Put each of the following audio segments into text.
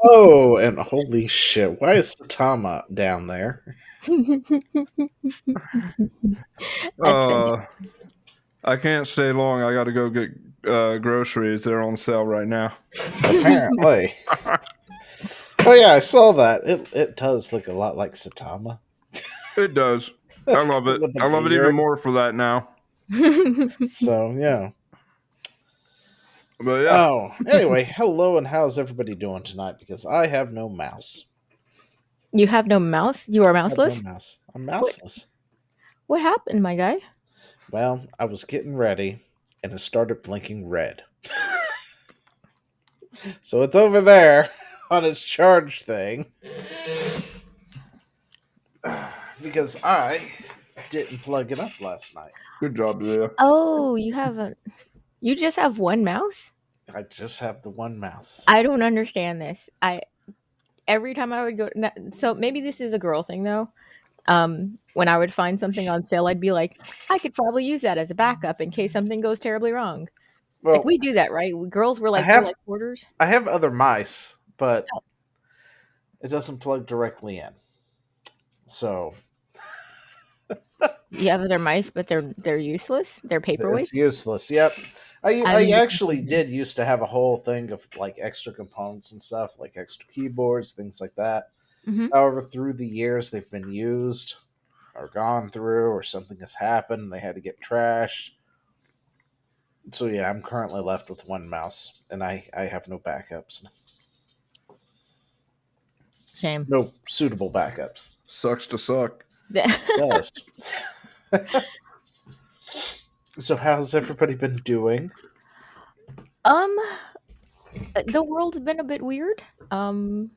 Oh, and holy shit! Why is Satama down there? That's Uh, fantastic. I can't stay long. I got to go get groceries. They're on sale right now. Apparently. Oh yeah, I saw that. It does look a lot like Satama It does. I love it. with the I love it even beard. more for that now. So yeah. But yeah, Oh, anyway, hello, and how's everybody doing tonight? Because I have no mouse. You have no mouse? You are I have no mouseless? mouse. I'm What mouseless. what happened, my guy? Well, I was getting ready, and it started blinking red. So it's over there on its charge thing. Because I didn't plug it up last night. good job, Leah. Oh, you just have one mouse? I just have the one mouse. I don't understand this. I every time I would go so maybe this is a girl thing though. When I would find something on sale, I'd be like, I could probably use that as a backup in case something goes terribly wrong. Like Well, we do that, right? Girls were I like we're have like hoarders. I have other mice, but Oh, it doesn't plug directly in. So you have other mice, but they're useless. They're it's paperweights. useless. Yep. I I'm actually did used to have a whole thing of like extra components and stuff, like extra keyboards, things like that. hmm However, through the years, they've been used or gone through, or something has happened. They had to get trashed. So yeah, I'm currently left with one mouse, and I have no backups, Shame. no suitable backups. Sucks to suck. Yes. So how's everybody been doing? um, the world's been a bit weird. Um,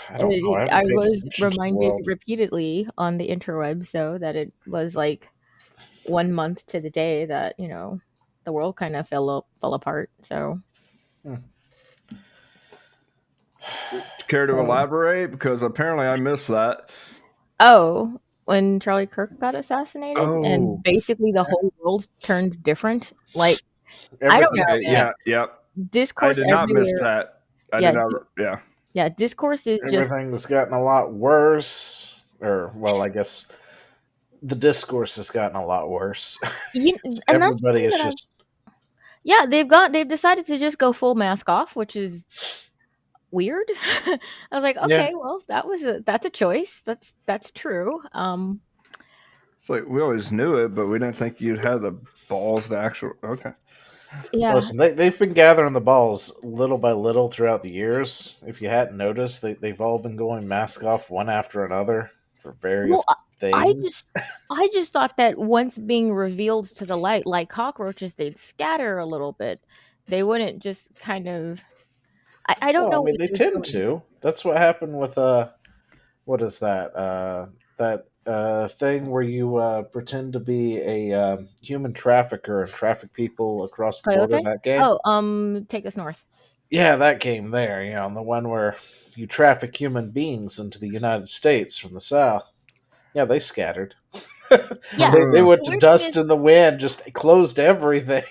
I don't know. I I haven't paid was attention to the reminded world. repeatedly on the interwebs, though, that it was like 1 month to the day that the world kind of fell apart. So, Care to so elaborate? Because apparently I missed that. oh, when Charlie Kirk got assassinated, Oh, and basically the whole world turned different. Like I don't Everything's know, okay. man. Yeah, yep. I Discourse did not miss everywhere. that. I Yeah, did not. Yeah. yeah. Discourse is just everything's gotten a lot worse. Or well, I guess the discourse has gotten a lot worse. and that's the Everybody thing is that I just yeah they've decided to just go full mask off, which is weird. I was like, yeah. okay, well, that's a choice. That's true. It's like we always knew it, but we didn't think you'd have the balls to actually. Okay. Yeah. Listen, they've been gathering the balls little by little throughout the years. If you hadn't noticed, they've all been going mask off one after another for Well, various I just things. I just thought that once being revealed to the light, like cockroaches, they'd scatter a little bit. They wouldn't just kind of. I don't Well, I know mean, what they was tend going. to. That's what happened with what is that? That thing where you pretend to be a human trafficker and traffic people across the border. Coyote? That game. Oh, take us north. Yeah, that game there. You know, the one where you traffic human beings into the United States from the South. Yeah, they scattered. Yeah. They The went to weird thing dust is, in the wind, just closed everything.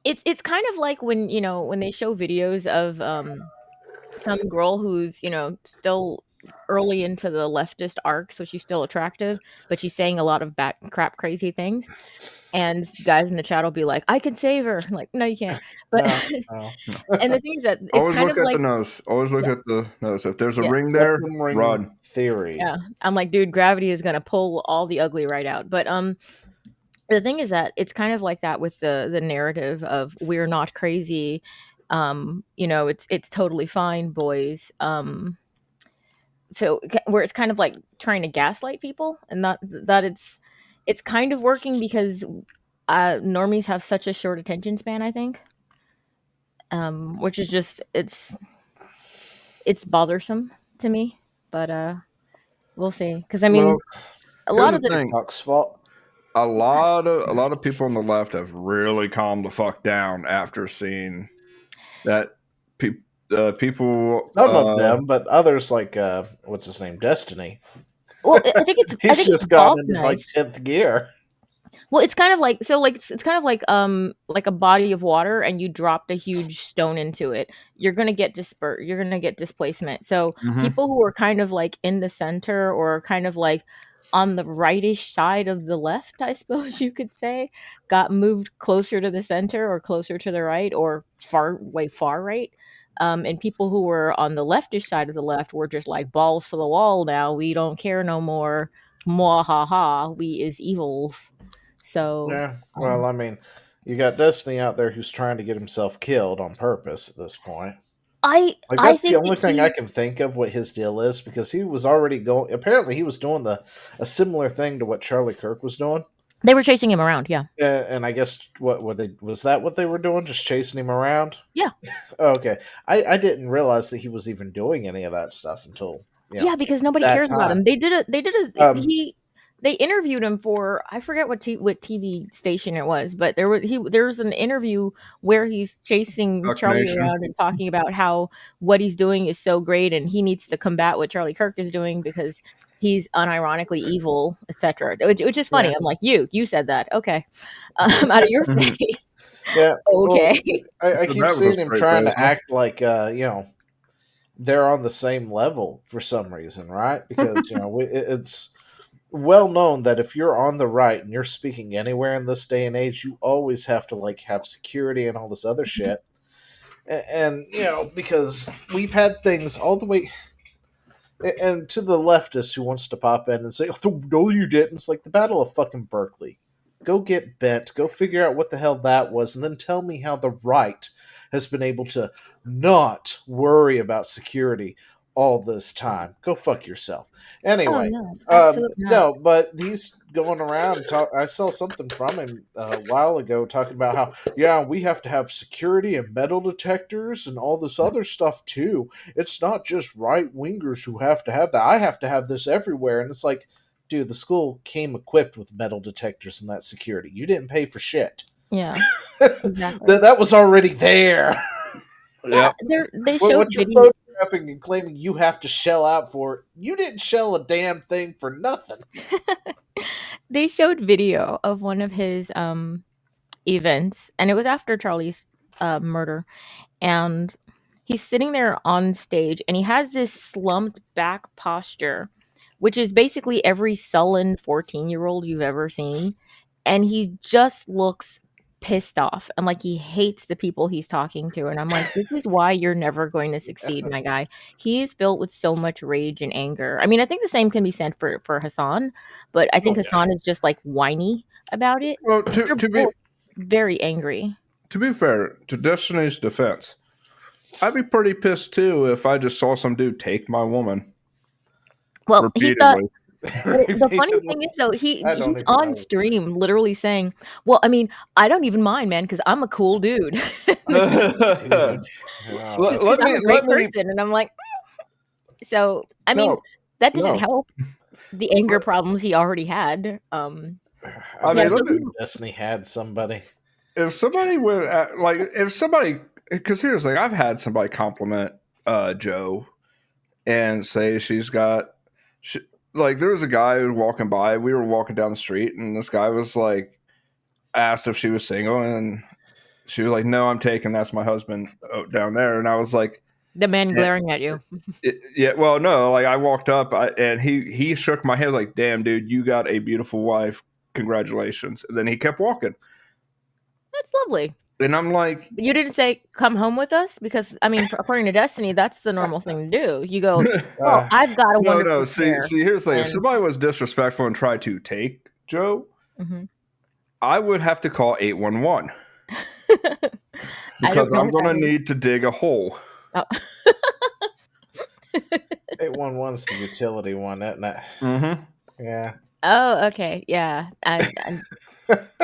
it's kind of like when when they show videos of some girl who's still early into the leftist arc, so she's still attractive, but she's saying a lot of back crap crazy things, and guys in the chat will be like, I can save her. I'm like, no, you can't. But No, no. and the thing is that it's Always kind look of at the like, nose. Always look yeah, at the nose. If there's a yeah, ring there, Septum ring run. theory. yeah. I'm like, dude, gravity is gonna pull all the ugly right out. But the thing is that it's kind of like that with the narrative of we're not crazy. It's totally fine, boys. So where it's kind of like trying to gaslight people, and not that it's kind of working because normies have such a short attention span, I think, which is just it's bothersome to me, but we'll see, because I mean Well, a here's lot the of the thing. Huck's fault. A lot of people on the left have really calmed the fuck down after seeing that people. Some of them, but others like what's his name, Destiny. well, I think it's He's just bald gone into like nice. 10th gear. Well, it's kind of like it's kind of like a body of water, and you dropped a huge stone into it. You're gonna get You're gonna get displacement. So Hmm. people who are kind of like in the center or kind of like on the rightish side of the left, I suppose you could say, got moved closer to the center or closer to the right or far right. And people who were on the leftish side of the left were just like balls to the wall. Now we don't care no more. Mwahaha, we is evils. So, Yeah, well, I mean, you got Destiny out there who's trying to get himself killed on purpose at this point. Like I that's the think only that thing I can think of what his deal is because he was already going. Apparently, he was doing a similar thing to what Charlie Kirk was doing. they were chasing him around. Yeah, And I guess what were they? Was that what they were doing? Just chasing him around? yeah, Oh, okay, I didn't realize that he was even doing any of that stuff until yeah. Because nobody that cares about time. him. They did a. They did a. Um, He. They interviewed him for I forget what TV station it was, but there was an interview where he's chasing Duck Charlie Nation. around and talking about how what he's doing is so great and he needs to combat what Charlie Kirk is doing because he's unironically evil, etc. Which is funny. Yeah. I'm like, you said that, okay, out of your face, yeah. Well, okay. I So keep that was a seeing him straight trying face, to huh? act like they're on the same level for some reason, right? Because it's well known that if you're on the right and you're speaking anywhere in this day and age, you always have to like have security and all this other shit. And because we've had things all the way and to the leftist who wants to pop in and say, "Oh, no, you didn't." It's like the Battle of fucking Berkeley. Go get bent. Go figure out what the hell that was, and then tell me how the right has been able to not worry about security all this time. Go fuck yourself. Oh Anyway, no, absolutely not. no, but he's going around. I saw something from him a while ago talking about how we have to have security and metal detectors and all this other stuff too. It's not just right wingers who have to have that. I have to have this everywhere. And it's like, dude, the school came equipped with metal detectors and that security. You didn't pay for shit. Yeah, exactly. That was already there. Yeah, Yep. they showed What you're video. photographing and claiming you have to shell out for, you didn't shell a damn thing for nothing. They showed video of one of his events, and it was after Charlie's murder, and he's sitting there on stage and he has this slumped back posture, which is basically every sullen 14-year-old you've ever seen, and he just looks pissed off and like he hates the people he's talking to, and I'm like, this is why you're never going to succeed, my guy. He is filled with so much rage and anger. I mean, I think the same can be said for Hasan, but I think Oh, yeah. Hasan is just like whiny about it. Well, They're to be both very angry. to be fair, to Destiny's defense, I'd be pretty pissed too if I just saw some dude take my woman Well, he thought. repeatedly. The funny thing is, though, I don't he's even on know. stream literally saying, "Well, I mean, I don't even mind, man, because I'm a cool dude. Dude. let, Just 'cause let I'm me a great let me person." And I'm like, so I mean, no that didn't no. help the anger problems he already had. I Yeah, mean, so let me, Destiny had somebody. if somebody would like if somebody because here's the thing, I've had somebody compliment Joe and say she's got like there was a guy who was walking by. We were walking down the street, and this guy was like asked if she was single, and she was like, "No, I'm taken. That's my husband down there." And I was like, the man Yeah. glaring at you. "Yeah, well, no." Like I walked up, and he shook my hand like, "Damn, dude, you got a beautiful wife. Congratulations." And then he kept walking, That's lovely. and I'm like, You didn't say come home with us because I mean, according to Destiny, that's the normal thing to do. You go, well, Uh, I've got a "No, wonderful no." See, pair. here's the thing: if And somebody was disrespectful and tried to take Joe, Mhm. I would have to call 811 I don't because know I'm what going that to is. need to dig a hole. Oh. 811's the utility one, isn't it? Mm-hmm. Yeah. Oh, okay, yeah.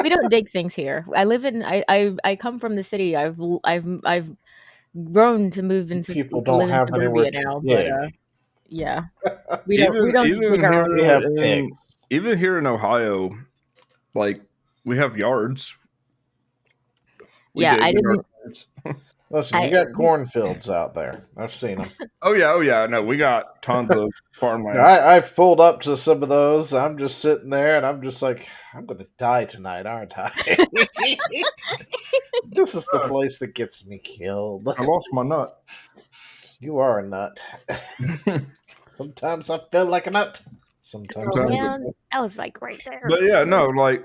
We don't dig things here. I live in. I come from the city. I've grown to move into People to don't live in have anywhere suburbia to now, but dig. yeah, we don't Even dig our here own. We have in pigs. even here in Ohio, like we have yards. We Yeah, dig I in our didn't. yards. Listen, you got cornfields out there. I've seen them. Oh yeah. No, we got tons of farmland. I've pulled up to some of those. I'm just sitting there, and I'm just like, I'm going to die tonight, aren't I? This is the place that gets me killed. I lost my nut. You are a nut. Sometimes I feel like a nut. Sometimes Oh, I man, that was like right there. But yeah, no, like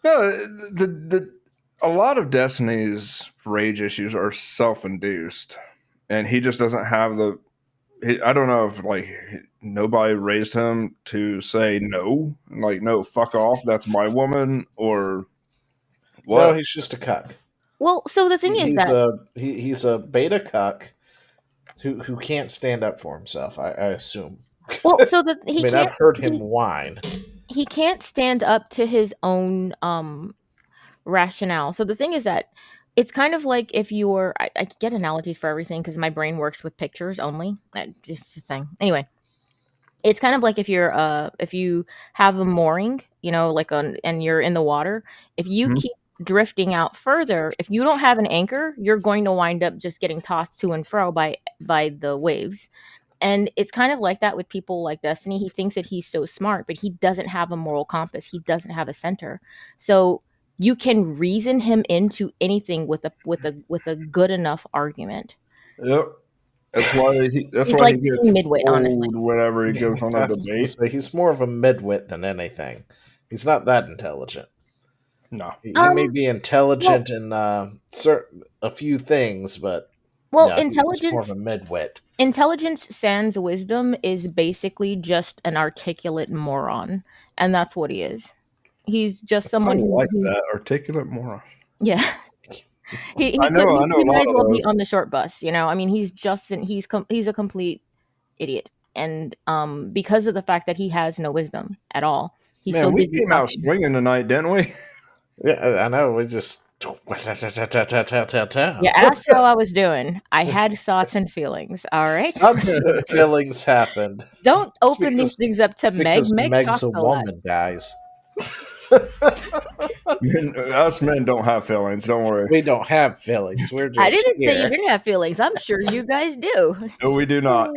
no, the a lot of Destiny's rage issues are self-induced, and he just doesn't have the. I don't know if like nobody raised him to say no, like no, fuck off, that's my woman, or what? No, he's just a cuck. Well, so the thing is he's a beta cuck who can't stand up for himself. I assume. well, so I've heard him whine. He can't stand up to his own rationale. So the thing is that it's kind of like if you're I get analogies for everything because my brain works with pictures only. That's just a thing. Anyway, it's kind of like if you have a mooring, and you're in the water. If you keep drifting out further, if you don't have an anchor, you're going to wind up just getting tossed to and fro by the waves. And it's kind of like that with people like Destiny. He thinks that he's so smart, but he doesn't have a moral compass. He doesn't have a center. So you can reason him into anything with a good enough argument. Yep. That's why he gets midwit, honestly. Whenever he goes on a debate. He's more of a midwit than anything. He's not that intelligent. No. He may be intelligent in a few things, but intelligence he's more of a midwit. Intelligence sans wisdom is basically just an articulate moron, and that's what he is. He's just someone who like that articulate moron. Yeah. He might as well be on the short bus, I mean, he's a complete idiot, and because of the fact that he has no wisdom at all, he's so busy. We came out swinging tonight, didn't we? Yeah, I know. We just You asked how I was doing. I had thoughts and feelings. All right, thoughts and feelings happened. Don't open these things up to Meg. Meg's a woman, guys. Us men don't have feelings. Don't worry. We don't have feelings. We're just. I didn't say you didn't have feelings. I'm sure you guys do. No, we do not.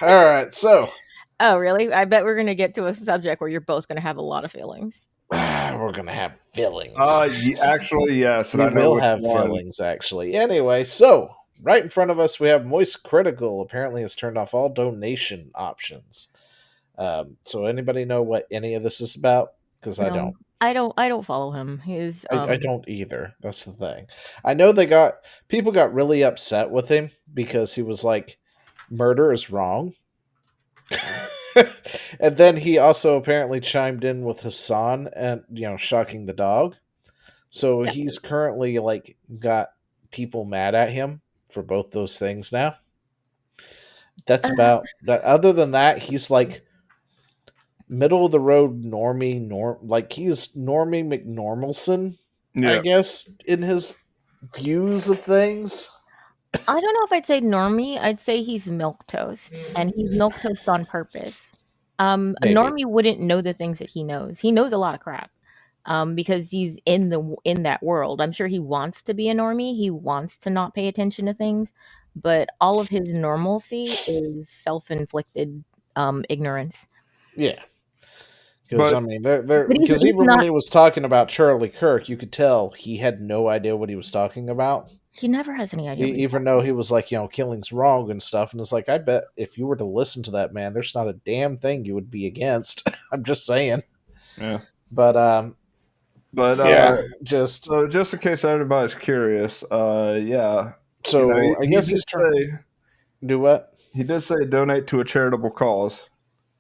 All right, so. Oh, really? I bet we're going to get to a subject where you're both going to have a lot of feelings. We're going to have feelings. Actually, yes. We will have feelings, actually. Anyway, so right in front of us, we have Moist Critical. Apparently, has turned off all donation options. So anybody know what any of this is about? Because I don't. I don't follow him. I don't either. That's the thing. I know people got really upset with him because he was like, murder is wrong. And then he also apparently chimed in with Hasan and shocking the dog. So he's currently like got people mad at him for both those things now. That's about that. Other than that, he's like middle of the road normie, like he's Normie McNormalson, I guess, in his views of things. I don't know if I'd say normie. I'd say he's milquetoast, and he's milquetoast on purpose. A normie wouldn't know the things that he knows. He knows a lot of crap, because he's in that world. I'm sure he wants to be a normie. He wants to not pay attention to things, but all of his normalcy is self-inflicted ignorance. Yeah. Because I mean, because even when he was talking about Charlie Kirk, you could tell he had no idea what he was talking about. He never has any idea. Even though he was like, killing's wrong and stuff, and it's like, I bet if you were to listen to that man, there's not a damn thing you would be against. I'm just saying. Yeah. But just in case everybody's curious, yeah. So I guess he's trying. Do what? He did say donate to a charitable cause.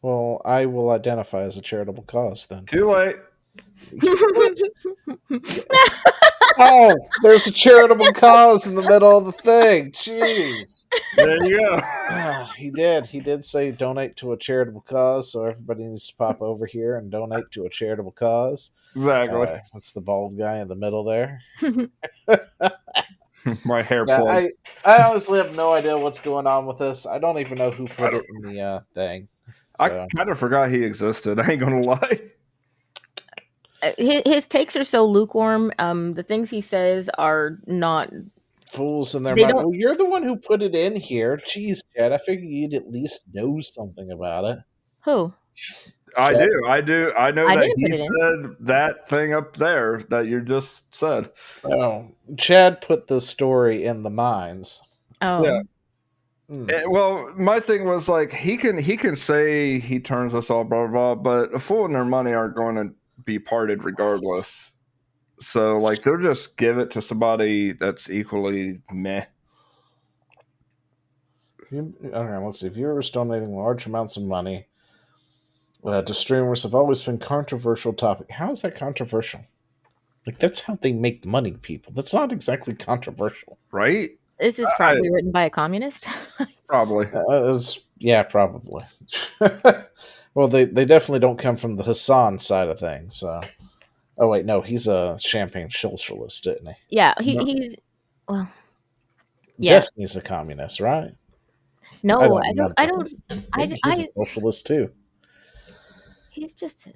Well, I will identify as a charitable cause then. Too late. Oh, there's a charitable cause in the middle of the thing. Jeez. There you go. He did say donate to a charitable cause, so everybody needs to pop over here and donate to a charitable cause. Exactly. That's the bald guy in the middle there. My hair plug. I honestly have no idea what's going on with this. I don't even know who put it in the thing. So. I kind of forgot he existed. I ain't gonna lie. His takes are so lukewarm. The things he says are not fools in their They mind. don't. Well, you're the one who put it in here. Jeez, Chad, I figured you'd at least know something about it. Who? I Chad, do. I know I that didn't he put it in. said that thing up there that you just said. oh, Chad put the story in the mines. Yeah. Oh, Well, my thing was like he can say he turns us all blah blah blah, but a fool and their money aren't going to be parted regardless. So like they'll just give it to somebody that's equally meh. Okay, let's see. Viewers donating large amounts of money to streamers have always been controversial topic. How is that controversial? Like that's how they make money, people. That's not exactly controversial. Right? this is probably written by a communist. Probably. Yeah, probably. Well, they definitely don't come from the Hasan side of things. So. Oh wait, no, he's a champagne socialist, isn't he? Yeah, No. he's well. Yeah, Destiny's a communist, right? no, I don't. I remember. don't. Maybe he's a socialist too. He's just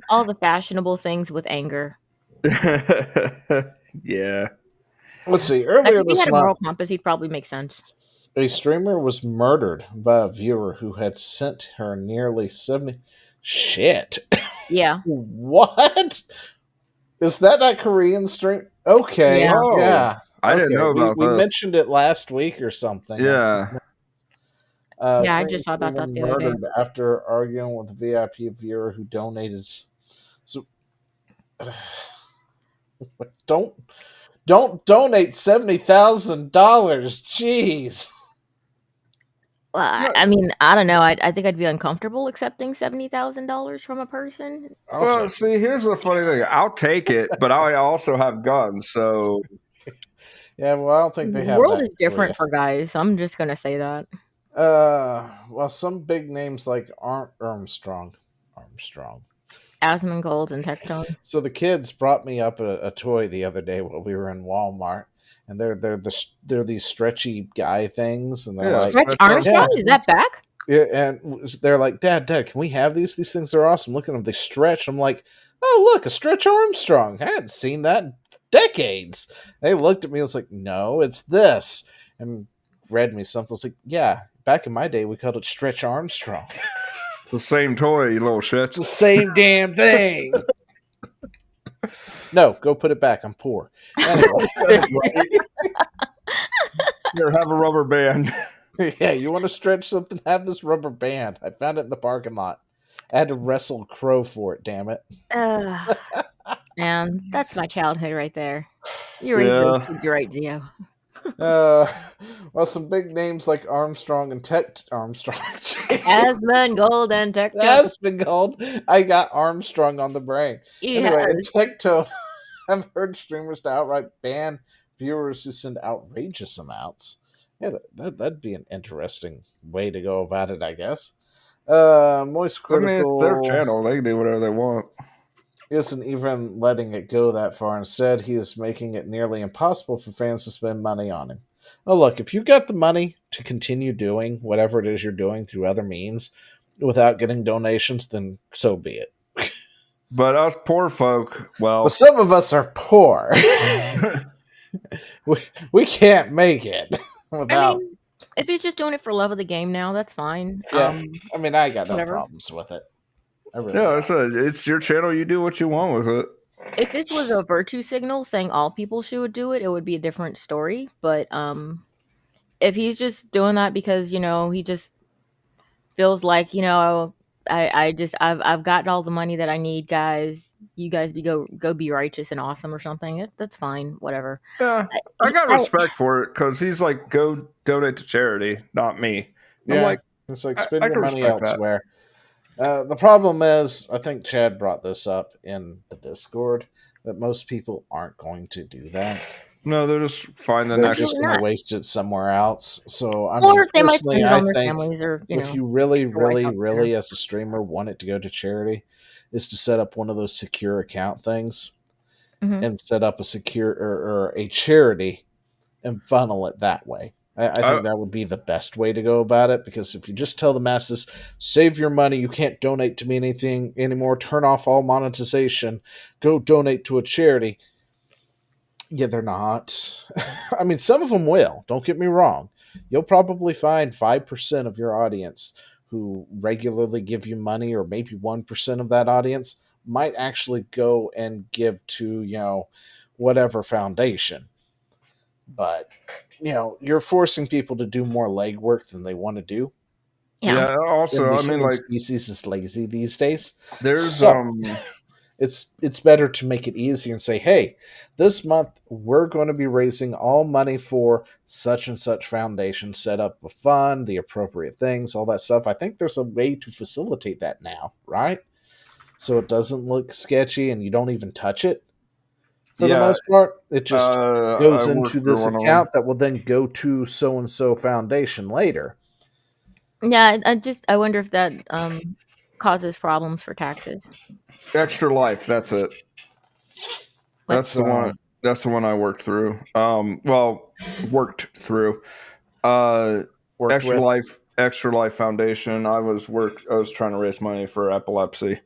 all the fashionable things with anger. Yeah. Let's see. Like, Earlier if he this had a moral month, compass, he'd probably make sense. a streamer was murdered by a viewer who had sent her nearly 70. Shit. Yeah, What? Is that Korean stream? Okay. Yeah. Oh, Yeah. I didn't know about we this. mentioned it last week or something. Yeah. Yeah, I Korean just saw about that streamer the other day. murdered after arguing with a VIP viewer who donated. So, don't donate $70,000. Jeez. Well, I mean, I don't know. I think I'd be uncomfortable accepting $70,000 from a person. Well, see, here's the funny thing. I'll take it, but I also have guns, so Yeah, well, I don't think they The have world that is different for guys. I'm just gonna say that. Well, some big names like Armstrong. Asmongold and Tectone. So the kids brought me up a toy the other day while we were in Walmart, and they're these stretchy guy things, and they're Yeah. like, Stretch Stretch Armstrong? Armstrong? Is that back? yeah, and they're like, Dad, can we have these? These things are awesome. Look at them, they stretch. I'm like, oh look, a Stretch Armstrong. I hadn't seen that in decades. They looked at me. I was like, no, it's this, and read me something. I was like, yeah, back in my day, we called it Stretch Armstrong. the same toy, you little It's shits. the same damn thing. No, go put it back. I'm poor. Anyway, Here, have a rubber band. yeah, you want to stretch something? Have this rubber band. I found it in the parking lot. I had to wrestle a crow for it. Damn it. Man, that's my childhood right there. You raised Yeah. those kids right, Zio. Well, some big names like Armstrong and Armstrong. Asmongold and Tectone. That's been gold. I got Armstrong on the brain. Anyway, and Tectone, I've heard streamers to outright ban viewers who send outrageous amounts. Yeah, that'd be an interesting way to go about it, I guess. Moist I mean, Critical it's their channel. They can do whatever they want. isn't even letting it go that far. Instead, he is making it nearly impossible for fans to spend money on him. Oh, look, if you got the money to continue doing whatever it is you're doing through other means without getting donations, then so be it. But us poor folk, well, But some of us are poor. we can't make it without. I mean, if he's just doing it for love of the game now, that's fine. Yeah. I mean, I got no whatever. problems with it. I really yeah, don't. it's your channel. You do what you want with it. If this was a virtue signal saying all people should do it, it would be a different story. But if he's just doing that because he just feels like I've gotten all the money that I need, guys. You guys go be righteous and awesome or something. That's fine. Whatever. Yeah, I got respect for it because he's like, go donate to charity, not me. Yeah, I'm like, it's like I spend can your money respect that. elsewhere. The problem is, I think Chad brought this up in the Discord, that most people aren't going to do that. no, they're just find the They're next. just Absolutely going not. to waste it somewhere else. So, I Or mean, if they might personally, spend it I on their think families or if you really, their wife really, out there. really, as a streamer, want it to go to charity, is to set up one of those secure account things Mhm. and set up a secure or a charity and funnel it that way. I think that would be the best way to go about it, because if you just tell the masses, save your money, you can't donate to me anything anymore, turn off all monetization, go donate to a charity, Yeah, they're not. I mean, some of them will. Don't get me wrong. You'll probably find 5% of your audience who regularly give you money, or maybe 1% of that audience might actually go and give to, whatever foundation. But, you're forcing people to do more legwork than they want to do. Yeah. Yeah. And Also, the I mean, human like, species is lazy these days. there's So, it's better to make it easier and say, hey, this month we're going to be raising all money for such and such foundation, set up a fund, the appropriate things, all that stuff. I think there's a way to facilitate that now, right? So it doesn't look sketchy and you don't even touch it for the yeah. most part. It just I goes worked into for this one of them. account that will then go to so and so foundation later. Yeah, I wonder if that causes problems for taxes. Extra Life. That's it. That's So, the one. That's the one I worked through. Well, worked through. worked Extra with. Life. Extra Life Foundation. I was trying to raise money for epilepsy,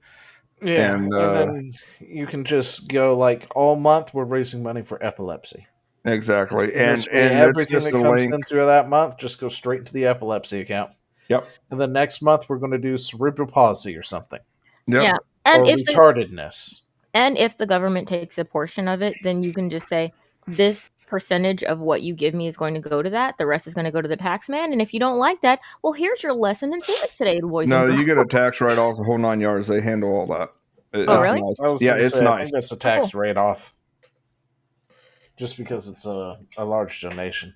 Yeah, and and then you can just go like all month we're raising money for epilepsy. exactly. And this way, And it's everything just that a comes link. in through that month just goes straight into the epilepsy account. Yep. And then next month we're going to do cerebral palsy or something, Yep. Yeah, and or retardedness. if the government takes a portion of it, then you can just say this percentage of what you give me is going to go to that. The rest is going to go to the tax man. And if you don't like that, well, here's your lesson in civics today, boys and No, girls. you get a tax write-off the whole 9 yards. They handle all that. Oh, It's really? nice. I was Yeah, going to it's say, I nice. think that's a Oh, tax cool. write-off, just because it's a large donation.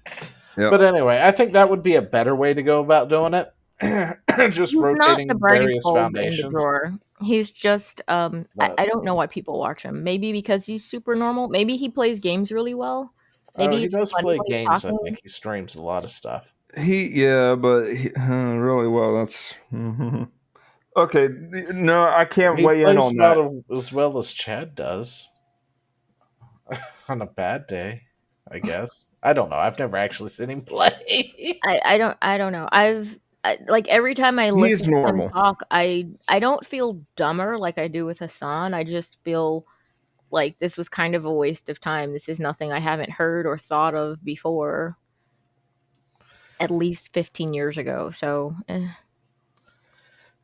Yep. But anyway, I think that would be a better way to go about doing it. Just He's not the rotating brightest various bulb in the foundations. drawer. He's just But I don't know why people watch him. Maybe because he's super normal. Maybe he plays games really well. Maybe he he's does funny play when he's games. I talking. think he streams a lot of stuff. Really well. That's okay. No, I can't He weigh in plays on that. about as well as Chad does on a bad day, I guess. I don't know. I've never actually seen him play. I don't know. Like every time I He's listen to him normal. talk, I don't feel dumber like I do with Hasan. I just feel like this was kind of a waste of time. This is nothing I haven't heard or thought of before at least 15 years ago. So,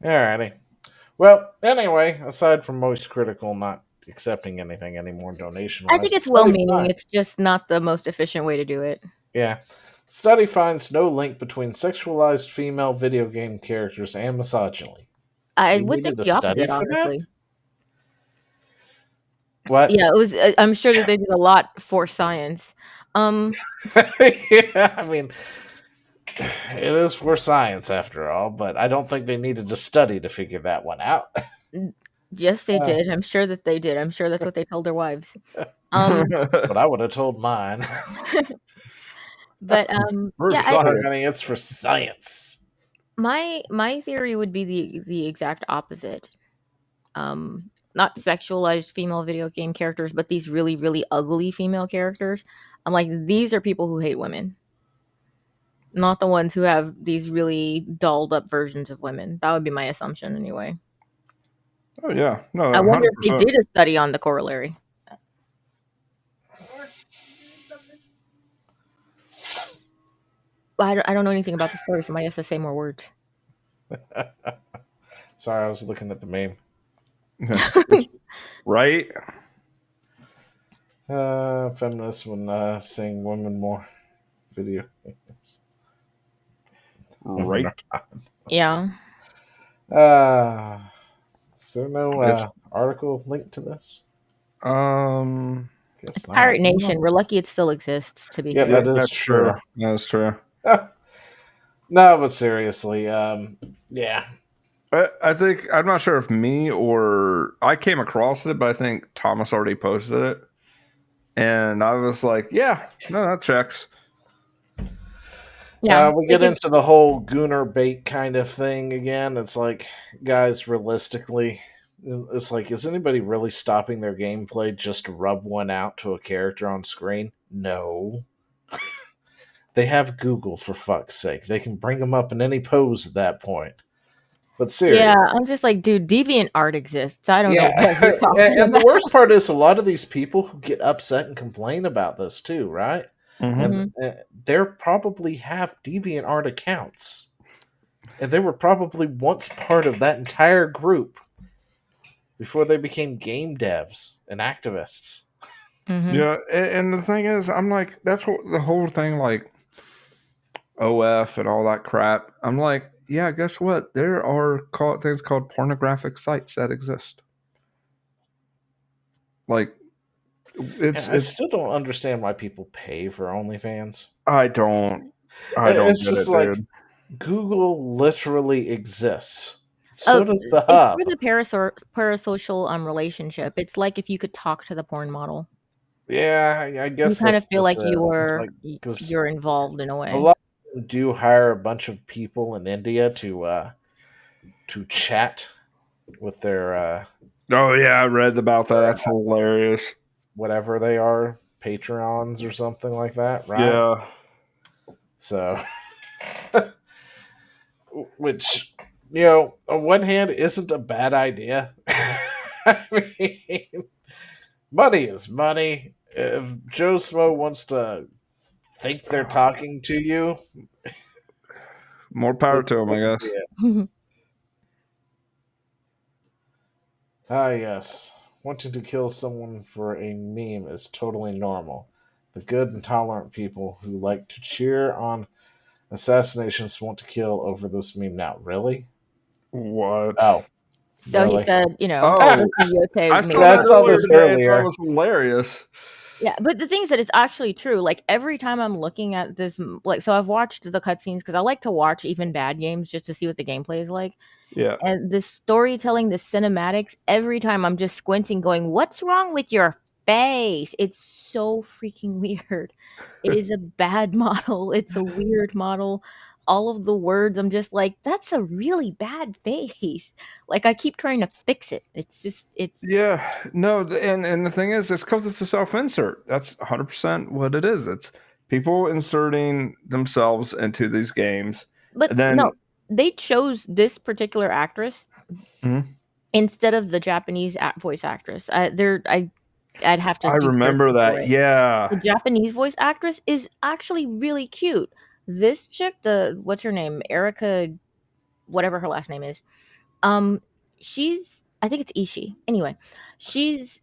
Alrighty. Well, anyway, aside from Moist Critical not accepting anything anymore donation I wise, think it's well-meaning. It's just not the most efficient way to do it. Yeah. Study finds no link between sexualized female video game characters and misogyny. I You would think needed the a study opposite, for that? honestly. What? Yeah, it was. I'm sure that they did a lot for science. Yeah, I mean, it is for science after all, but I don't think they needed a study to figure that one out. Yes, they did. I'm sure that they did. I'm sure that's what they told their wives. But I would have told mine. But For yeah, science. Honey, it's for science. my theory would be the exact opposite. Not sexualized female video game characters, but these really, really ugly female characters. I'm like, these are people who hate women, not the ones who have these really dolled up versions of women. That would be my assumption anyway. Oh yeah, no, I wonder if 100%. they did a study on the corollary. I don't know anything about the story. Somebody has to say more words. Sorry, I was looking at the meme. Right? Feminists when seeing women more video games. Right. Yeah. Is there no Yes. article linked to this? Guess not. Pirate Nation. We're lucky it still exists, to be Yeah, fair. that is That's true. That's true. No, but seriously, yeah. I think I'm not sure if me or I came across it, but I think Thomas already posted it, and I was like, "Yeah, no, that checks." Yeah. We get into the whole gooner bait kind of thing again. It's like, guys, realistically, it's like, is anybody really stopping their gameplay just to rub one out to a character on screen? No. They have Google, for fuck's sake. They can bring them up in any pose at that point. But seriously. Yeah, I'm just like, dude, deviant art exists. I don't know Yeah. what you're talking And the about. worst part is a lot of these people who get upset and complain about this too, right? Mhm. And they probably have deviant art accounts. And they were probably once part of that entire group before they became game devs and activists. Yeah, and the thing is, I'm like, that's what the whole thing, like OF and all that crap. I'm like, yeah, guess what? There are things called pornographic sites that exist. Like, I still don't understand why people pay for OnlyFans. I don't It's get just it, like dude. Google literally exists. Oh, So does the it's Hub. for the parasocial relationship. It's like if you could talk to the porn model. Yeah, I You guess kind of feel like it. you It's were like, 'cause you're involved in a a way. lot of them do hire a bunch of people in India to chat with their Oh yeah, I read about that. That's hilarious. whatever they are, Patreons or something like that, right? Yeah. So, which, you know, on one hand, isn't a bad idea. I mean, money is money. If Joe Smo wants to think they're talking to you, More power to it's him, I guess. yes. Wanting to kill someone for a meme is totally normal. The good and tolerant people who like to cheer on assassinations want to kill over this meme now. Really? What? Oh. So really? he said, you know, Oh, Yote I made saw that saw earlier this today. earlier. That was hilarious. Yeah, but the thing is that it's actually true. Like every time I'm looking at this, like, so I've watched the cutscenes because I like to watch even bad games just to see what the gameplay is like. Yeah. And the storytelling, the cinematics, every time I'm just squinting, going, "What's wrong with your face?" It's so freaking weird. It is a bad model. It's a weird model. All of the words, I'm just like, that's a really bad face. Like I keep trying to fix it. It's just, it's Yeah, no, and the thing is, it's because it's a self-insert. That's 100% what it is. It's people inserting themselves into these games, But and then no, they chose this particular actress Mhm. instead of the Japanese voice actress. I'd have to I do remember searching for that. it. Yeah, The Japanese voice actress is actually really cute. This chick, the what's her name, Erica, whatever her last name is, she's I think it's Ishii. Anyway, she's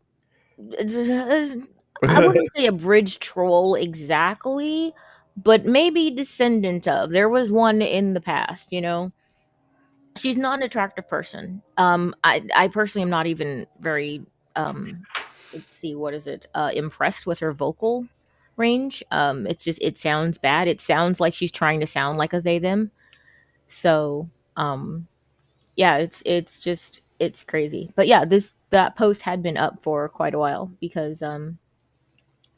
I wouldn't say a bridge troll exactly, but maybe descendant of. There was one in the past, you know. She's not an attractive person. I personally am not even very let's see, what is it? Impressed with her vocal range. It's just it sounds bad. It sounds like she's trying to sound like a they them. So, yeah, it's just it's crazy. But yeah, that post had been up for quite a while because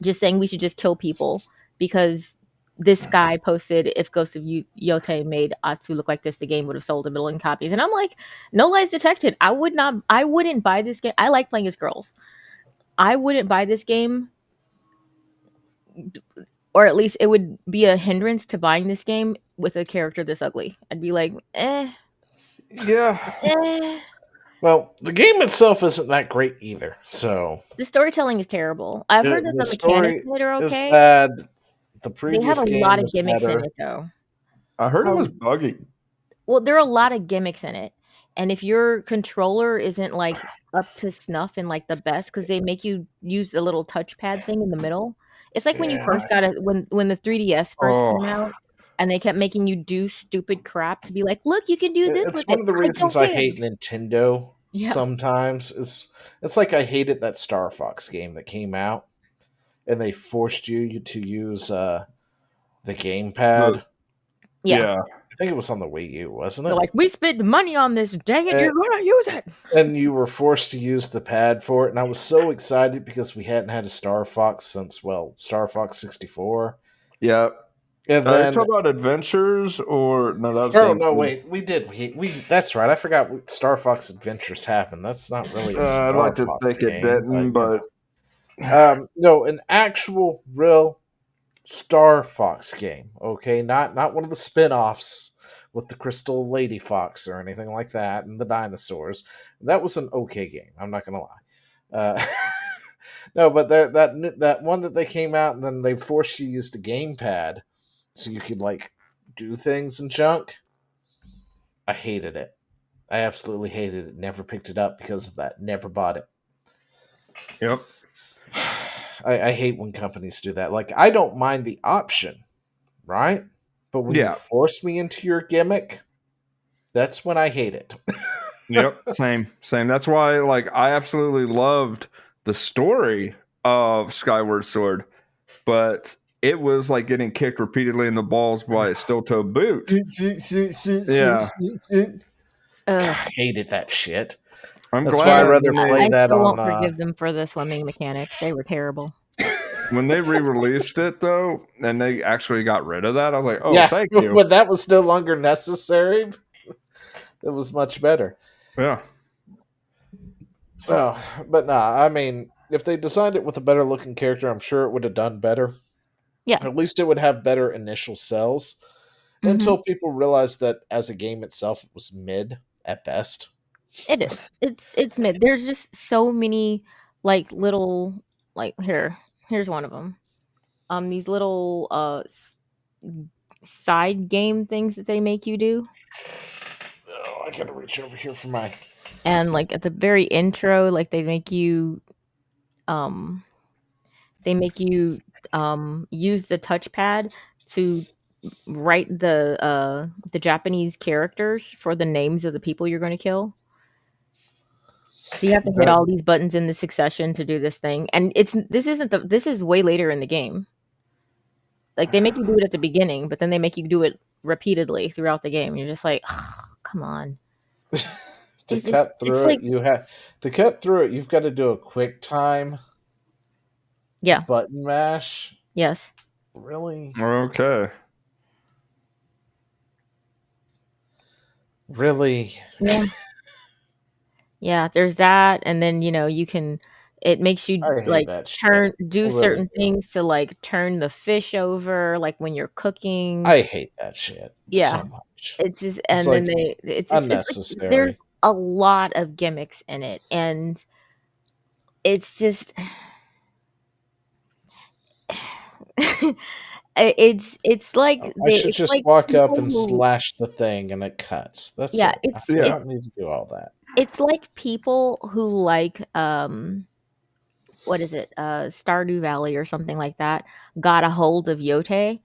just saying we should just kill people because this guy posted if Ghost of Yote made Atsu look like this, the game would have sold 1 million copies. And I'm like, no lies detected. I wouldn't buy this game. I like playing as girls. I wouldn't buy this game, or at least it would be a hindrance to buying this game with a character this ugly. I'd be like, yeah. eh. Well, the game itself isn't that great either. So The storytelling is terrible. I've heard that the the mechanics story in it are is okay. bad. The They have previous a game lot of was gimmicks in better. it, though. I heard it was buggy. Well, there are a lot of gimmicks in it. And if your controller isn't like up to snuff and like the best, because they make you use the little touchpad thing in the middle. It's like when you Yeah. first got it, when the 3DS first Oh, came out, and they kept making you do stupid crap to be like, look, you can do this It's with one it. of the reasons don't I care. hate Nintendo. Yeah. Sometimes it's like I hated that Star Fox game that came out, and they forced you to use the gamepad. Yeah. I think it was on the Wii U, wasn't They're it? like, we spent money on this. Dang it, you're gonna use it. And you were forced to use the pad for it, and I was so excited because we hadn't had a Star Fox since Star Fox 64. yeah. And Are you then talking about adventures or no? That was oh no, GameCube. wait, we did we that's right. I forgot Star Fox Adventures happened. That's not really a Star I'd like to Fox think it game, didn't, but no, an actual real Star Fox game. Okay, not one of the spin-offs with the crystal lady fox or anything like that, and the dinosaurs. That was an okay game. I'm not gonna lie. No, but that one that they came out and then they forced you to use the gamepad so you could like do things and junk. I hated it. I absolutely hated it. Never picked it up because of that. Never bought it. Yep. I hate when companies do that. Like, I don't mind the option, right? But when you force me into your gimmick, that's when I hate it. Yep. Same. That's why, like, I absolutely loved the story of Skyward Sword, but it was like getting kicked repeatedly in the balls by a steel-toed boot. Yeah. Hated that shit. I'm That's glad why I'd rather play that still on. won't forgive them for the swimming mechanics. They were terrible. When they re-released it, though, and they actually got rid of that, I was like, "Oh, yeah, thank you." When that was no longer necessary, it was much better. Yeah. Oh, but nah. I mean, if they designed it with a better looking character, I'm sure it would have done better. Yeah. At least it would have better initial sales. Until people realized that as a game itself, it was mid at best. It is. It's mid. There's just so many like little like here's one of them. These little side game things that they make you do. Oh, I gotta reach over here for my. And like at the very intro, like they make you use the touchpad to write the Japanese characters for the names of the people you're going to kill. So you have to hit all these buttons in the succession to do this thing, and this is way later in the game. Like they make you do it at the beginning, but then they make you do it repeatedly throughout the game. You're just like, oh, come on. To cut through it, you've got to do a quick time. Yeah. Button mash. Yes. Really? Okay. Really? Yeah. Yeah, there's that, and then it makes you like do certain things to like turn the fish over, like when you're cooking. I hate that shit. Yeah, so much. It's just it's unnecessary. It's like, there's a lot of gimmicks in it, and it's just it's like I should just walk up and slash the thing and it cuts. That's it. I don't need to do all that. It's like people who like what is it? Stardew Valley or something like that got a hold of Yote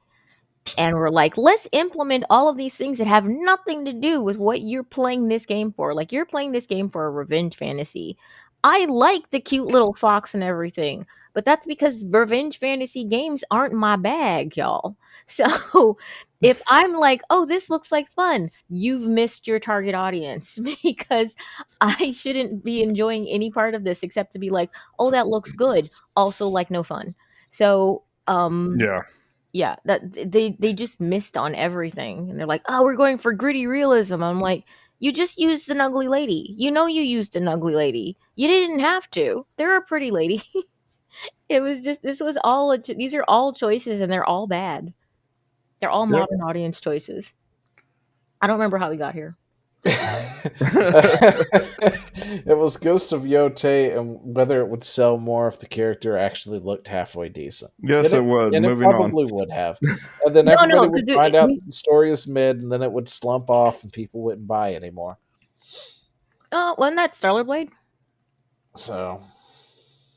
and were like, let's implement all of these things that have nothing to do with what you're playing this game for. Like, you're playing this game for a revenge fantasy. I like the cute little fox and everything, but that's because revenge fantasy games aren't my bag, y'all. So if I'm like, oh, this looks like fun, you've missed your target audience, because I shouldn't be enjoying any part of this except to be like, oh, that looks good. Also, like, no fun. So, yeah, that they just missed on everything, and they're like, oh, we're going for gritty realism. I'm like, you just used an ugly lady. You used an ugly lady. You didn't have to. They're a pretty lady. It was just, these are all choices, and they're all bad. They're all modern audience choices. I don't remember how we got here. It was Ghost of Yote and whether it would sell more if the character actually looked halfway decent. Yes, it would. And Moving it probably would have. And then everybody would find out the story is mid, and then it would slump off and people wouldn't buy anymore. Wasn't that Stellar Blade? So.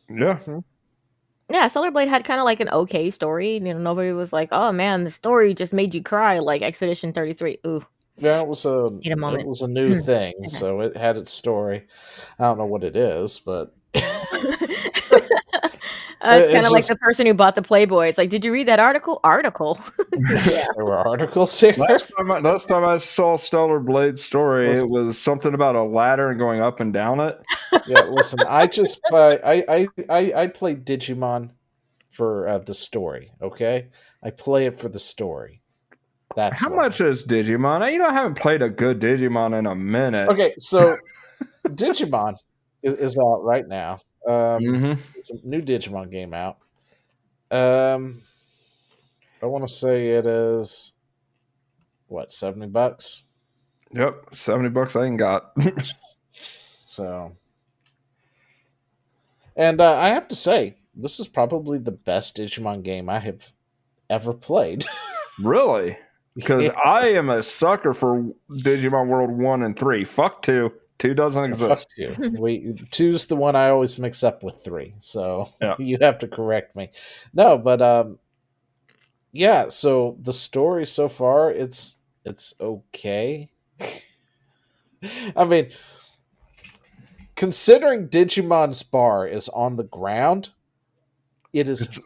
Yeah. Yeah, Stellar Blade had kind of like an okay story. Nobody was like, oh man, the story just made you cry like Expedition 33. Ooh. Yeah, it was a new thing, okay. So it had its story. I don't know what it is, but it's kind of like the person who bought the Playboy. It's like, did you read that article? Yeah. There were articles here. Last time I saw Stellar Blade's story, it was something about a ladder and going up and down it. Yeah, listen, I just I played Digimon for the story. Okay, I play it for the story. That's how much is Digimon? I haven't played a good Digimon in a minute. Okay, so Digimon is out right now. New Digimon game out. I want to say it is what, $70? Yep, $70 I ain't got. So, and I have to say, this is probably the best Digimon game I have ever played. Really? Because Yeah, I am a sucker for Digimon World 1 and 3. Fuck 2. 2 doesn't fuck exist. you. Two's the one I always mix up with three, so Yeah. you have to correct me. No, but yeah. So the story so far, it's okay. I mean, considering Digimon's bar is on the ground, it is It's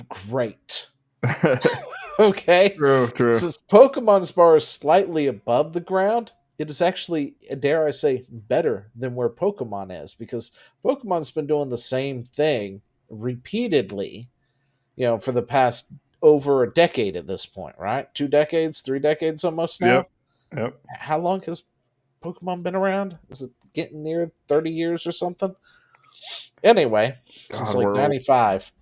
great. Okay, true. since Pokemon's bar is slightly above the ground, it is actually, dare I say, better than where Pokemon is, because Pokemon's been doing the same thing repeatedly, for the past over a decade at this point, right? 2 decades, 3 decades almost now. Yep. How long has Pokemon been around? Is it getting near 30 years or something? Anyway, since God, like we're old. 95.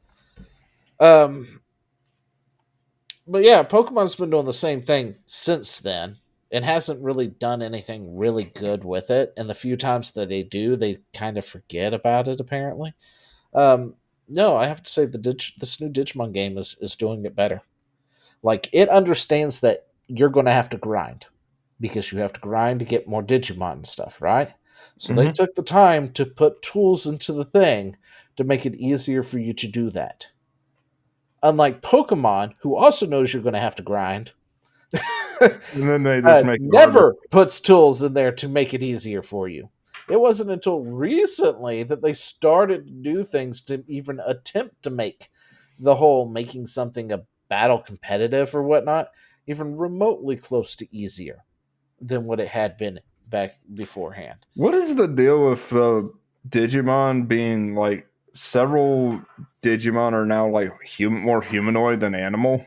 But yeah, Pokemon's been doing the same thing since then and hasn't really done anything really good with it. And the few times that they do, they kind of forget about it, apparently. No, I have to say this new Digimon game is doing it better. Like, it understands that you're going to have to grind because you have to grind to get more Digimon and stuff, right? So they took the time to put tools into the thing to make it easier for you to do that. Unlike Pokemon, who also knows you're going to have to grind, And then they just make it harder. never puts tools in there to make it easier for you. It wasn't until recently that they started to do things to even attempt to make the whole making something a battle competitive or whatnot even remotely close to easier than what it had been back beforehand. What is the deal with Digimon being like several Digimon are now like more humanoid than animal?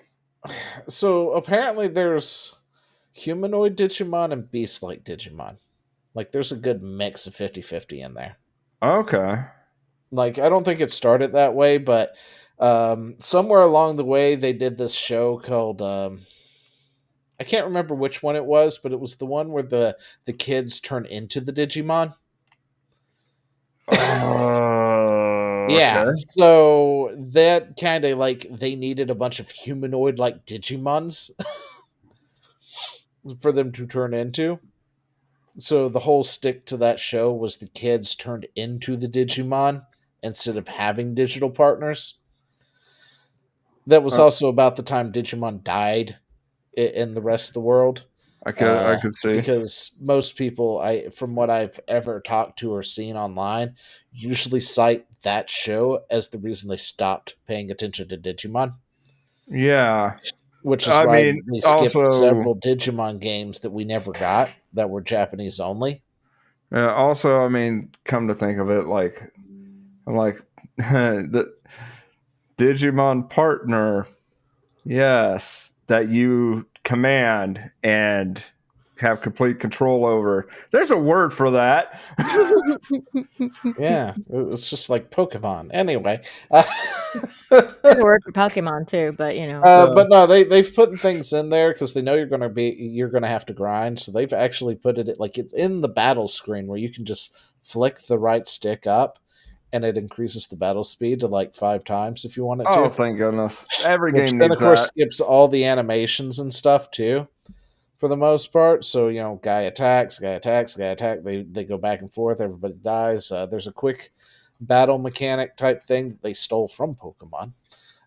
So apparently there's humanoid Digimon and beast-like Digimon. Like, there's a good mix of 50-50 in there. Okay. Like, I don't think it started that way, but somewhere along the way they did this show called I can't remember which one it was, but it was the one where the kids turn into the Digimon. Yeah, Okay. so that kind of, like, they needed a bunch of humanoid like Digimons for them to turn into. So the whole stick to that show was the kids turned into the Digimon instead of having digital partners. That was Uh, also about the time Digimon died in the rest of the world. I could see. Because most people, from what I've ever talked to or seen online, usually cite that show as the reason they stopped paying attention to Digimon. Yeah. Which is I why mean, we skipped also, several Digimon games that we never got that were Japanese only. I mean, come to think of it, like, I'm like, the Digimon partner, yes, that you command and have complete control over. There's a word for that. Yeah, it's just like Pokemon. Anyway, There's a word for Pokemon too, but but no, they've put things in there because they know you're gonna have to grind. So they've actually put it like it's in the battle screen where you can just flick the right stick up, and it increases the battle speed to like 5 times if you want it Oh, to. thank goodness. Every Which game then, of needs course, that. skips all the animations and stuff too, for the most part. So guy attacks, guy attacks, guy attack. They go back and forth. Everybody dies. There's a quick battle mechanic type thing that they stole from Pokemon,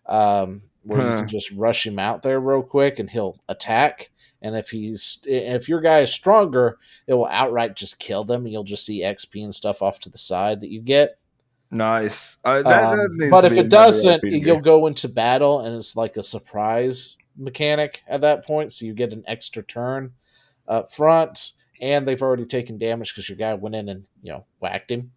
where you can just rush him out there real quick and he'll attack. And if your guy is stronger, it will outright just kill them. And you'll just see XP and stuff off to the side that you get. Nice. That needs But to if be it in every doesn't, RPG. you'll go into battle and it's like a surprise mechanic at that point. So you get an extra turn up front, and they've already taken damage because your guy went in and whacked him.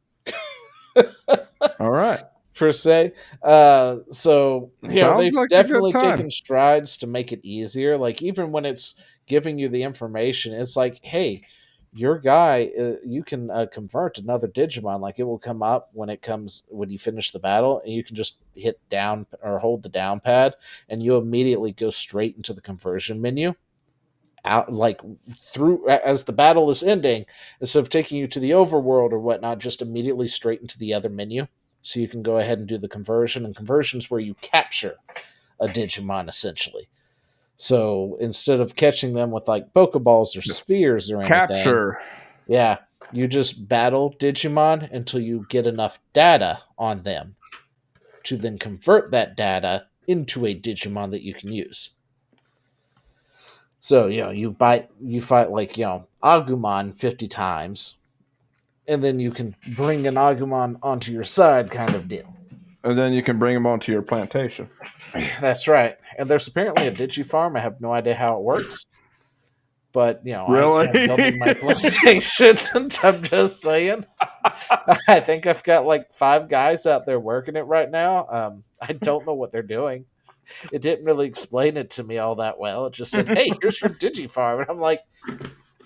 All right. Per se. So Sounds they've like a good definitely time. taken strides to make it easier. Like, even when it's giving you the information, it's like, hey, your guy, you can convert another Digimon. Like, it will come up when you finish the battle, and you can just hit down or hold the down pad, and you immediately go straight into the conversion menu out, like through as the battle is ending, instead of taking you to the overworld or whatnot, just immediately straight into the other menu. So you can go ahead and do the conversion, and conversions where you capture a Digimon essentially. So instead of catching them with like Pokeballs or spheres or anything, Capture. yeah, you just battle Digimon until you get enough data on them to then convert that data into a Digimon that you can use. So, you fight like, Agumon 50 times, and then you can bring an Agumon onto your side kind of deal. And then you can bring them onto your plantation. That's right. And there's apparently a Digifarm. I have no idea how it works. But, Really? I'm building my PlayStation, and I'm just saying. I think I've got like 5 guys out there working it right now. I don't know what they're doing. It didn't really explain it to me all that well. It just said, hey, here's your Digifarm. And I'm like,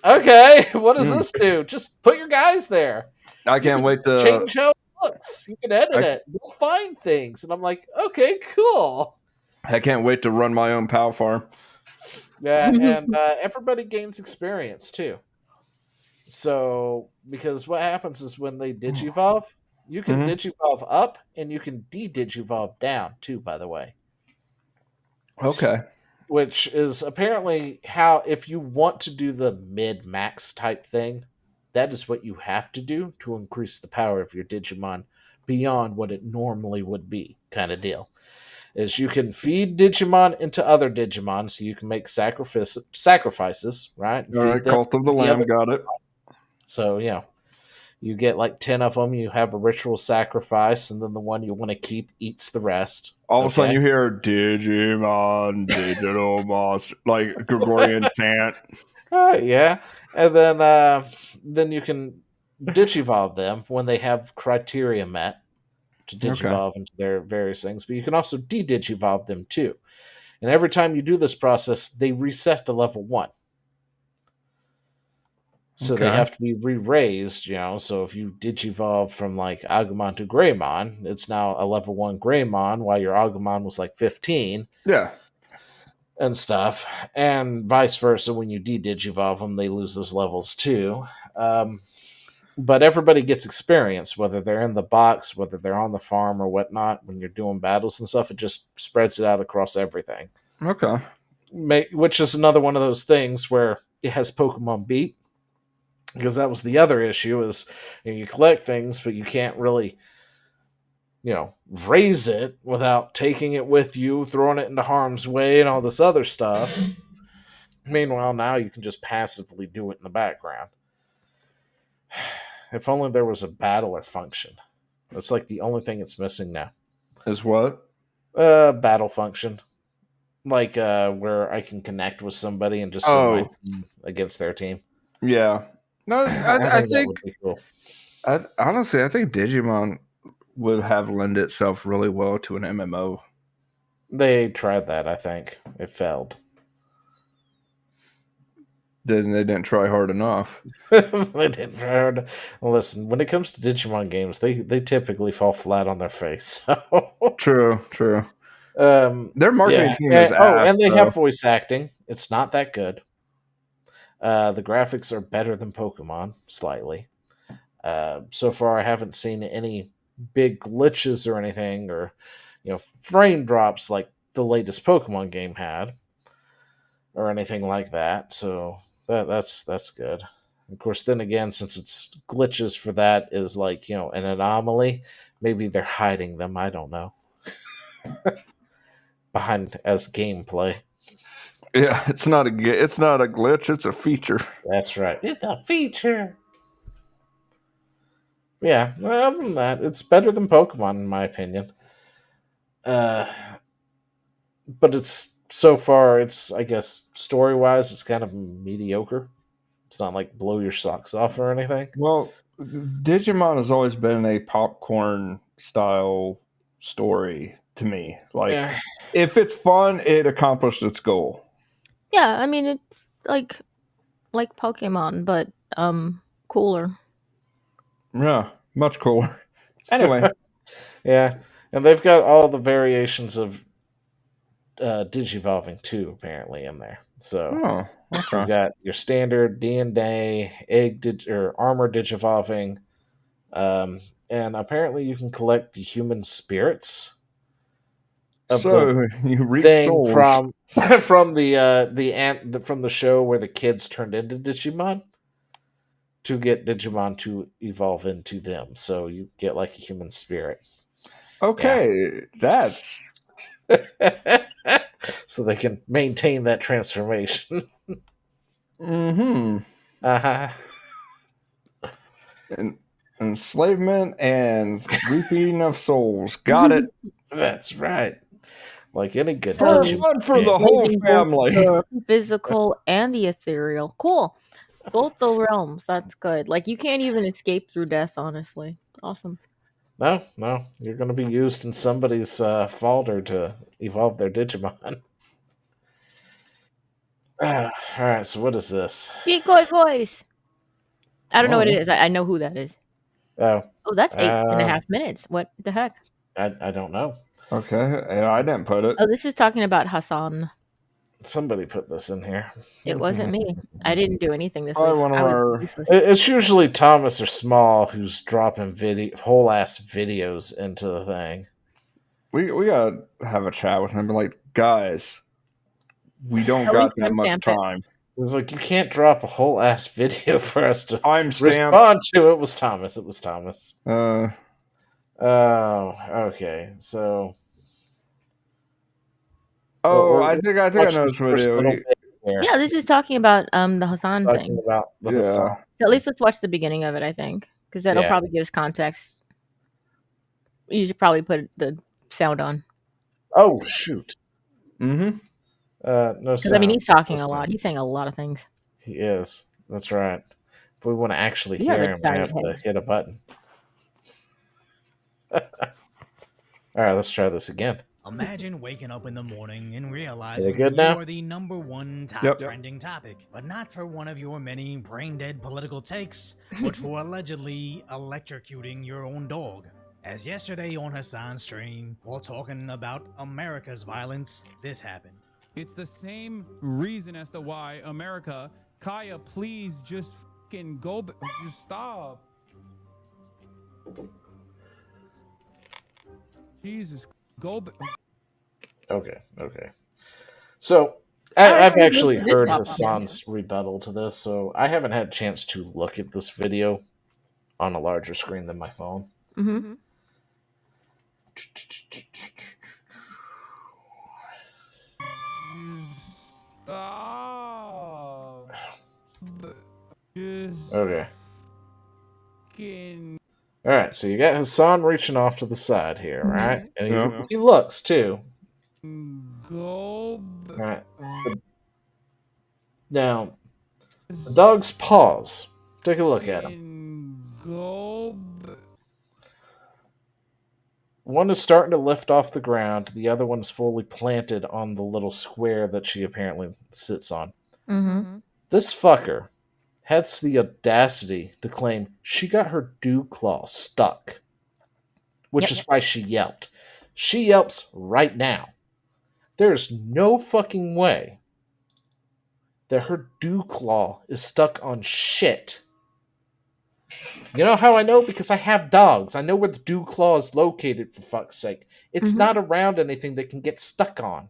okay, what does this do? Just put your guys there. I can't wait to change how it looks. You can edit it. You'll find things. And I'm like, okay, cool. I can't wait to run my own PAL farm. Yeah, and everybody gains experience too. So, because what happens is when they Digivolve, you can Digivolve up and you can de-Digivolve down too, by the way. Okay. Which is apparently how, if you want to do the mid-max type thing, that is what you have to do to increase the power of your Digimon beyond what it normally would be, kind of deal. Is you can feed Digimon into other Digimon, so you can make sacrifices, right? All right, Cult of the Lamb, got it. So, you get like 10 of them, you have a ritual sacrifice, and then the one you want to keep eats the rest. All of a sudden you hear Digimon, digital monster, like Gregorian chant. Yeah. And then you can Digivolve them when they have criteria met to Digivolve into their various things, but you can also de-Digivolve them too. And every time you do this process, they reset to level 1. So they have to be re-raised, so if you Digivolve from like Agumon to Greymon, it's now a level 1 Greymon, while your Agumon was like 15. Yeah. And stuff. And vice versa, when you de-Digivolve them, they lose those levels too. But everybody gets experience, whether they're in the box, whether they're on the farm or whatnot. When you're doing battles and stuff, it just spreads it out across everything. Okay. Which is another one of those things where it has Pokemon Beat, because that was the other issue is you collect things, but you can't really, raise it without taking it with you, throwing it into harm's way, and all this other stuff. Meanwhile, now you can just passively do it in the background. If only there was a battler function. That's like the only thing it's missing now. Is what? Battle function. Like where I can connect with somebody and just send my team against their team. Yeah. No, I think that would be cool. Honestly, I think Digimon would have lend itself really well to an MMO. They tried that, I think. It failed. Then they didn't try hard enough. They didn't try hard. Listen, when it comes to Digimon games, they typically fall flat on their face. So. True. Their marketing team is and they have voice acting. It's not that good. The graphics are better than Pokemon, slightly. So far, I haven't seen any big glitches or anything, or frame drops like the latest Pokemon game had, or anything like that. So that's good. Of course, then again, since it's glitches for that is like an anomaly, maybe they're hiding them. I don't know. Behind as gameplay. Yeah, it's not a glitch. It's a feature. That's right. It's a feature. Yeah, other than that, it's better than Pokemon in my opinion. But it's so far, it's I guess story wise, it's kind of mediocre. It's not like blow your socks off or anything. Well, Digimon has always been a popcorn style story to me. Like, if it's fun, it accomplished its goal. Yeah, I mean it's like Pokemon, but cooler. Yeah, much cooler. Anyway. Yeah, and they've got all the variations of digivolving too, apparently, in there. So Oh, you've okay. got your standard DNA, or armor digivolving, and apparently you can collect the human spirits of the So you reap thing souls. from from from the show where the kids turned into Digimon to get Digimon to evolve into them. So you get like a human spirit. Okay, that's So they can maintain that transformation. mm-hmm. Uh-huh. Enslavement and reaping of souls. Got it. That's right. Like any good For Digimon. fun for the whole Enslaving both family. the physical and the ethereal. Cool. Both the realms. That's good. Like you can't even escape through death. Honestly, awesome. No, you're going to be used in somebody's folder to evolve their Digimon. All right, so what is this? Decoy voice. I don't know what it is. I know who that is. Oh, Oh, that's 8.5 minutes. What the heck? I don't know. Okay, yeah, I didn't put it. Oh, this is talking about Hasan. Somebody put this in here. It wasn't me. I didn't do anything this Probably week. one of I was our- useless. It's usually Thomas or Small who's dropping whole ass videos into the thing. We gotta have a chat with him. Be like, guys, we don't Are we got that much timestamp it? time. It's like you can't drop a whole ass video for us to I'm stamped. respond to. It was Thomas. It was Thomas. Uh, Oh, okay. So. oh, I think I know watch this first video. little bit here. Yeah, this is talking about the Hasan Talking thing. about the Yeah. Hasan. So at least let's watch the beginning of it, I think, because that'll Yeah. probably give us context. You should probably put the sound on. Oh shoot. Mm-hmm. No Because sound. I mean, he's talking No a lot. sound. He's saying a lot of things. He is. That's right. If we want to actually You have hear a him, we have giant to head. hit a button. All right, let's try this again. Imagine waking up in the morning and Is realizing it good that you now? are the #1 top Yep. trending topic, but not for one of your many brain-dead political takes, but for allegedly electrocuting your own dog. As yesterday on Hasan's stream, while talking about America's violence, this happened. It's the same reason as to why America, Kaya, please just fucking go, just stop. Jesus, go. Okay. So I I've don't actually know if this heard popped up. Hasan's rebuttal to this, so I haven't had a chance to look at this video on a larger screen than my phone. Mm-hmm. Stop. Just Okay. fucking All right, so you got Hasan reaching off to the side here, Mhm. right? And Yeah. he looks too. go. All right. Now, the dog's paws. Take a look at them. Go. One is starting to lift off the ground. The other one's fully planted on the little square that she apparently sits on. Mm-hmm. This fucker has the audacity to claim she got her dew claw stuck, which Yep. is why she yelped. She yelps right now. There's no fucking way that her dew claw is stuck on shit. You know how I know? Because I have dogs. I know where the dew claw is located, for fuck's sake. It's Mhm. not around anything that can get stuck on.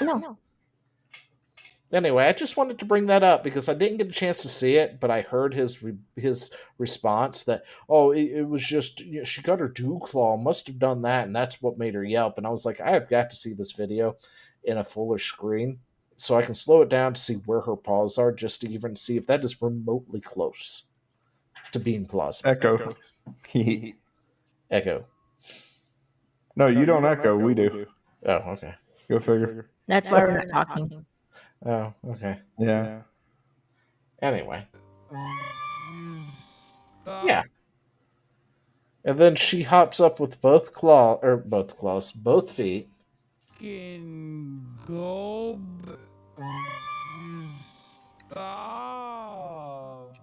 No. Anyway, I just wanted to bring that up because I didn't get a chance to see it, but I heard his response that, oh, it was just, she got her dew claw, must have done that, and that's what made her yelp. And I was like, I have got to see this video in a fuller screen so I can slow it down to see where her paws are, just to even see if that is remotely close to being plausible. Echo. Echo. No, you don't echo. We do. Oh, okay. Go figure. That's why we're not talking. Oh, okay. Yeah. Anyway. Stop. Yeah. And then she hops up with both feet. Fucking go. Stop.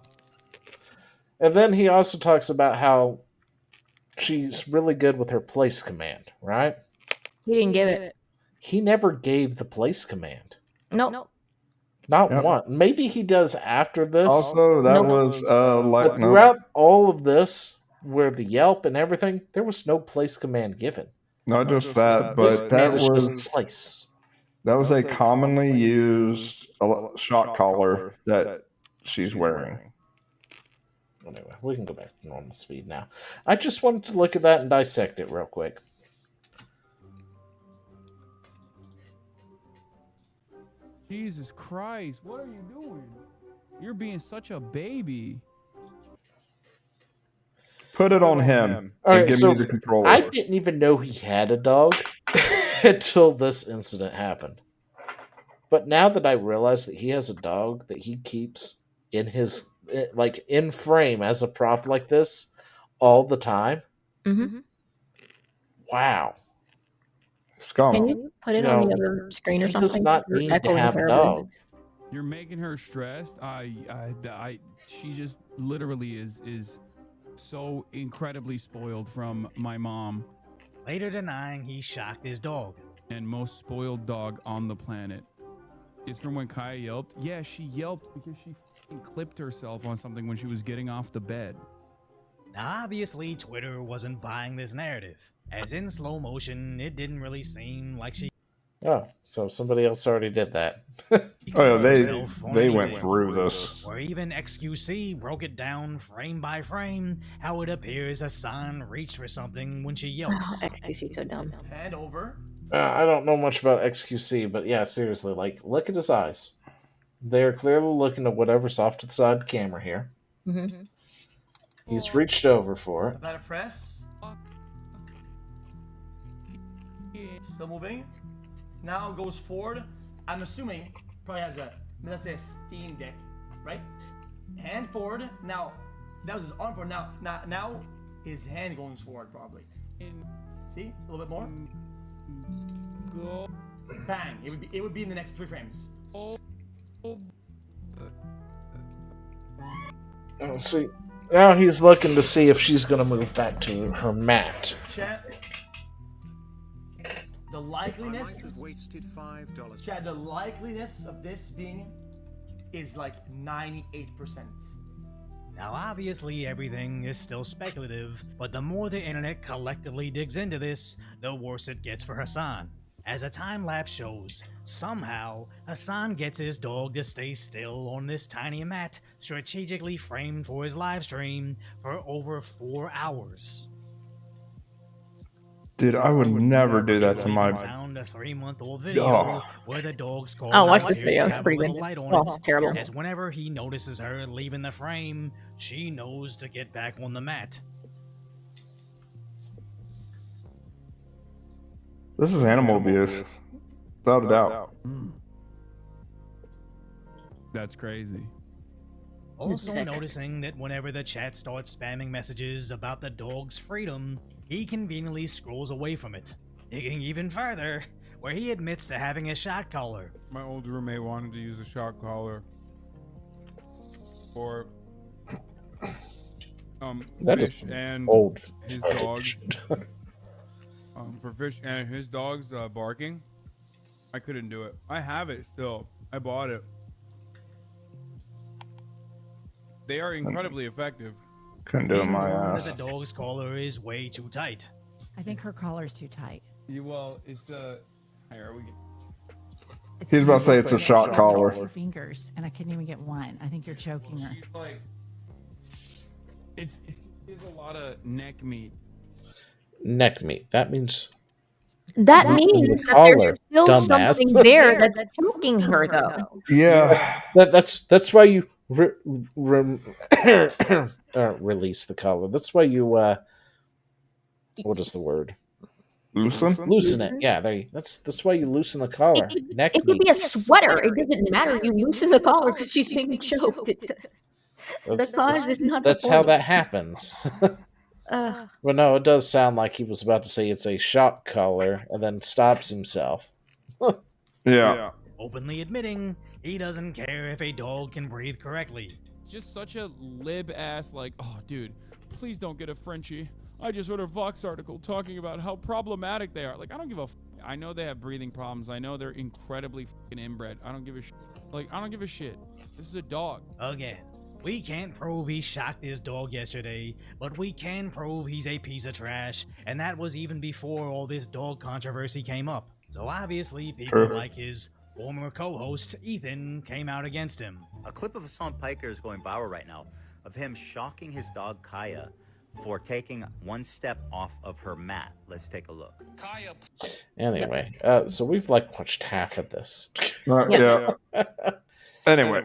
And then he also talks about how she's really good with her place command, right? He didn't give it. he never gave the place command. Nope. Not Yep. one. Maybe he does after this. Also, that Nope. was but throughout all of this, where the Yelp and everything, there was no place command given. not just The that, place but command that is was just place. a commonly used shot collar that she's wearing. Anyway, we can go back to normal speed now. I just wanted to look at that and dissect it real quick. Jesus Christ, what are you doing? You're being such a baby. Put it on him All and right, give so me the controller. I didn't even know he had a dog until this incident happened. But now that I realize that he has a dog that he keeps in his like in frame as a prop like this all the time, Mm-hmm. wow. Scum. Can you put it No, on the other screen or He something? does not You're need to echoing have a terribly. dog. You're making her stressed. She just literally is so incredibly spoiled from my mom, Later denying he shocked his dog. and most spoiled dog on the planet. It's from when Kaya yelped. Yeah, she yelped because she f***ing clipped herself on something when she was getting off the bed. Now, obviously, Twitter wasn't buying this narrative, as in slow motion, it didn't really seem like she Oh, so somebody else already did that. Oh yeah, herself on they went anything. through this. Or even XQC broke it down frame by frame how it appears Hasan reached for something when she yelps. I see, so dumb. Hand over. I don't know much about XQC, but yeah, seriously, like, look at his eyes. They're clearly looking at whatever's off to the side of the camera here. Mm-hmm. He's reached over for it. Apply the press. Still moving. Now goes forward. I'm assuming probably has let's say a Steam Deck, right? Hand forward. Now that was his arm forward. Now his hand going forward probably. See a little bit more. Go. Bang! It would be in the next 3 frames. Oh. Oh, see, now he's looking to see if she's going to move back to her mat. Chat. The likeliness. Chad, the likeliness of this being is like 98%. Now, obviously, everything is still speculative, but the more the internet collectively digs into this, the worse it gets for Hasan. As a time lapse shows, somehow, Hasan gets his dog to stay still on this tiny mat, strategically framed for his live stream, for over 4 hours. Dude, I would never do that to my. Found a 3-month-old video Oh. where the dog's call Oh, watch this appears to video. It's have a pretty little good. light on Oh, it, it's terrible. as whenever he notices her leaving the frame, she knows to get back on the mat. This is animal abuse, without a doubt. That's crazy. Also Sick. noticing that whenever the chat starts spamming messages about the dog's freedom, he conveniently scrolls away from it, digging even further, where he admits to having a shot collar. My old roommate wanted to use a shock collar for That is fish and old his footage. dog for fish and his dog's barking. I couldn't do it. I have it still. I bought it. They are incredibly effective. Couldn't do it in my That ass. the dog's collar is way too tight. I think her collar's too tight. Well, it's here we go. It's He's about to say it's a shot She collar. had 2 fingers, and I couldn't even get one. I think you're choking her. She's like, it's a lot of neck meat. Neck meat. That means That Look in means the that collar, there's still dumbass. something there that's choking her, though. Yeah. that's why you release the collar. That's why you what is the word? Loosen? Loosen it. Yeah, that's why you loosen the collar. Neck It could meat. be a sweater. It doesn't matter. You loosen the collar because she's being choked. The That's, cause is not the that's how point. that happens. Ugh. But no, it does sound like he was about to say it's a shock collar and then stops himself. Yeah. Openly admitting he doesn't care if a dog can breathe correctly. Just such a lib ass, like, oh, dude, please don't get a Frenchie. I just read a Vox article talking about how problematic they are. Like, I don't give a I know they have breathing problems. I know they're incredibly fucking inbred. I don't give a shit. Like, I don't give a shit. This is a dog. Again, we can't prove he shocked his dog yesterday, but we can prove he's a piece of trash, and that was even before all this dog controversy came up. So obviously, people True. like his former co-host, Ethan, came out against him. A clip of Hasan Piker is going viral right now of him shocking his dog Kaya for taking one step off of her mat. Let's take a look. Anyway, so we've watched half of this. Yeah. Anyway,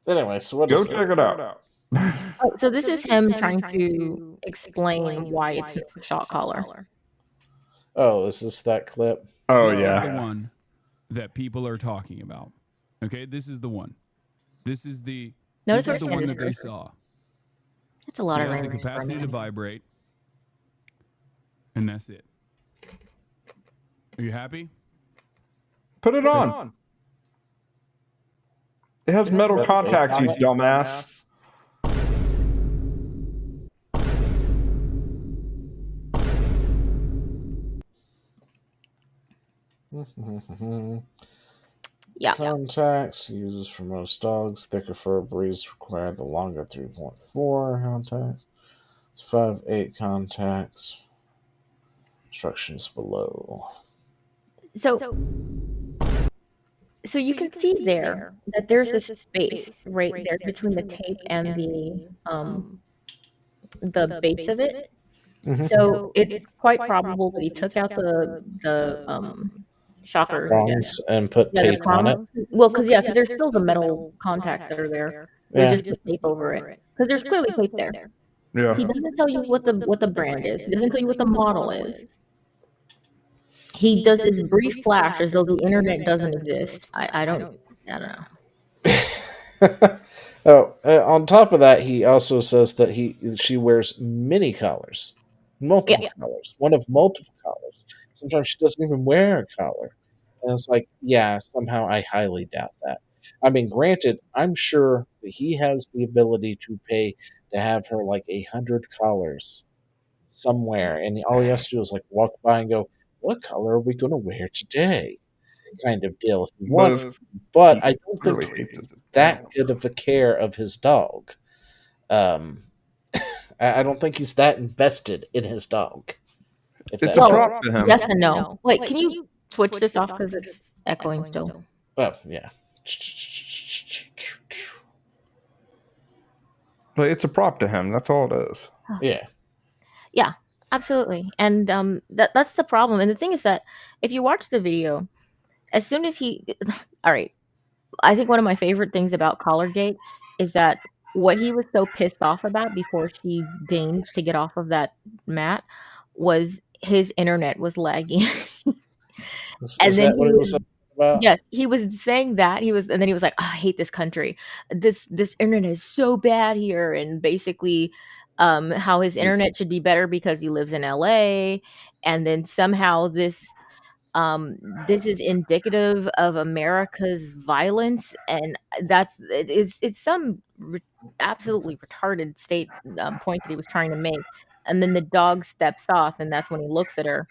Anyway, so what go is check this? it out. Oh, so this is him trying to explain why it's a shock collar. Oh, is this that clip? Oh This is yeah. the one that people are talking about. Okay, this is the one. This is the Notice this is her the one hand that is they very- saw. It's a lot It of has the range for a capacity to man. vibrate, and that's it. Are you happy? Put it on. It has metal contacts, you dumbass. Yeah. Contacts uses for most dogs. Thicker fur breeds require the longer 3.4 contacts. 5/8 contacts. Instructions below. So you can see there that there's a space right there between the tape and the base of it. So it's quite probable that he took out the shocker Prongs and put the tape on it. prongs. Well, because there's still the metal contacts that are there. They just put tape over it because there's clearly tape there. Yeah. He doesn't tell you what the brand is. He doesn't tell you what the model is. He does this brief flash as though the internet doesn't exist. I don't know. On top of that, he also says that she wears many collars, multiple collars, one of multiple collars. Sometimes she doesn't even wear a collar, and it's somehow I highly doubt that. I mean, granted, I'm sure that he has the ability to pay to have her 100 collars somewhere, and all he has to do is walk by and go, "What color are we going to wear today?" Kind of deal if you want. But I don't think really hates it. that good of a care of his dog. I don't think he's that invested in his dog. It's a prop to him. Yes and no. Wait, can you switch this off because it's echoing still? Oh, yeah. But it's a prop to him. That's all it is. Yeah. Yeah, absolutely. And that's the problem. And the thing is that if you watch the video, as soon as all right, I think one of my favorite things about Collargate is that what he was so pissed off about before she deigned to get off of that mat was his internet was lagging. Is that what he was about? Yes, he was saying that. And then he was like, oh, I hate this country. This internet is so bad here. And basically how his internet should be better because he lives in LA. And then somehow this is indicative of America's violence, and it's some absolutely retarded state point that he was trying to make. And then the dog steps off, and that's when he looks at her.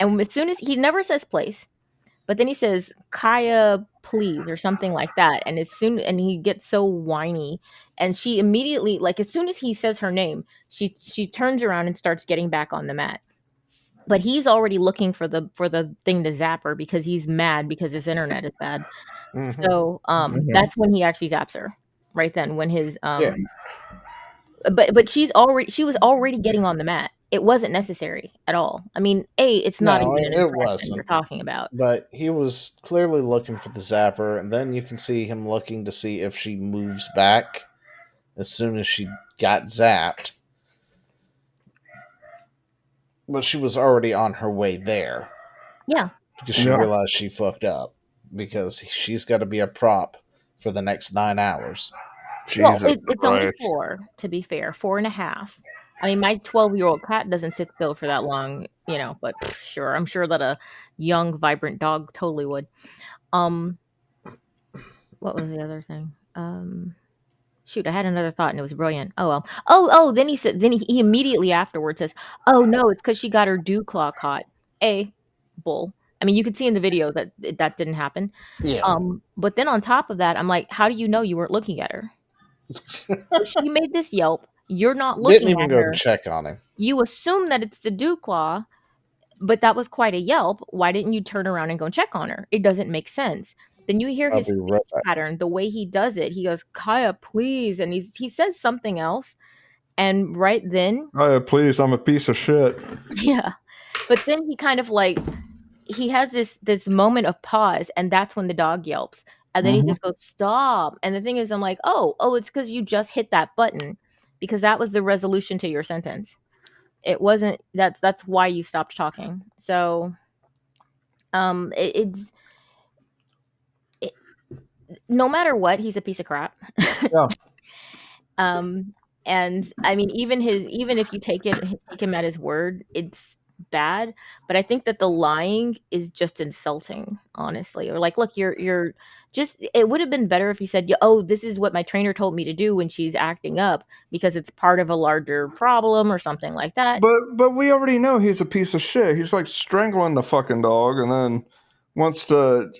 And as soon as he never says place, but then he says Kaya, please, or something like that. And and he gets so whiny, and she immediately, as soon as he says her name, she turns around and starts getting back on the mat. But he's already looking for the thing to zap her because he's mad because his internet is bad. Mm-hmm. So that's when he actually zaps her. Right then, when his but she was already getting on the mat. It wasn't necessary at all. I mean, it's not even an infraction you're talking about. But he was clearly looking for the zapper, and then you can see him looking to see if she moves back as soon as she got zapped. But she was already on her way there. Yeah. Because she realized she fucked up. Because she's got to be a prop for the next 9 hours. Well, it's only 4, to be fair. 4.5. I mean, my 12-year-old cat doesn't sit still for that long, but sure. I'm sure that a young, vibrant dog totally would. What was the other thing? Shoot, I had another thought and it was brilliant. Oh well. Oh, then he immediately afterwards says, "Oh no, it's because she got her dew claw caught." bull. I mean, you could see in the video that that didn't happen. Yeah. But then on top of that, I'm like, how do you know you weren't looking at her? So she made this yelp. You're not Didn't looking even at go her. check on him. You assume that it's the dew claw, but that was quite a yelp. Why didn't you turn around and go check on her? It doesn't make sense. Then you hear I'll his be right speech back. pattern, the way he does it. He goes, Kaya, please. And he says something else. And right then, Oh, please, I'm a piece of shit. yeah. But then he kind of like, he has this moment of pause, and that's when the dog yelps. And then he just goes, stop. And the thing is, I'm like, oh, it's because you just hit that button, because that was the resolution to your sentence. It wasn't, that's why you stopped talking. So it's no matter what, he's a piece of crap. Yeah. And I mean, even if you take him at his word, it's bad. But I think that the lying is just insulting, honestly. Or like, look, you're just, it would have been better if he said, oh, this is what my trainer told me to do when she's acting up, because it's part of a larger problem or something like that. But we already know he's a piece of shit. He's like strangling the fucking dog and then wants to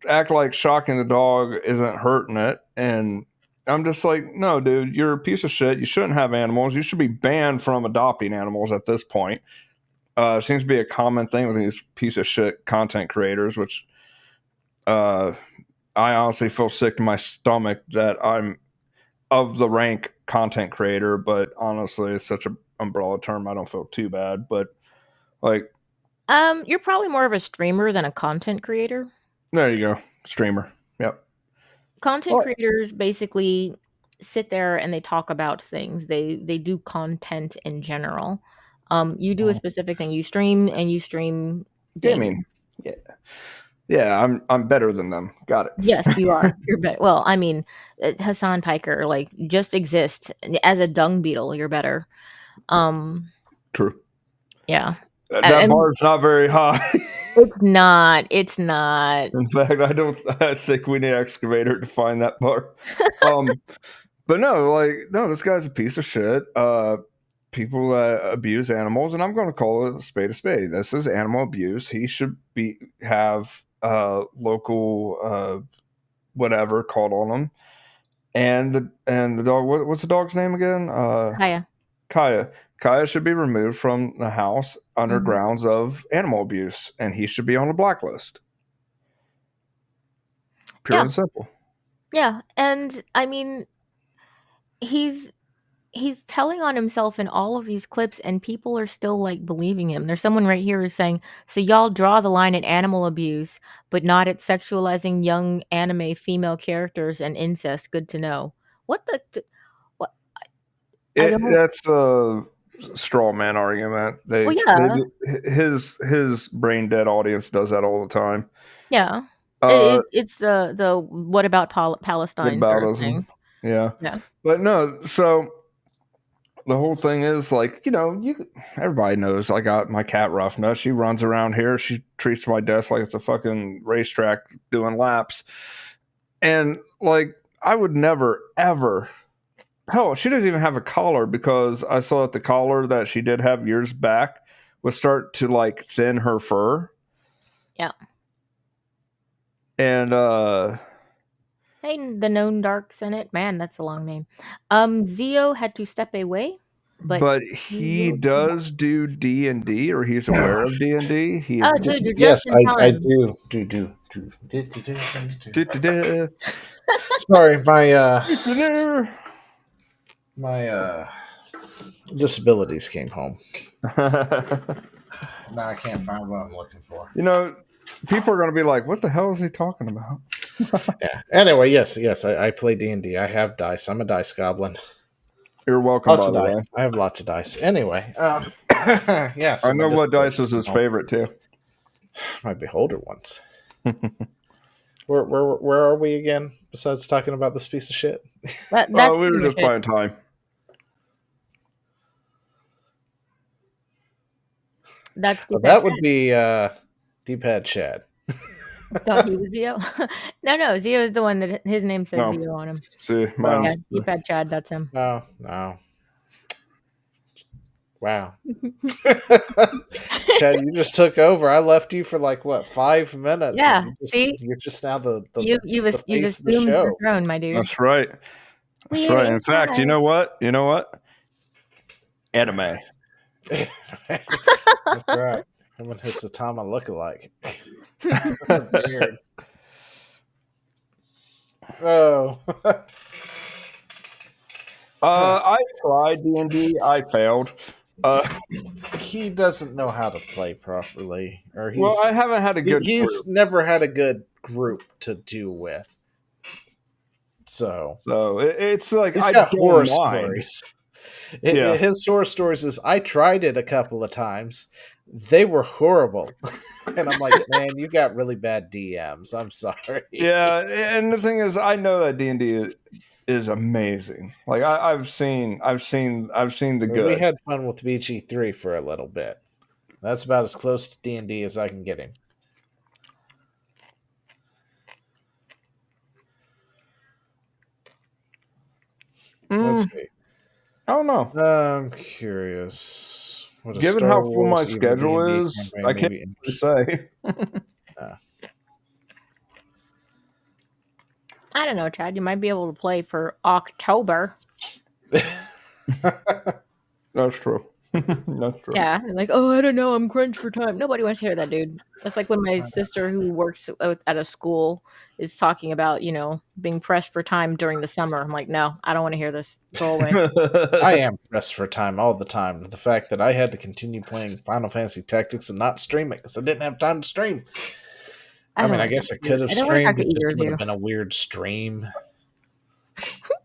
act like shocking the dog isn't hurting it. And I'm just like, no, dude, you're a piece of shit. You shouldn't have animals. You should be banned from adopting animals at this point. Seems to be a common thing with these piece of shit content creators, which I honestly feel sick to my stomach that I'm of the rank content creator, but honestly, it's such an umbrella term. I don't feel too bad, but like, you're probably more of a streamer than a content creator. there you go, streamer. Yep. Content creators basically sit there and they talk about things. They do content in general. You do a specific thing. You stream gaming. Gaming. Yeah, I'm better than them. Got it. Yes, you are. You're better. Well, I mean, Hasan Piker, like, just exist as a dung beetle. You're better. True. Yeah. That bar's not very high. It's not. In fact, I think we need an excavator to find that bar. But no, this guy's a piece of shit. People that abuse animals, and I'm going to call it a spade a spade. This is animal abuse. He should have local whatever called on him. And the dog. What's the dog's name again? Kaya. Kaya should be removed from the house under grounds of animal abuse, and he should be on a blacklist. Pure and simple. Yeah, and I mean, he's telling on himself in all of these clips, and people are still like believing him. There's someone right here who's saying, so y'all draw the line at animal abuse, but not at sexualizing young anime female characters and incest. Good to know. What the? What? That's a straw man argument. His brain dead audience does that all the time. Yeah. It's the what about Palestine sort of thing. Yeah. But no, so the whole thing is like, everybody knows I got my cat Roughnut. She runs around here. She treats my desk like it's a fucking racetrack doing laps. And like, I would never, ever. Hell, she doesn't even have a collar, because I saw that the collar that she did have years back would start to like thin her fur. Yeah. And hey, the known dark Senate, man, that's a long name. Zio had to step away, but he does do D&D, or he's aware of D&D. Dude, you're just in time. I do. Sorry, my disabilities came home. Now I can't find what I'm looking for. People are going to be like, what the hell is he talking about? Yeah. Anyway, yes, I play D&D. I have dice. I'm a dice goblin. You're welcome, lots by of the dice. way. I have lots of dice. Anyway, yeah. I know what dice is his favorite, too. My beholder ones. Where are we again, besides talking about this piece of shit? That's we were just playing time. That's that would be D-pad Chad. Thought he was Zio. No, Zio is the one that his name says Zio on him. See, yeah, D-pad Chad, that's him. No. Wow. Chad, you just took over. I left you for like what 5 minutes. Yeah, And see? you're just now the You've face of the assumed the show. throne, my dude. That's right. That's right. In fact, you know what? Anime. That's right. Him and his Satama look alike. Weird. Oh. I tried D&D. I failed. He doesn't know how to play properly, or Well, I haven't had a good he's group. never had a good group to do with. So it's like he's I got don't horror mind. stories. Yeah. His horror stories is I tried it a couple of times. They were horrible. And I'm like, man, you got really bad DMs. I'm sorry. Yeah, and the thing is, I know that D&D is amazing. Like I've seen the good. We had fun with BG3 for a little bit. That's about as close to D&D as I can get him. Let's see. I don't know. I'm curious. What a Given Star how full my Wars, even schedule D&D is, campaign I can't maybe in- really say. I don't know, Chad. You might be able to play for October. That's true. That's true. Yeah, like, oh, I don't know, I'm crunched for time. Nobody wants to hear that, dude. That's like when my sister, who works at a school, is talking about, being pressed for time during the summer. I'm like, no, I don't want to hear this. Go away. I am pressed for time all the time. The fact that I had to continue playing Final Fantasy Tactics and not stream it because I didn't have time to stream. I mean, I guess I could have streamed. It just would have been a weird stream.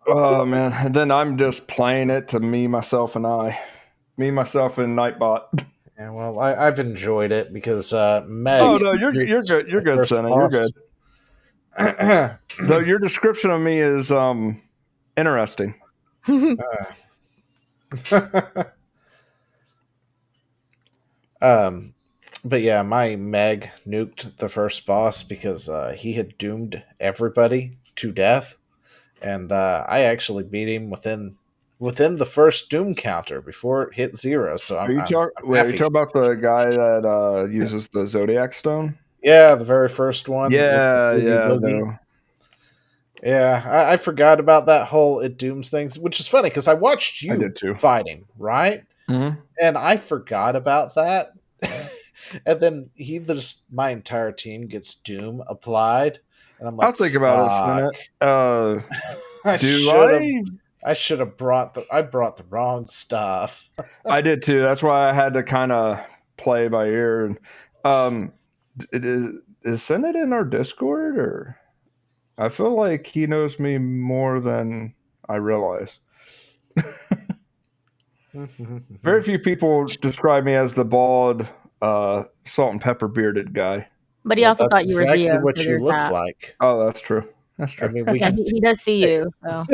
Oh man! And then I'm just playing it to me, myself, and Nightbot. Yeah, well, I've enjoyed it because Meg. Oh no, you're good. You're good, Senna. You're good. Though your description of me is interesting. But yeah, my Meg nuked the first boss because he had doomed everybody to death, and I actually beat him within the first doom counter before it hit 0. So Are you talking about the guy that uses the Zodiac Stone? Yeah, the very first one. Yeah. No. Yeah, I forgot about that whole it dooms things, which is funny because I watched you fight him, right? Mm-hmm. And I forgot about that. And then my entire team gets doom applied, and I'm like, I'll think about it. I should have brought the wrong stuff. I did too. That's why I had to kind of play by ear. Is Senate in our Discord, or I feel like he knows me more than I realize. Very few people describe me as the bald, salt and pepper bearded guy. But he also thought you were exactly Zio. what so you look that. like. Oh, that's true. That's true. I mean, he does see you, so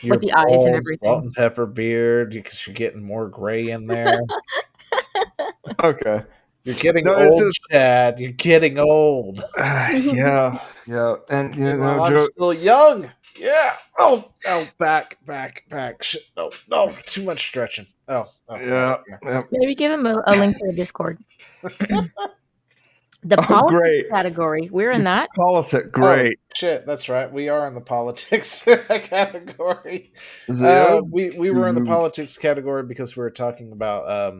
with the eyes and everything. Salt and pepper beard, because you're getting more gray in there. Okay. You're getting old, Chad. You're getting old. Yeah. And I'm still young. Yeah. Oh, back. Shit. No, too much stretching. Oh. Yeah. Maybe give him a link to the Discord. The politics category. We're in that. Politics, great. Oh, shit, that's right. We are in the politics category. We were in the politics category because we were talking about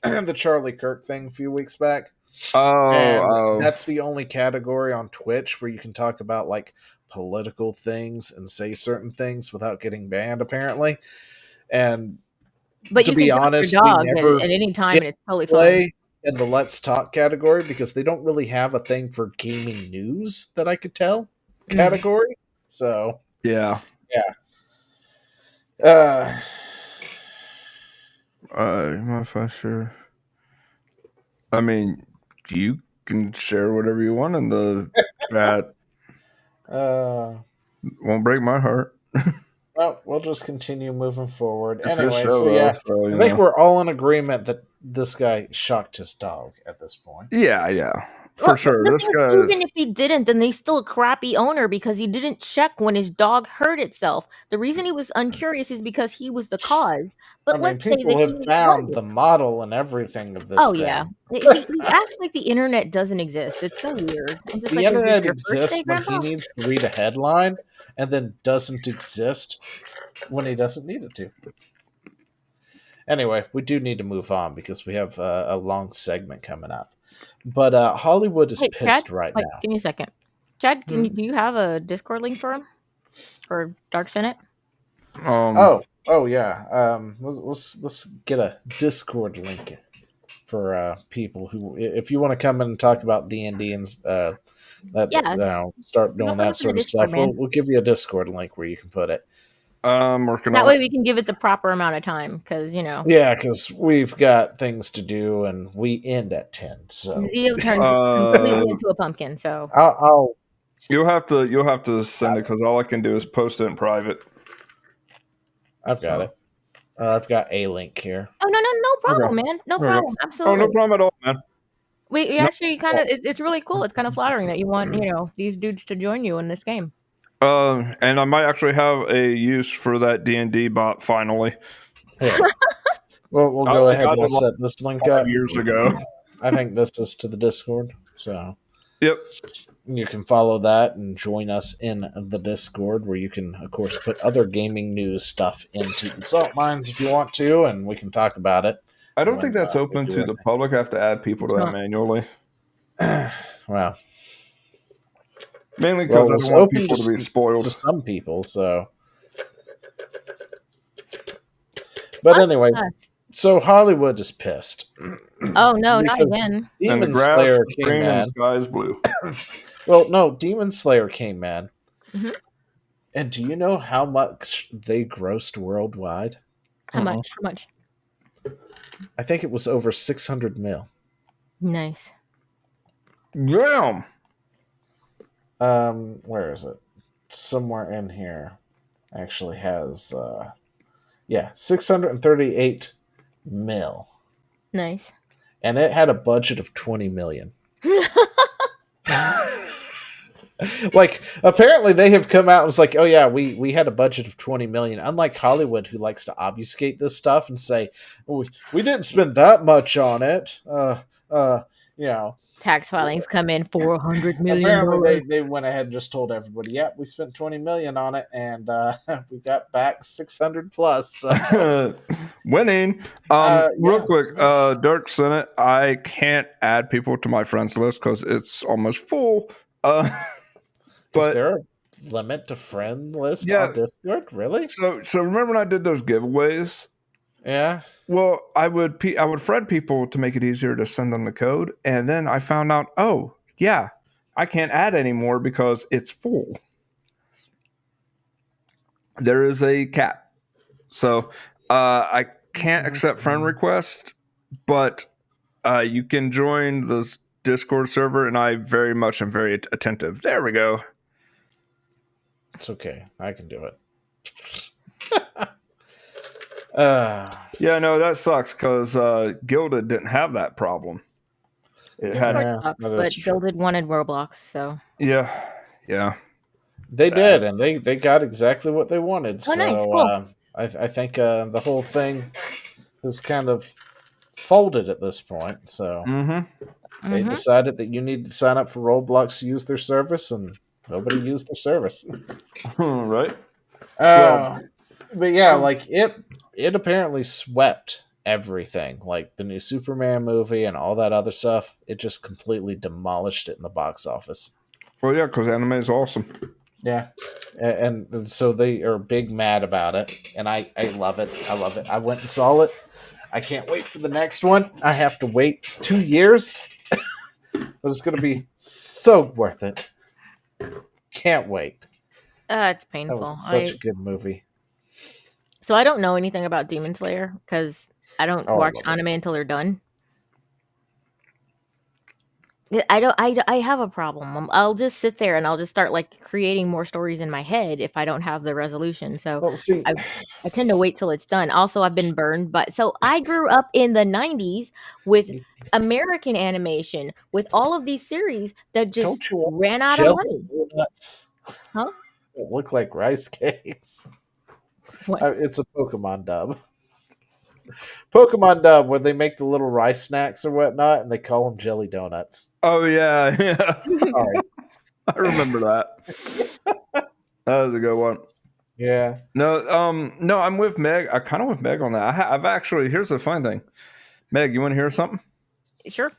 the Charlie Kirk thing a few weeks back. Oh. That's the only category on Twitch where you can talk about like political things and say certain things without getting banned, apparently. But to you be can honest, your dog we never at any time, and it's totally play fine. In the Let's Talk category because they don't really have a thing for gaming news that I could tell category. So yeah. If I sure. I mean, you can share whatever you want in the chat. Won't break my heart. Well, we'll just continue moving forward. It's Anyway, so I think we're all in agreement that this guy shocked his dog at this point. Yeah. for sure. This Even guy's if he didn't, then he's still a crappy owner because he didn't check when his dog hurt itself. The reason he was uncurious is because he was the cause. But I mean, let's say people that have he found was. the model and everything of this Oh thing. yeah, he acts like the internet doesn't exist. It's so weird. I'm just The like, is this internet your first exists day, when he Grandpa? needs to read a headline, and then doesn't exist when he doesn't need it to. Anyway, we do need to move on because we have a long segment coming up. But Hollywood is Hey, Chad, pissed right wait, now. give me a second. Chad, do you have a Discord link for him? For Dark Senate? Oh yeah. Let's get a Discord link for people who, if you want to come in and talk about D&D and Yeah. start doing Look that in sort the of Discord, stuff. man. We'll give you a Discord link where you can put it. working That on way it. we can give it the proper amount of time, because Yeah, because we've got things to do and we end at 10. So Zio turned completely into a pumpkin. So I'll You'll have to send it because all I can do is post it in private. I've got it. Or I've got a link here. oh no problem, Okay. man, no Okay. problem, Oh, absolutely. no problem at all, man. We No actually kind of it's really cool. It's kind of flattering that you want these dudes to join you in this game. And I might actually have a use for that D&D bot finally. Yeah. Well, we'll I go only ahead got and we'll it like set this link 5 up. years ago. I think this is to the Discord. So Yep. you can follow that and join us in the Discord, where you can, of course, put other gaming news stuff into the salt mines if you want to, and we can talk about it. I don't think that's we open do to it. the public. I have to add people to It's that not. manually. Well, Mainly because I it's don't want open people to be spoiled. to some people. So, but anyway, so Hollywood is pissed. Oh no, not Because again. And the Demon grass Slayer is came green and the in. sky is blue. Well, no, Demon Slayer came in. Mhm. And do you know how much they grossed worldwide? How much? How much? I think it was over 600 mil. Nice. Damn. Where is it? Somewhere in here. Actually has 638 mil. Nice. And it had a budget of 20 million. Like, apparently they have come out and was like, oh yeah, we had a budget of 20 million. Unlike Hollywood, who likes to obfuscate this stuff and say, we didn't spend that much on it. Tax filings come in $400 million. Apparently they went ahead and just told everybody, yep, we spent 20 million on it, and we got back 600 plus. So. Winning. Real quick, Dark Senate, I can't add people to my friends list because it's almost full. Is there a limit to friend list on Discord? Really? So remember when I did those giveaways? Yeah. Well, I would friend people to make it easier to send them the code, and then I found out, oh yeah, I can't add anymore because it's full. There is a cap, so I can't accept friend requests, but you can join this Discord server, and I very much am very attentive. There we go. It's okay. I can do it. Yeah, no, that sucks because Gilded didn't have that problem. It had sucks, but Gilded wanted Roblox, so yeah. They did, and they got exactly what they wanted. Oh, so nice, cool. I think the whole thing is kind of folded at this point. So they decided that you need to sign up for Roblox to use their service, and nobody used their service. Right. But yeah, like it apparently swept everything, like the new Superman movie and all that other stuff. It just completely demolished it in the box office. Well, yeah, because anime is awesome. Yeah, and so they are big mad about it, and I love it. I love it. I went and saw it. I can't wait for the next one. I have to wait 2 years, but it's going to be so worth it. Can't wait. It's painful. That was such a good movie. So I don't know anything about Demon Slayer because I don't watch anime until they're done. I have a problem. I'll just sit there and I'll just start like creating more stories in my head if I don't have the resolution. So Well, see, I tend to wait till it's done. Also, I've been burned, but so I grew up in the 90s with American animation with all of these series that just don't you want ran out of jelly money. donuts Huh? that look like rice cakes? What? It's a Pokemon dub. Pokemon dub where they make the little rice snacks or whatnot, and they call them jelly donuts. Oh yeah, yeah. Sorry. I remember that. That was a good one. Yeah. No, I'm with Meg. I kind of with Meg on that. I've actually. Here's the fun thing, Meg. You want to hear something? Sure.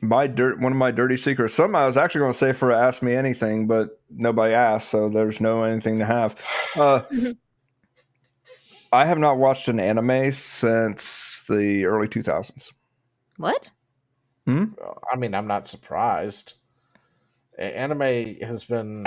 One of my dirty secrets. Something I was actually going to say for Ask Me Anything, but nobody asked, so there's no anything to have. I have not watched an anime since the early 2000s. What? I mean, I'm not surprised. Anime has been,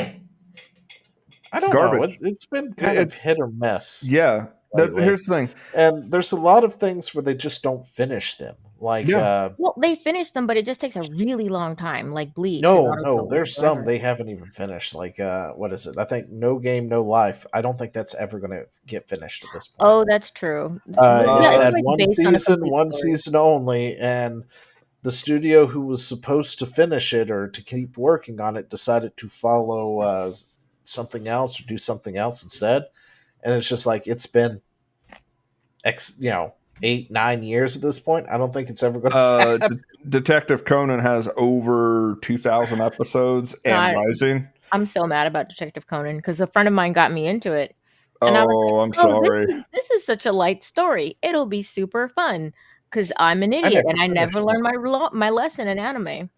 I don't Garbage. know, it's been kind of hit or miss. Yeah. Here's the thing. And there's a lot of things where they just don't finish them. Like, Well, they finish them, but it just takes a really long time, like Bleach. no, and Naruto there's forever. some they haven't even finished. Like, what is it? I think No Game, No Life. I don't think that's ever going to get finished at this point. Oh, that's true. It's had like one based on a season, complete one story. season only, and the studio who was supposed to finish it or to keep working on it decided to follow something else or do something else instead. And it's just like it's been 8-9 years at this point. I don't think it's ever going to happen. Detective Conan has over 2,000 episodes and rising. I'm so mad about Detective Conan because a friend of mine got me into it. And I was Oh, like, I'm sorry. This is such a light story. It'll be super fun because I'm an idiot never and I never finished learned my lesson in anime.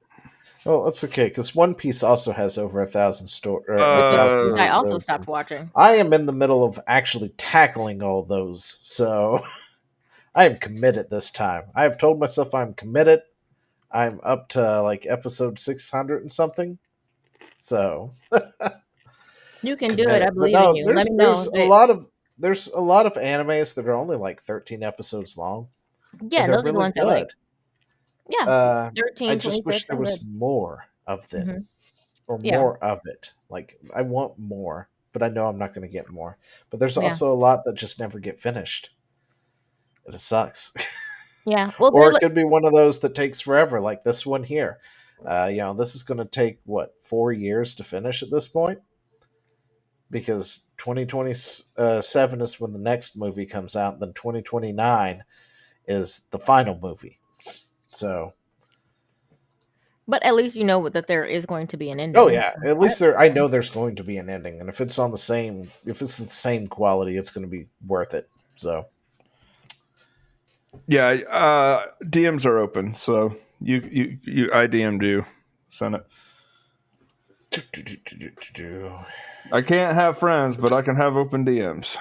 Well, that's okay because One Piece also has over 1,000 Which I also episodes. stopped watching. I am in the middle of actually tackling all those, so I am committed this time. I have told myself I'm committed. I'm up to like episode 600 and something. So You can do it. I But believe no, in you. Let me know. There's a lot of animes that are only like 13 episodes long. Yeah, and they're those are the really ones I like. Yeah, 13, I just wish 26, there I'm was good. more of them Mhm. or Yeah. more of it. Like I want more, but I know I'm not going to get more. But there's Yeah. also a lot that just never get finished. It sucks. Yeah. Well, Or it could be one of those that takes forever, like this one here. This is going to take 4 years to finish at this point, because 2027 is when the next movie comes out. Then 2029 is the final movie. So, but at least you know that there is going to be an ending. oh yeah, at least I know there's going to be an ending, and if it's the same quality, it's going to be worth it. So. Yeah, DMs are open, so I DM'd you. Send it. I can't have friends, but I can have open DMs.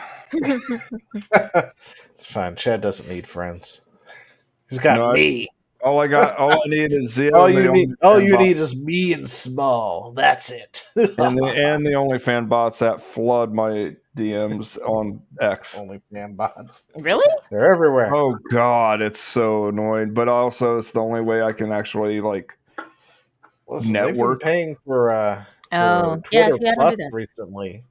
It's fine. Chad doesn't need friends. He's got me. All I need is Zio. All you need is me and Small. That's it. and the OnlyFan bots that flood my DMs on X. OnlyFan bots. Really? They're everywhere. Oh God, it's so annoying. But also, it's the only way I can actually Listen, network. They've been paying for Twitter Plus recently.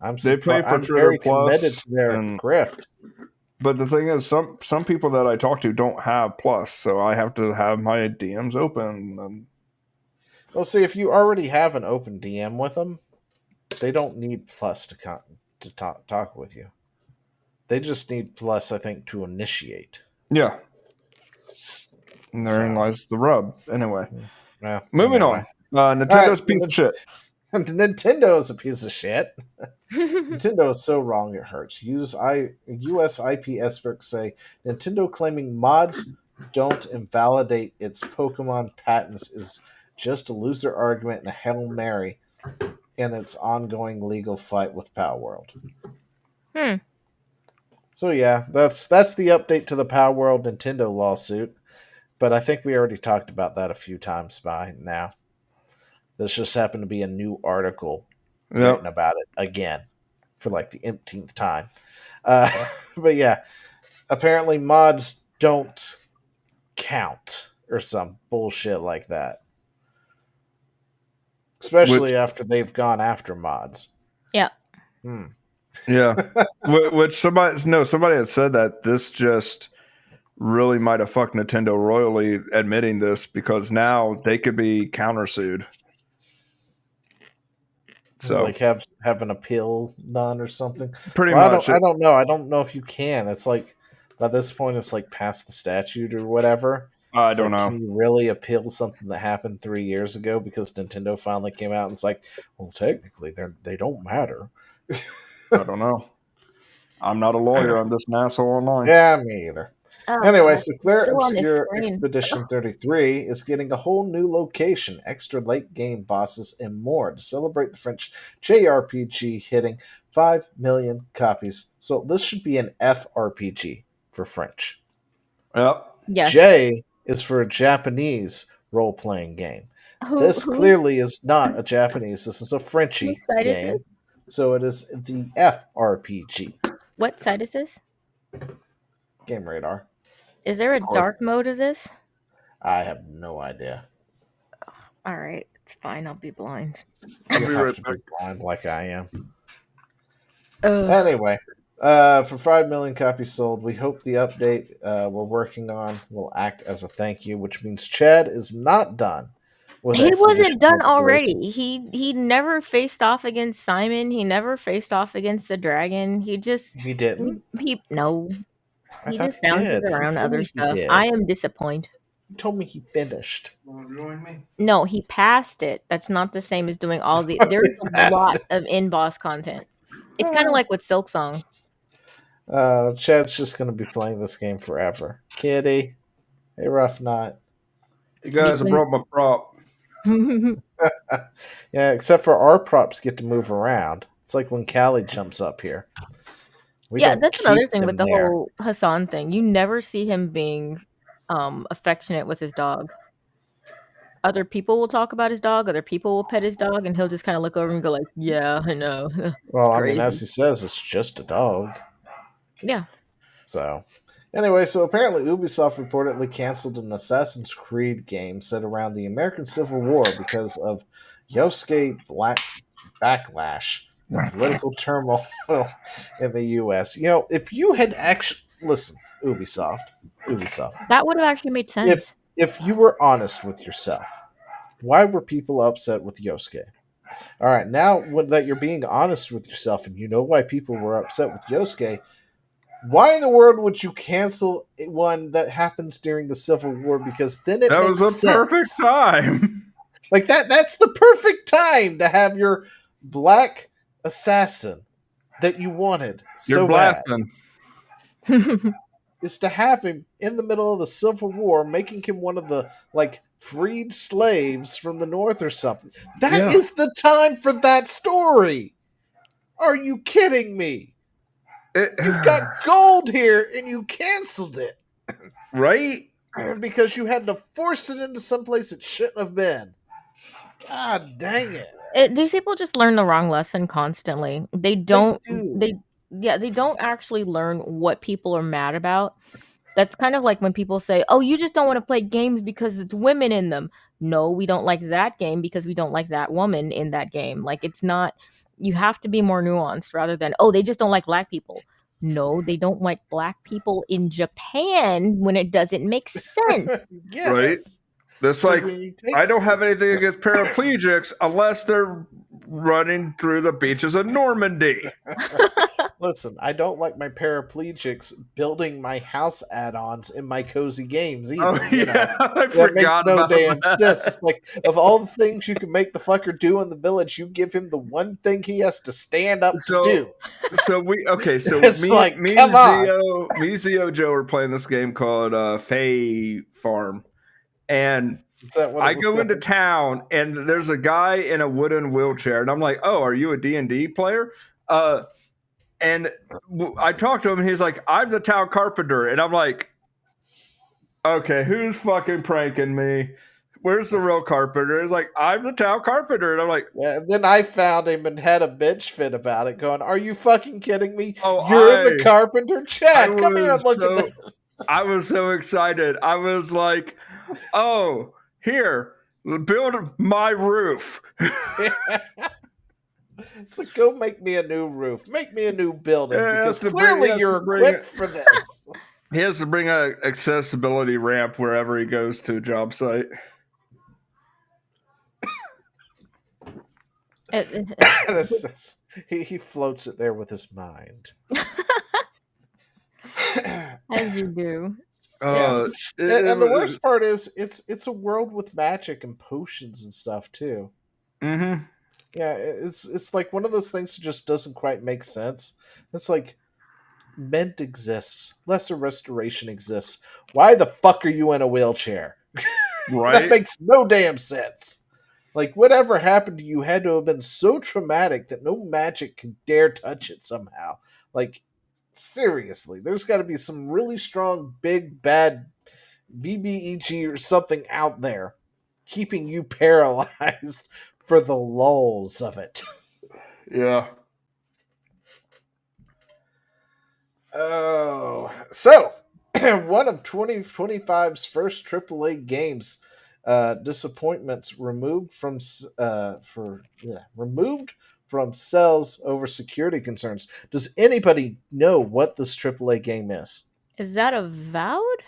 I'm very committed to their grift. But the thing is, some people that I talk to don't have Plus, so I have to have my DMs open. Well, see, if you already have an open DM with them, they don't need Plus to talk with you. They just need Plus, I think, to initiate. Yeah. And therein lies the rub. Anyway. Yeah, moving on. Nintendo's piece of shit. Nintendo is a piece of shit. Nintendo is so wrong it hurts. US IP experts say Nintendo claiming mods don't invalidate its Pokemon patents is just a loser argument and a Hail Mary in its ongoing legal fight with Palworld. So yeah, that's the update to the Palworld Nintendo lawsuit. But I think we already talked about that a few times by now. This just happened to be a new article written about it again for like the umpteenth time. But yeah, apparently mods don't count or some bullshit like that. Especially after they've gone after mods. Yeah. Yeah. Which somebody had said that this just really might have fucked Nintendo royally admitting this, because now they could be countersued. So like have an appeal done or something. Pretty much. I don't know. I don't know if you can. It's like by this point, it's like past the statute or whatever. I don't know. Can you really appeal something that happened 3 years ago because Nintendo finally came out and it's like, well, technically they don't matter. I don't know. I'm not a lawyer. I'm just an asshole online. Yeah, me either. Anyway, so Claire Obscure screen. Expedition 33 is getting a whole new location, extra late game bosses, and more to celebrate the French JRPG hitting 5 million copies. So this should be an FRPG for French. Yep. Yes. J is for a Japanese role-playing game. This clearly is not a Japanese. This is a Frenchy whose side is game. it? So it is the FRPG. What side is this? Game Radar. Is there a dark mode of this? I have no idea. All right, it's fine. I'll be blind. You have to be blind like I am. Ugh. Anyway, for 5 million copies sold, we hope the update we're working on will act as a thank you, which means Chad is not done. He wasn't done already. He never faced off against Simon. He never faced off against the dragon. He didn't. He just bounces around other stuff. I am disappointed. You told me he finished. Join me? No, he passed it. That's not the same as doing all the. There's a lot of in-boss content. It's kind of like with Silksong. Chad's just going to be playing this game forever. Kitty. Hey, Rough Knot. You guys have brought my prop. Yeah, except for our props get to move around. It's like when Callie jumps up here. That's another thing with the whole Hasan thing. You never see him being affectionate with his dog. Other people will talk about his dog. Other people will pet his dog, and he'll just kind of look over and go like, "Yeah, I know." Well, I mean, as he says, it's just a dog. Yeah. So, anyway, so apparently Ubisoft reportedly canceled an Assassin's Creed game set around the American Civil War because of Yosuke backlash and political turmoil in the U.S. You know, if you had actually listen, Ubisoft, that would have actually made sense. If you were honest with yourself, why were people upset with Yosuke? All right, now that you're being honest with yourself and you know why people were upset with Yosuke, why in the world would you cancel one that happens during the Civil War? Because then it makes sense. That was a perfect time. Like that's the perfect time to have your black assassin that you wanted so bad. Is to have him in the middle of the Civil War, making him one of the freed slaves from the North or something. That is the time for that story. Are you kidding me? You've got gold here and you canceled it. Right? Because you had to force it into someplace it shouldn't have been. God dang it. These people just learn the wrong lesson constantly. They don't they don't actually learn what people are mad about. That's kind of like when people say, "Oh, you just don't want to play games because it's women in them." No, we don't like that game because we don't like that woman in that game. Like, it's not, you have to be more nuanced rather than, "Oh, they just don't like black people." No, they don't like black people in Japan when it doesn't make sense. Yes. Right? That's so I don't have anything against paraplegics unless they're running through the beaches of Normandy. Listen, I don't like my paraplegics building my house add-ons in my cozy games either. That makes no damn sense. It's like, of all the things you can make the fucker do in the village, you give him the one thing he has to stand up to do. So me and Zio Joe are playing this game called Fae Farm. And I go into town, and there's a guy in a wooden wheelchair, and I'm like, "Oh, are you a D&D player?" And I talked to him, and he's like, "I'm the town carpenter," and I'm like, "Okay, who's fucking pranking me? Where's the real carpenter?" He's like, "I'm the town carpenter," and I'm like, yeah. And then I found him and had a bitch fit about it, going, "Are you fucking kidding me? You're the carpenter, Chad. Come here and look at this." I was so excited. I was like, Oh, here, build my roof. It's like, go make me a new roof, make me a new building, Yeah, because he clearly has you're to bring equipped for this. He has to bring a accessibility ramp wherever he goes to a job site. He floats it there with his mind. As you do. Uh, And the worst part is it's a world with magic and potions and stuff too. Mm-hmm. Yeah, it's like one of those things that just doesn't quite make sense. It's like, Ment exists, lesser restoration exists. Why the fuck are you in a wheelchair? Right? That makes no damn sense. Like, whatever happened to you had to have been so traumatic that no magic could dare touch it somehow. Like, seriously, there's got to be some really strong, big, bad BBEG or something out there keeping you paralyzed for the lulls of it. Yeah. Oh, so one of 2025's first AAA games, disappointments removed from removed from cells over security concerns. Does anybody know what this AAA game is? Is that Avowed?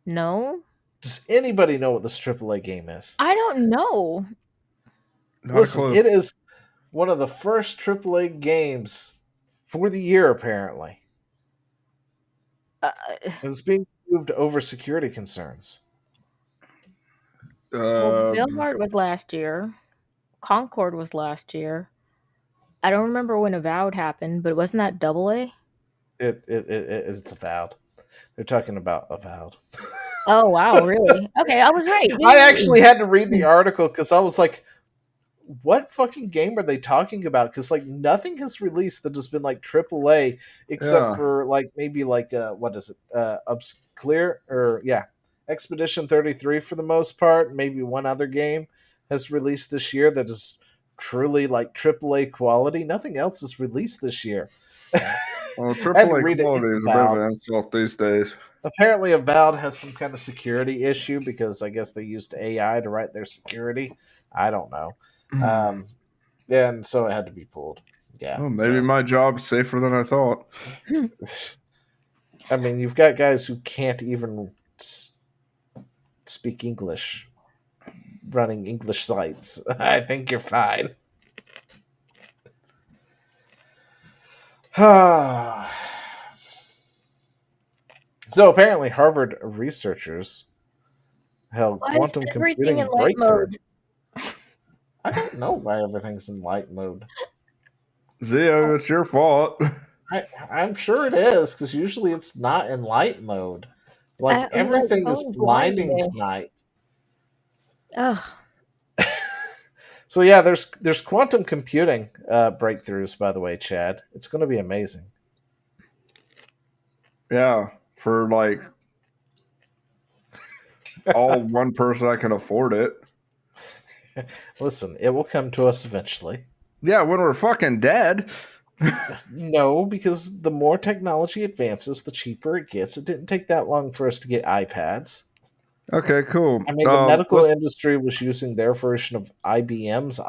No. Does anybody know what this AAA game is? I don't know. Listen, it is one of the first AAA games for the year, apparently. It's being moved over security concerns. Well, Billhart was last year. Concord was last year. I don't remember when Avowed happened, but wasn't that AA? It's Avowed. They're talking about Avowed. Oh wow, really? Okay, I was right. I actually had to read the article because I was like, what fucking game are they talking about? Because like nothing has released that has been like AAA except for like maybe like what is it? Clear or Expedition 33 for the most part. Maybe one other game has released this year that is truly like AAA quality. Nothing else is released this year. Well, AAA quality is a bit of an insult these days. Apparently, Avowed has some kind of security issue because I guess they used AI to write their security. I don't know. And so it had to be pulled. Yeah. Well, maybe my job's safer than I thought. I mean, you've got guys who can't even speak English running English sites. I think you're fine. So apparently, Harvard researchers held quantum computing breakthrough. I don't know why everything's in light mode. Zio, it's your fault. I'm sure it is, because usually it's not in light mode. Like, everything is blinding tonight. Ugh. So yeah, there's quantum computing breakthroughs, by the way, Chad. It's going to be amazing. Yeah, for like all one person that can afford it. Listen, it will come to us eventually. Yeah, when we're fucking dead. No, because the more technology advances, the cheaper it gets. It didn't take that long for us to get iPads. Okay, cool. I mean, the medical industry was using their version of IBM's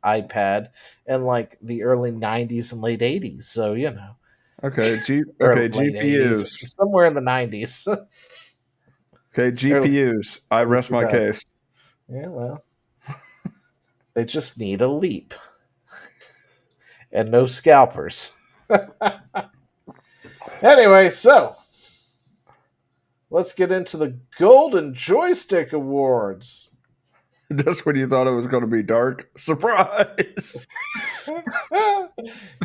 iPad in like the early 90s and late 80s. So, you know. Okay, GPUs. Somewhere in the 90s. Okay, GPUs. I rest my case. Yeah, well. They just need a leap. And no scalpers. Anyway, so let's get into the Golden Joystick Awards. Just when you thought it was going to be dark. Surprise!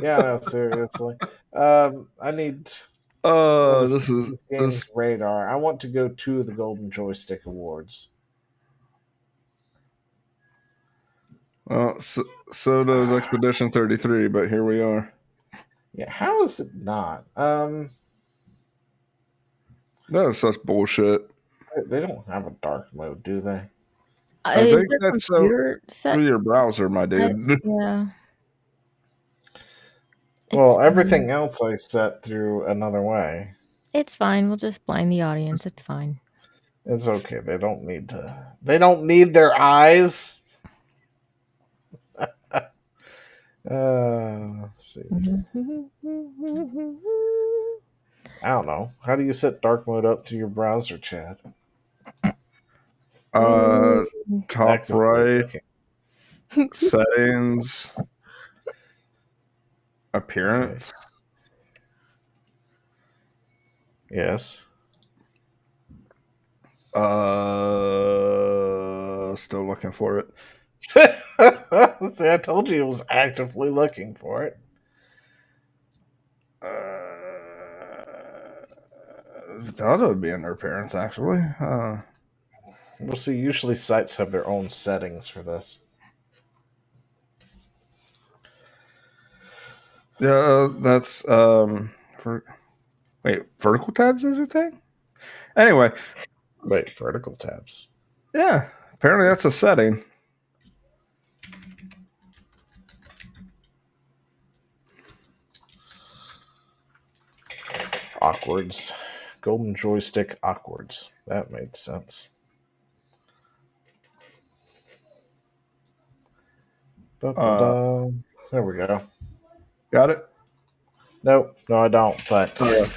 Yeah, no, seriously. I need... this game's radar. I want to go to the Golden Joystick Awards. Well, so does Expedition 33, but here we are. Yeah, how is it not? That is such bullshit. They don't have a dark mode, do they? I think that's through your browser, my dude. Yeah. Well, everything else I set through another way. It's fine. We'll just blind the audience. It's fine. It's okay. They don't need to. They don't need their eyes. Let's see. I don't know. How do you set dark mode up through your browser, Chad? Top Actively right, looking. settings, appearance. Okay. Yes. Still looking for it. See, I told you it was actively looking for it. That would be under appearance, actually. We'll see. Usually, sites have their own settings for this. Yeah, that's wait, vertical tabs is a thing? Anyway, Wait, vertical tabs. yeah, apparently that's a setting. Awkwards. Golden joystick awkwards. That made sense. Ba-ba-da. There we go. Got it? No, I don't. But Yeah.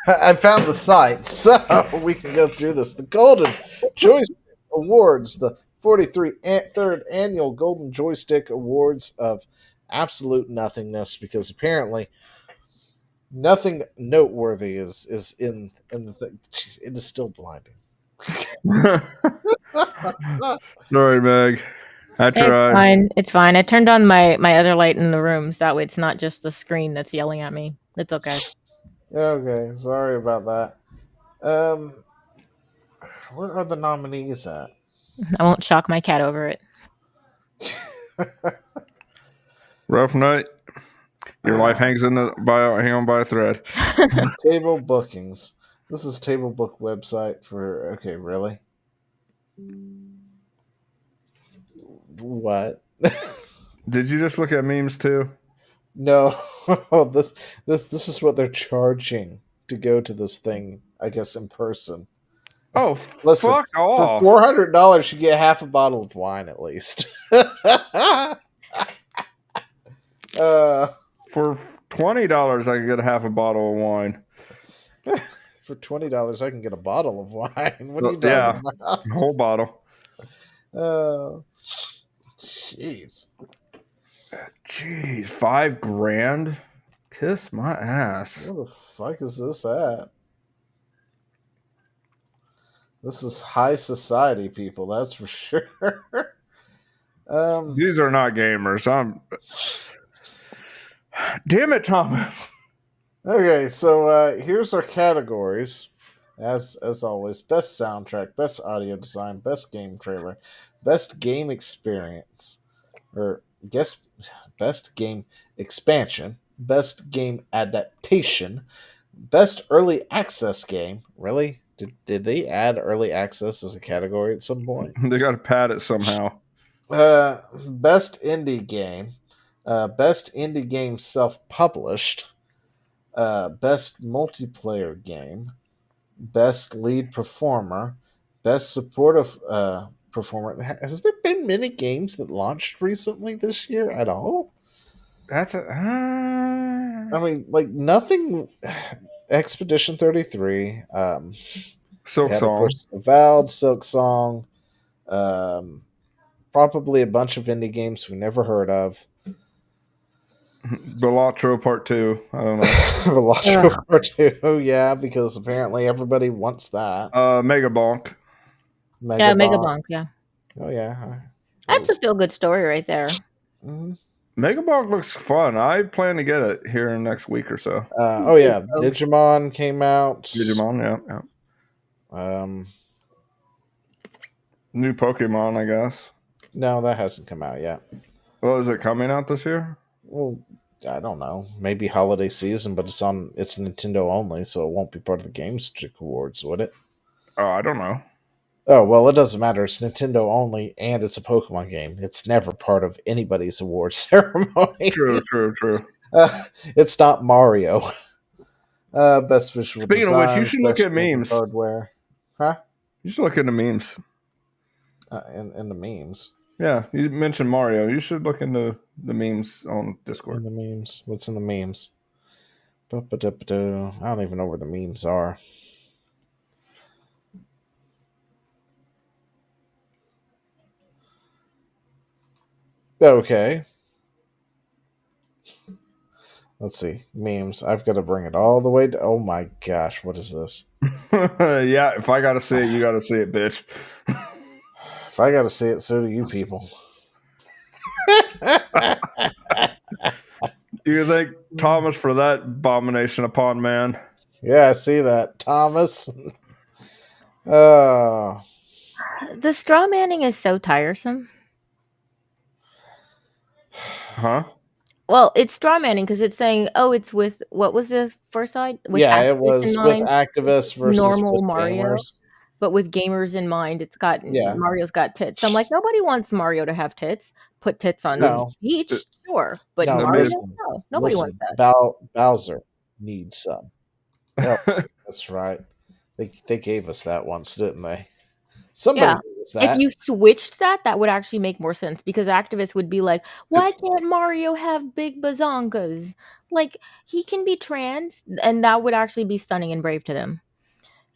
I found the site, so we can go through this. The Golden Joystick Awards, the 43rd Annual Golden Joystick Awards of absolute nothingness, because apparently nothing noteworthy is in the thing. Jeez, it is still blinding. Sorry, Meg. I It's tried. fine. It's fine. I turned on my other light in the rooms. That way it's not just the screen that's yelling at me. It's okay. Okay, sorry about that. Where are the nominees at? I won't shock my cat over it. Rough night. Your life hangs hang on by a thread. Table bookings. This is table book website for. Okay, really? What? Did you just look at memes too? No. This is what they're charging to go to this thing. I guess in person. Oh, Listen, fuck off! for $400, you get half a bottle of wine at least. For $20, I could get a half a bottle of wine. For $20, I can get a bottle of wine. What are you talking about? A whole bottle. Jeez. Jeez, $5,000. Kiss my ass. Where the fuck is this at? This is high society, people. That's for sure. These are not gamers. Damn it, Thomas. Okay, so here's our categories. As always, best soundtrack, best audio design, best game trailer, best game experience, or guess best game expansion, best game adaptation, best early access game. Really? Did they add early access as a category at some point? They got to pad it somehow. Best indie game, best indie game self-published, best multiplayer game, best lead performer, best supportive performer. Has there been many games that launched recently this year at all? That's a. I mean, like nothing. Expedition 33. Silk had, Song. Of course, Avowed, Silk Song. Probably a bunch of indie games we never heard of. Balatro Part 2. I don't know. Balatro Part 2, yeah, because apparently everybody wants that. Mega Bonk. Mega Bonk, yeah. Oh, yeah. That's a feel good story right there. Mm-hmm. Mega Bonk looks fun. I plan to get it here in the next week or so. Oh, yeah. Digimon came out. Digimon, yeah. New Pokemon, I guess. No, that hasn't come out yet. Well, is it coming out this year? Well, I don't know. Maybe holiday season, but it's Nintendo only, so it won't be part of the Games Awards, would it? Oh, I don't know. Oh, well, it doesn't matter. It's Nintendo only, and it's a Pokemon game. It's never part of anybody's award ceremony. True. It's not Mario. Best visual Speaking design. of which, you should look at memes. Hardware. Huh? You should look into memes. In the memes. Yeah, you mentioned Mario. You should look into the memes on Discord. In the memes. What's in the memes? I don't even know where the memes are. Okay. Let's see. Memes. I've got to bring it all the way to. Oh my gosh, what is this? Yeah, if I gotta see it, you gotta see it, bitch. If I got to see it, so do you people. You thank Thomas for that abomination upon man. Yeah, I see that. Thomas. Oh. The straw manning is so tiresome. Huh? Well, it's straw manning because it's saying, "Oh, it's with what was the first side with Yeah, it activists in was with mind, activists versus normal with Mario, gamers. but with gamers in mind, it's got Yeah. Mario's got tits." I'm like, nobody wants Mario to have tits. Put tits on No. Peach, sure, but No, Mario, listen. no, nobody wants Listen. that. Bowser needs some. Yep, that's right. They gave us that once, didn't they? Somebody Yeah. gave us If that. you switched that would actually make more sense because activists would be like, why can't Mario have big bazongas? Like, he can be trans, and that would actually be stunning and brave to them.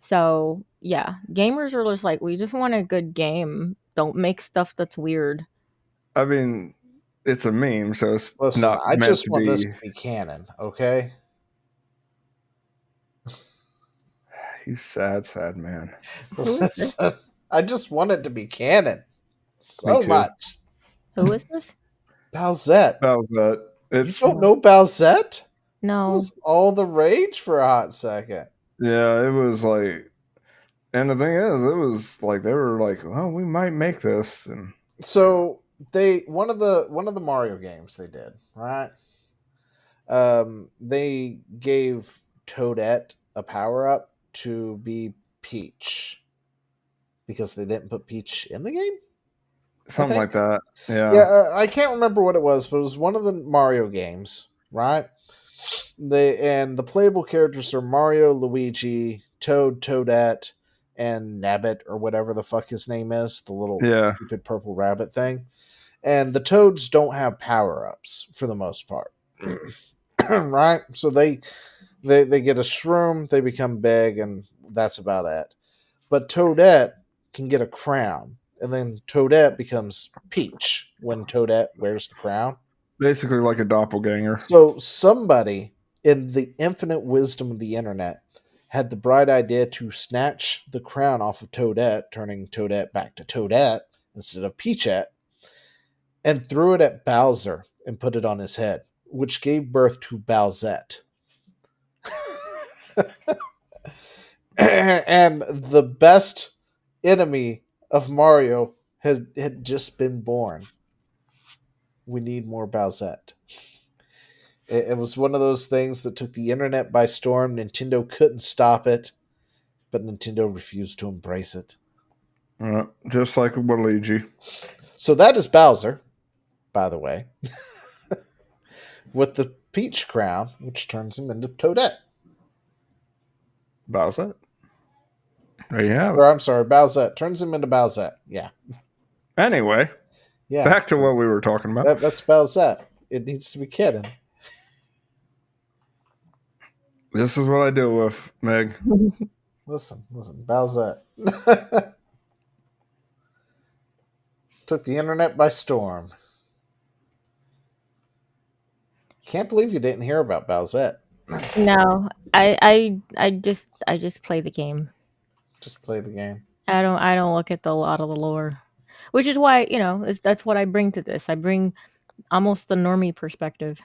So, yeah, gamers are just like, we just want a good game. Don't make stuff that's weird. I mean, it's a meme, so it's Listen, not I meant just to want be. this to be canon, okay? You sad, sad man. Listen, I just want it to be canon. So Me too. much. Who is this? Bowsette. That was that. You It's don't know Bowsette? It No. was all the rage for a hot second. yeah, it was like, and the thing is, it was like they were like, well, we might make this, and So one of the Mario games they did, right? They gave Toadette a power up to be Peach because they didn't put Peach in the game. something like that. Yeah. Yeah, I can't remember what it was, but it was one of the Mario games, right? The playable characters are Mario, Luigi, Toad, Toadette, and Nabbit or whatever the fuck his name is, the little Yeah. stupid purple rabbit thing. And the Toads don't have power ups for the most part, right? So they get a shroom, they become big, and that's about it. But Toadette can get a crown, and then Toadette becomes Peach when Toadette wears the crown. Basically like a doppelganger. So somebody, in the infinite wisdom of the internet, had the bright idea to snatch the crown off of Toadette, turning Toadette back to Toadette instead of Peachette, and threw it at Bowser and put it on his head, which gave birth to Bowsette. And the best enemy of Mario had just been born. We need more Bowsette. It was one of those things that took the internet by storm. Nintendo couldn't stop it, but Nintendo refused to embrace it. Just like Luigi. So that is Bowser, by the way, with the Peach crown, which turns him into Toadette. Bowsette. There you have it. Or I'm sorry, Bowsette turns him into Bowsette. Yeah, Anyway, yeah. back to what we were talking about. That's Bowsette. It needs to be kidding. This is what I deal with, Meg. Listen, Bowsette. Took the internet by storm. Can't believe you didn't hear about Bowsette. No, I just play the game. Just play the game. I don't look at a lot of the lore, which is why that's what I bring to this. I bring almost the normie perspective.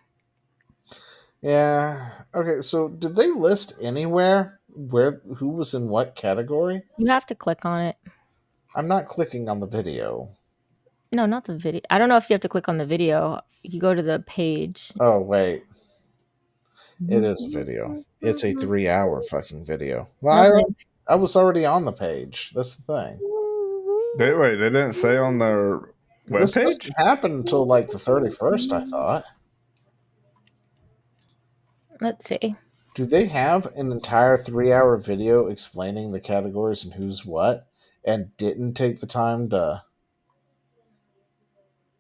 Yeah. Okay. So, did they list anywhere who was in what category? You have to click on it. I'm not clicking on the video. No, not the video. I don't know if you have to click on the video. You go to the page. Oh wait, it is a video. It's a 3-hour fucking video. Well, I was already on the page. That's the thing. They didn't say on their This webpage? doesn't happen until like the 31st. I thought. Let's see. Do they have an entire 3-hour video explaining the categories and who's what? and didn't take the time to?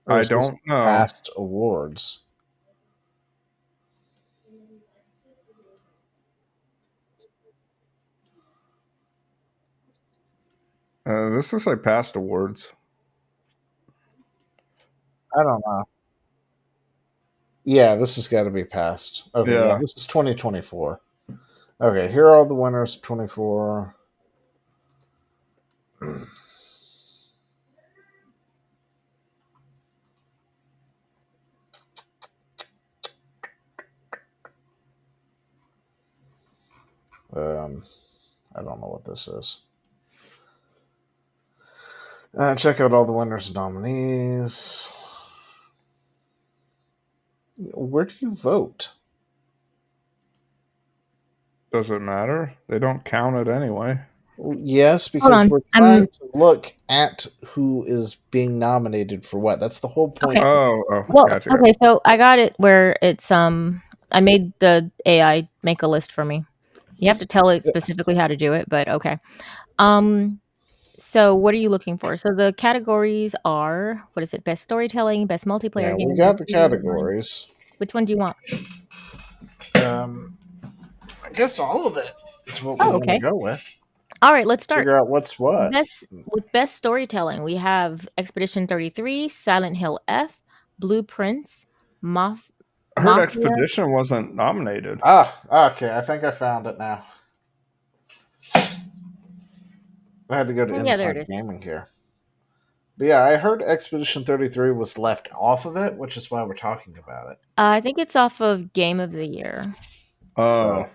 Or I is this don't know. past awards? This looks like past awards. I don't know. Yeah, this has got to be past. Okay, yeah, Yeah. this is 2024. Okay, here are all the winners of 24. I don't know what this is. Check out all the winners and nominees. Where do you vote? Does it matter? They don't count it anyway. Yes, because on. we're trying to look at who is being nominated for what. That's the whole point. Okay. Oh, Well, gotcha. okay, so I got it where it's I made the AI make a list for me. You have to tell it specifically how to do it, but okay. So what are you looking for? So the categories are, what is it? Best storytelling, best multiplayer Yeah, game. we got best the video design. categories. Which one do you want? I guess all of it is what we Oh, want okay. to go with. All right, let's start. Figure out what's what. With best storytelling, we have Expedition 33, Silent Hill F, Blueprints, I heard Mafia. Expedition wasn't nominated. Okay. I think I found it now. I had to go to Yeah, there it Inside is. Gaming here. But yeah, I heard Expedition 33 was left off of it, which is why we're talking about it. I think it's off of Game of the Year. Oh.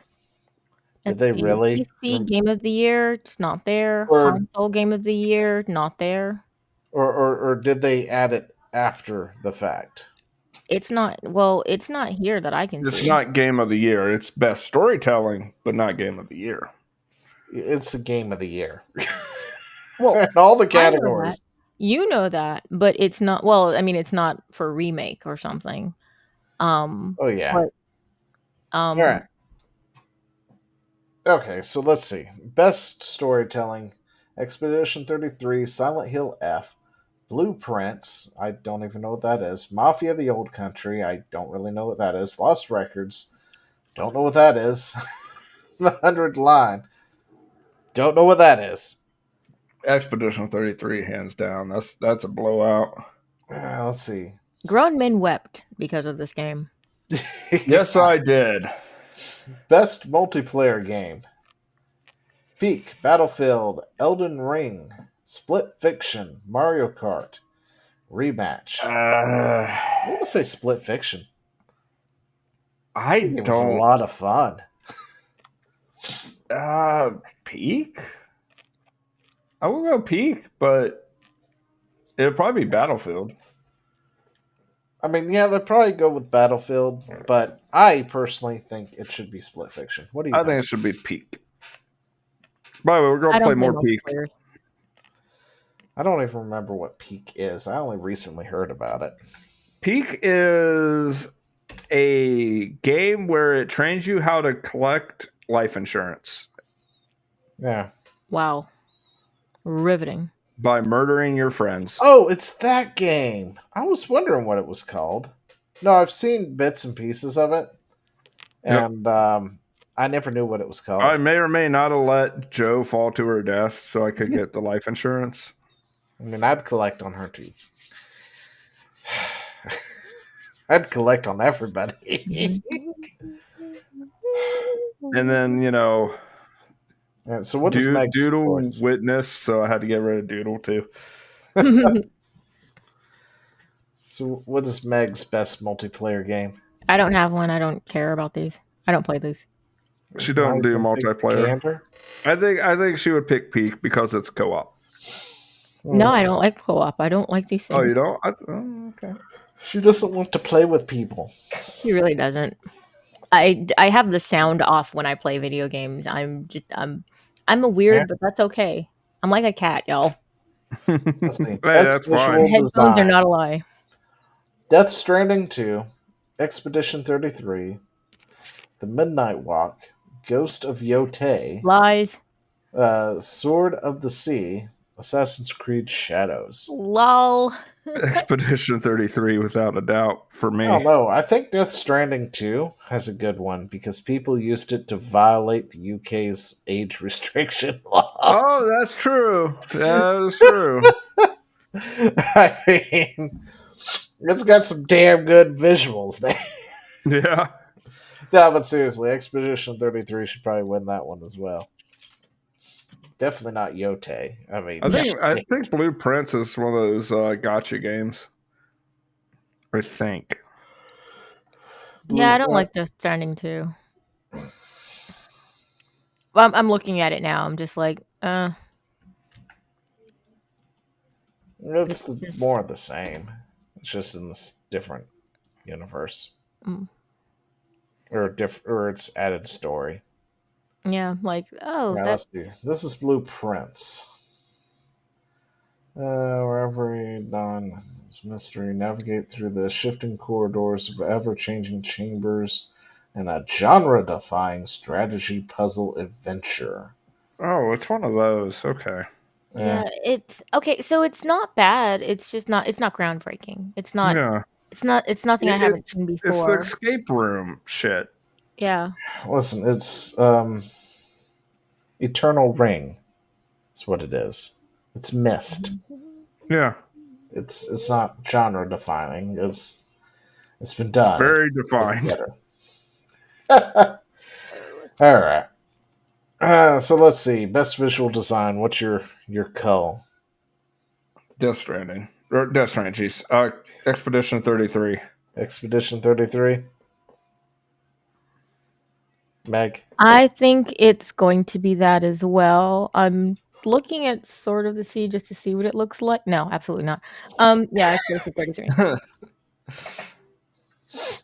Did they really? PC Game of the Year, it's not there. Or- Console Game of the Year, not there. Or did they add it after the fact? It's not. Well, it's not here that I can It's see. not Game of the Year. It's best storytelling, but not Game of the Year. It's a Game of the Year. Well, In all the I know categories. that. You know that, but it's not. Well, I mean, it's not for remake or something. Oh yeah. But, All right. Okay, so let's see. Best storytelling: Expedition 33, Silent Hill F, Blueprints. I don't even know what that is. Mafia: The Old Country. I don't really know what that is. Lost Records. Don't know what that is. The 100 Line. Don't know what that is. Expedition 33, hands down. That's a blowout. Let's see. Grown men wept because of this game. Yes, I did. Best multiplayer game: Peak, Battlefield, Elden Ring, Split Fiction, Mario Kart, Rematch. I want to say Split Fiction. It was a don't. lot of fun. Peak? I will go Peak, but it'll probably be Battlefield. I mean, yeah, they'd probably go with Battlefield, but I personally think it should be Split Fiction. What do you I think? think it should be Peak. By the way, we're going I to don't play more Peak. multiplayer. I don't even remember what Peak is. I only recently heard about it. Peak is a game where it trains you how to collect life insurance Yeah. Wow, riveting. by murdering your friends. Oh, it's that game. I was wondering what it was called. No, I've seen bits and pieces of it, and I never knew what it was called. I may or may not have let Joe fall to her death so I could get the life insurance. I mean, I'd collect on her too. I'd collect on everybody. And then, Alright, so what does Meg's Doodle scores? witness, so I had to get rid of Doodle too. So what is Meg's best multiplayer game? I don't have one. I don't care about these. I don't play these. She don't do multiplayer. Gander? I think she would pick Peak because it's co-op. No, I don't like co-op. I don't like these things. Oh, you don't? Okay. She doesn't want to play with people. He really doesn't. I have the sound off when I play video games. I'm a weird, but that's okay. I'm like a cat, y'all. Let's see. Hey, Best that's visual fine. Headphones design. are not a lie. Death Stranding 2, Expedition 33, The Midnight Walk, Ghost of Yotei, Lies. Sword of the Sea, Assassin's Creed Shadows. Lol. Expedition 33, without a doubt, for me. I don't know. I think Death Stranding 2 has a good one because people used it to violate the UK's age restriction law. Oh, that's true. That is true. I mean, it's got some damn good visuals there. Yeah. No, but seriously, Expedition 33 should probably win that one as well. Definitely not Yote. I mean, I think Blueprints is one of those gotcha games. I think. Yeah, I don't like Death Stranding 2. Well, I'm looking at it now. I'm just like, It's just- more of the same. It's just in this different universe. Mm. Or it's added story. yeah, like, oh, Yeah, that's let's see. This is Blueprints. Wherever you done this mystery, navigate through the shifting corridors of ever-changing chambers and a genre-defying strategy puzzle adventure. Oh, it's one of those. Okay. yeah. It's okay. So it's not bad. It's just not. It's not groundbreaking. It's not. Yeah. It's not. It's nothing I haven't It's seen it's the before. escape room shit. Yeah. Listen, it's Eternal Ring. That's what it is. It's Myst. Yeah. It's not genre defining. It's been done. Very It's defined. better. All right. So let's see. Best visual design. What's your cull? Death Stranding. Or Death Stranding, jeez. Expedition 33. Expedition 33. Meg. I think it's going to be that as well. I'm looking at sort of the sea just to see what it looks like. No, absolutely not. Yeah, Expedition 33. Alright.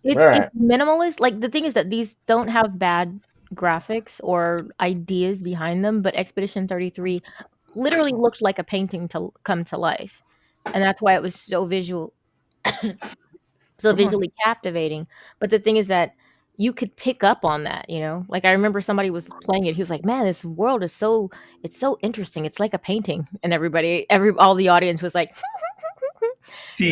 It's minimalist. Like the thing is that these don't have bad graphics or ideas behind them, but Expedition 33 literally looked like a painting to come to life. And that's why it was so visually captivating. But the thing is that you could pick up on that, you know? Like I remember somebody was playing it, he was like, "Man, this world is so interesting. It's like a painting." And all the audience was like so,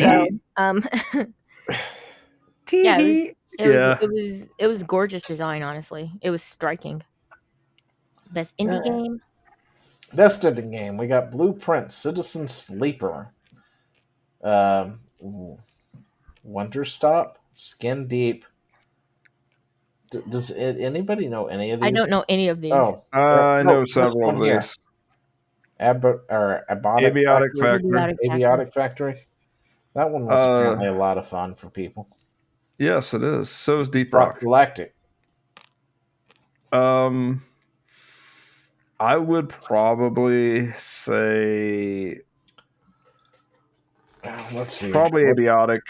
yeah, it was gorgeous design, honestly. It was striking. Best indie game. Best indie game. We got Blueprint, Citizen Sleeper, Wonder Stop, Skin Deep. Does anybody know any of these? I don't know any of these. Oh, I know several of these. Abiotic Factory. Abiotic Factory. That one was apparently a lot of fun for people. Yes, it is. So is Deep Rock. Galactic. I would probably say let's see. Probably Abiotic.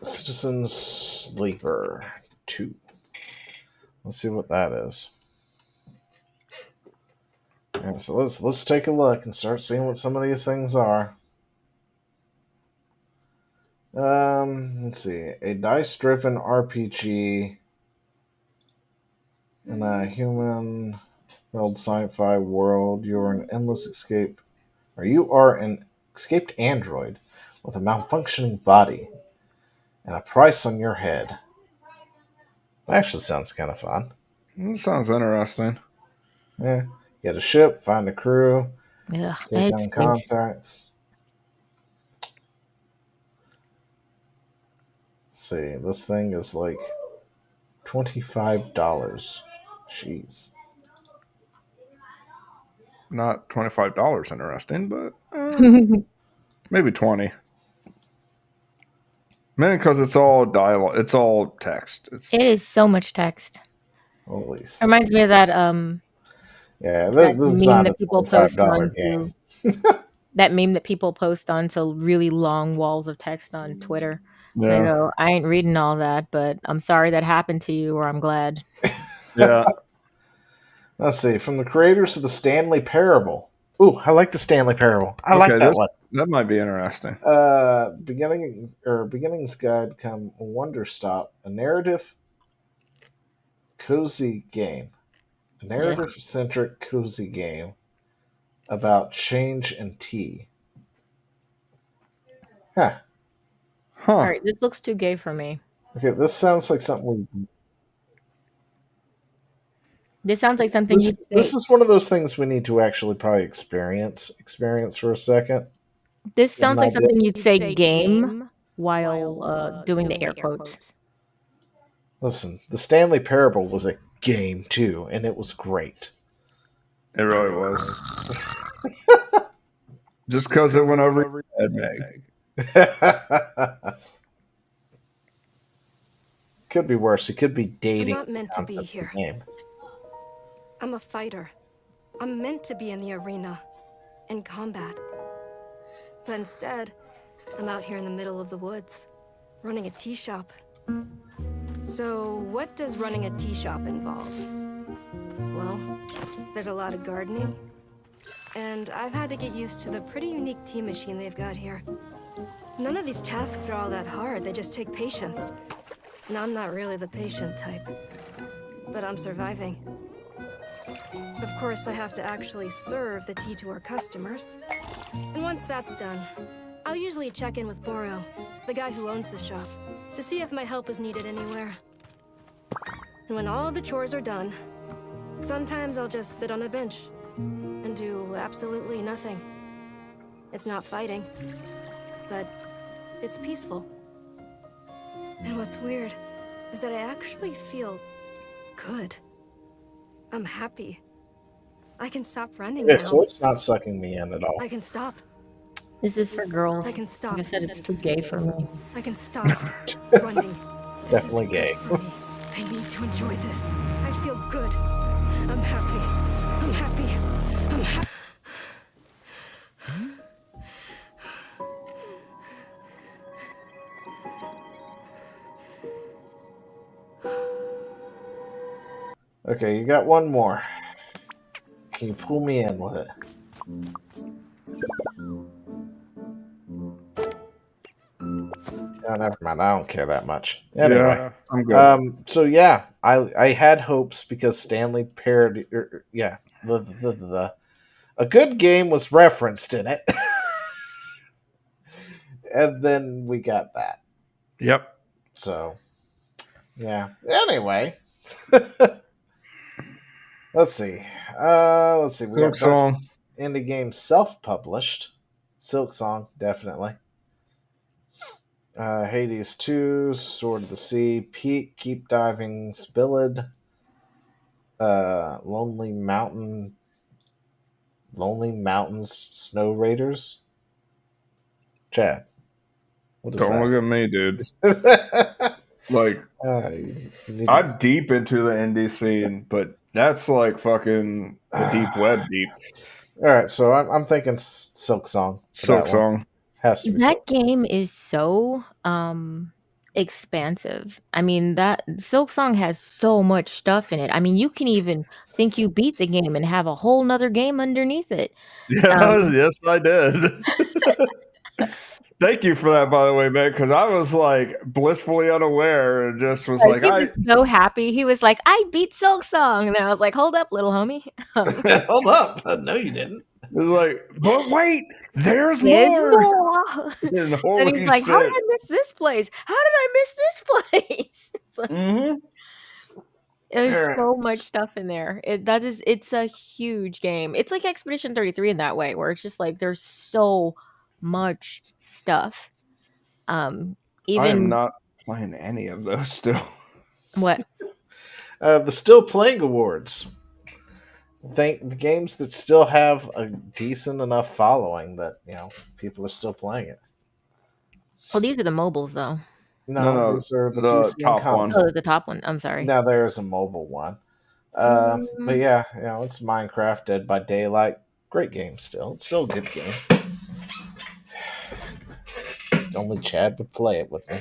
Citizen Sleeper 2. Let's see what that is. Alright, so let's take a look and start seeing what some of these things are. Let's see. A dice-driven RPG in a human-filled sci-fi world. You are an endless escape, or you are an escaped android with a malfunctioning body and a price on your head. That actually sounds kind of fun. That sounds interesting. Yeah. Get a ship, find a crew, Yeah, take on contacts. Let's see, this thing is like $25. Jeez. Not $25 interesting, but maybe 20. Man, because it's all dialogue. It's all text. It is so much text. Holy It reminds me of that yeah, that this is meme not that a people post $25 onto game. that meme that people post onto really long walls of text on Twitter. Yeah. I go, I ain't reading all that, but I'm sorry that happened to you, or I'm glad. Yeah. Let's see, from the creators of the Stanley Parable. Ooh, I like the Stanley Parable. I like that one. That might be interesting. Beginning's Guide come Wonder Stop, a narrative cozy game. A narrative-centric cozy game about change and tea. Huh. All Huh. right, this looks too gay for me. Okay, this sounds like something we. This sounds like something you'd This say. is one of those things we need to actually probably experience for a second. This Get an sounds like idea. something you'd say game while doing the air quotes. Listen, the Stanley Parable was a game too, and it was great. It really was. Just because it went over your head, Meg. Could be worse. It could be dating. I'm not meant to be concept of here. the game. I'm a fighter. I'm meant to be in the arena, in combat. But instead, I'm out here in the middle of the woods, running a tea shop. So, what does running a tea shop involve? Well, there's a lot of gardening, and I've had to get used to the pretty unique tea machine they've got here. None of these tasks are all that hard, they just take patience. And I'm not really the patient type, but I'm surviving. Of course, I have to actually serve the tea to our customers. And once that's done, I'll usually check in with Boro, the guy who owns the shop, to see if my help is needed anywhere. And when all the chores are done, sometimes I'll just sit on a bench and do absolutely nothing. It's not fighting, but it's peaceful. And what's weird is that I actually feel good. I'm happy. I can stop running Yeah, now. so it's not sucking me in at all. I can stop. This is for girls. I can stop. Like I said, it's too gay for me. I can stop running. It's This is definitely good gay. for me. I need to enjoy this. I feel good. I'm happy. I'm happy. I'm happy. Okay, you got one more. Can you pull me in with it? Oh, never mind. I don't care that much. Anyway, Yeah, I'm good. so yeah, I had hopes because Stanley parody. Yeah, a good game was referenced in it, and then we got that. Yep. So, yeah. Anyway, let's see. Let's see. We Silk got Song. indie game self-published. Silk Song, definitely. Hades 2, Sword of the Sea, Peak, Keep Diving, Spilled, Lonely Mountains, Snow Raiders. Chad, what is Don't that? look at me, dude. Like, You need I'm deep into the indie scene, but that's like fucking the deep web deep. All right, so I'm thinking Silk Song. for Silk that one. Song. Has to be That Silk. game is so expansive. I mean, that Silk Song has so much stuff in it. I mean, you can even think you beat the game and have a whole nother game underneath it. Yeah, yes, I did. Thank you for that, by the way, man, because I was like blissfully unaware and just was like, He was so happy. He was like, I beat Silk Song. And I was like, hold up, little homie. Hold up. No, you didn't. It's like, but wait, there's There's more. more. And And holy he's like, how did shit. I miss this place? How did I miss this place? It's like, Mhm. there's Alright. so much stuff in there. It's a huge game. It's like Expedition 33 in that way, where it's just like there's so much stuff. I am Even not playing any of those still. what? The Still Playing Awards. Thank the games that still have a decent enough following that people are still playing it. Well, these are the mobiles though. No, these are the the PC and top one. console. Oh, the top one. I'm sorry. Now there is a mobile one. But yeah, it's Minecraft Dead by Daylight. Great game still. It's still a good game. Only Chad would play it with me.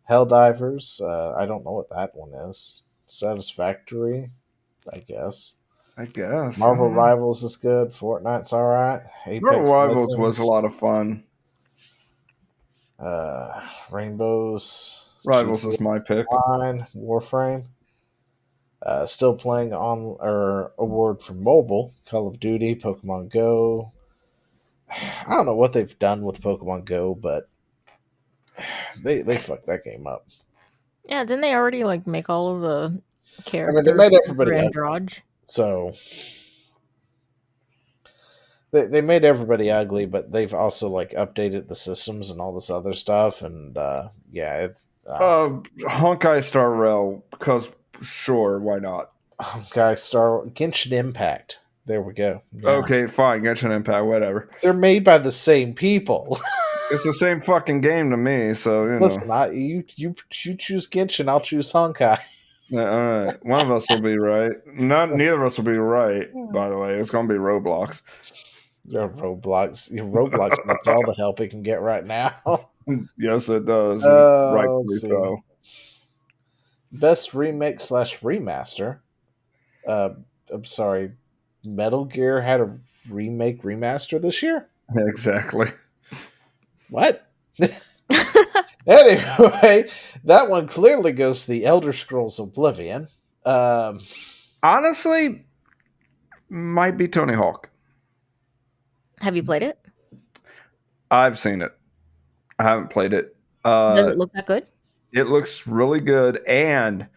Helldivers, I don't know what that one is. Satisfactory, I guess. I guess. Marvel Rivals is good. Fortnite's alright. Marvel Apex Rivals was Legends, a lot of fun. Rainbows. Rivals is my pick. Line, Warframe. Still playing on or award for mobile, Call of Duty, Pokemon Go. I don't know what they've done with Pokemon Go, but they fucked that game up. Yeah, didn't they already like make all of the I characters mean, they made super everybody ugly, androgy? so they made everybody ugly, but they've also like updated the systems and all this other stuff, and yeah, it's Honkai Star Rail, because sure, why not? Genshin Impact. There we go. Yeah. Okay, fine, Genshin Impact, whatever. They're made by the same people. It's the same fucking game to me, so you Listen, know. you choose Genshin, I'll choose Honkai. Yeah, all right, one of us will be right. Neither of us will be right. By the way, it's gonna be Roblox. Roblox. Roblox needs all the help it can get right now. Yes, it does. Let's Rightfully see. so. Best remake / remaster. I'm sorry. Metal Gear had a remaster this year? Exactly. What? Anyway, that one clearly goes to the Elder Scrolls Oblivion. Honestly, might be Tony Hawk. Have you played it? I've seen it. I haven't played it. Does it look that good? It looks really good, and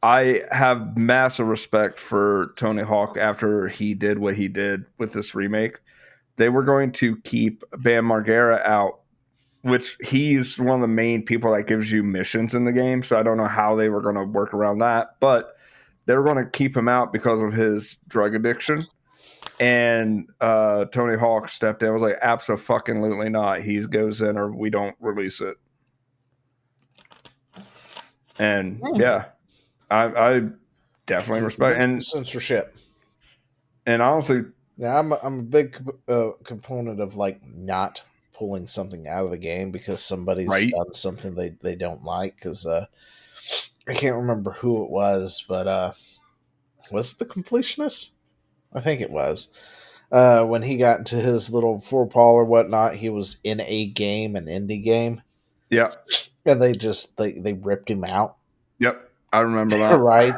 I have massive respect for Tony Hawk after he did what he did with this remake. They were going to keep Bam Margera out, which he's one of the main people that gives you missions in the game. So I don't know how they were going to work around that, but they were going to keep him out because of his drug addiction. And Tony Hawk stepped in. I was like, absolutely not. He goes in or we don't release it. And Nice. yeah, I definitely respect and censorship. And honestly, yeah, I'm a big component of like not pulling something out of the game because somebody's done something they don't like. Because I can't remember who it was, but was it the completionist? I think it was. When he got into his little 4-paw or whatnot, he was in a game, an indie game. Yeah. And they just they ripped him out. Yep. I remember that. Right.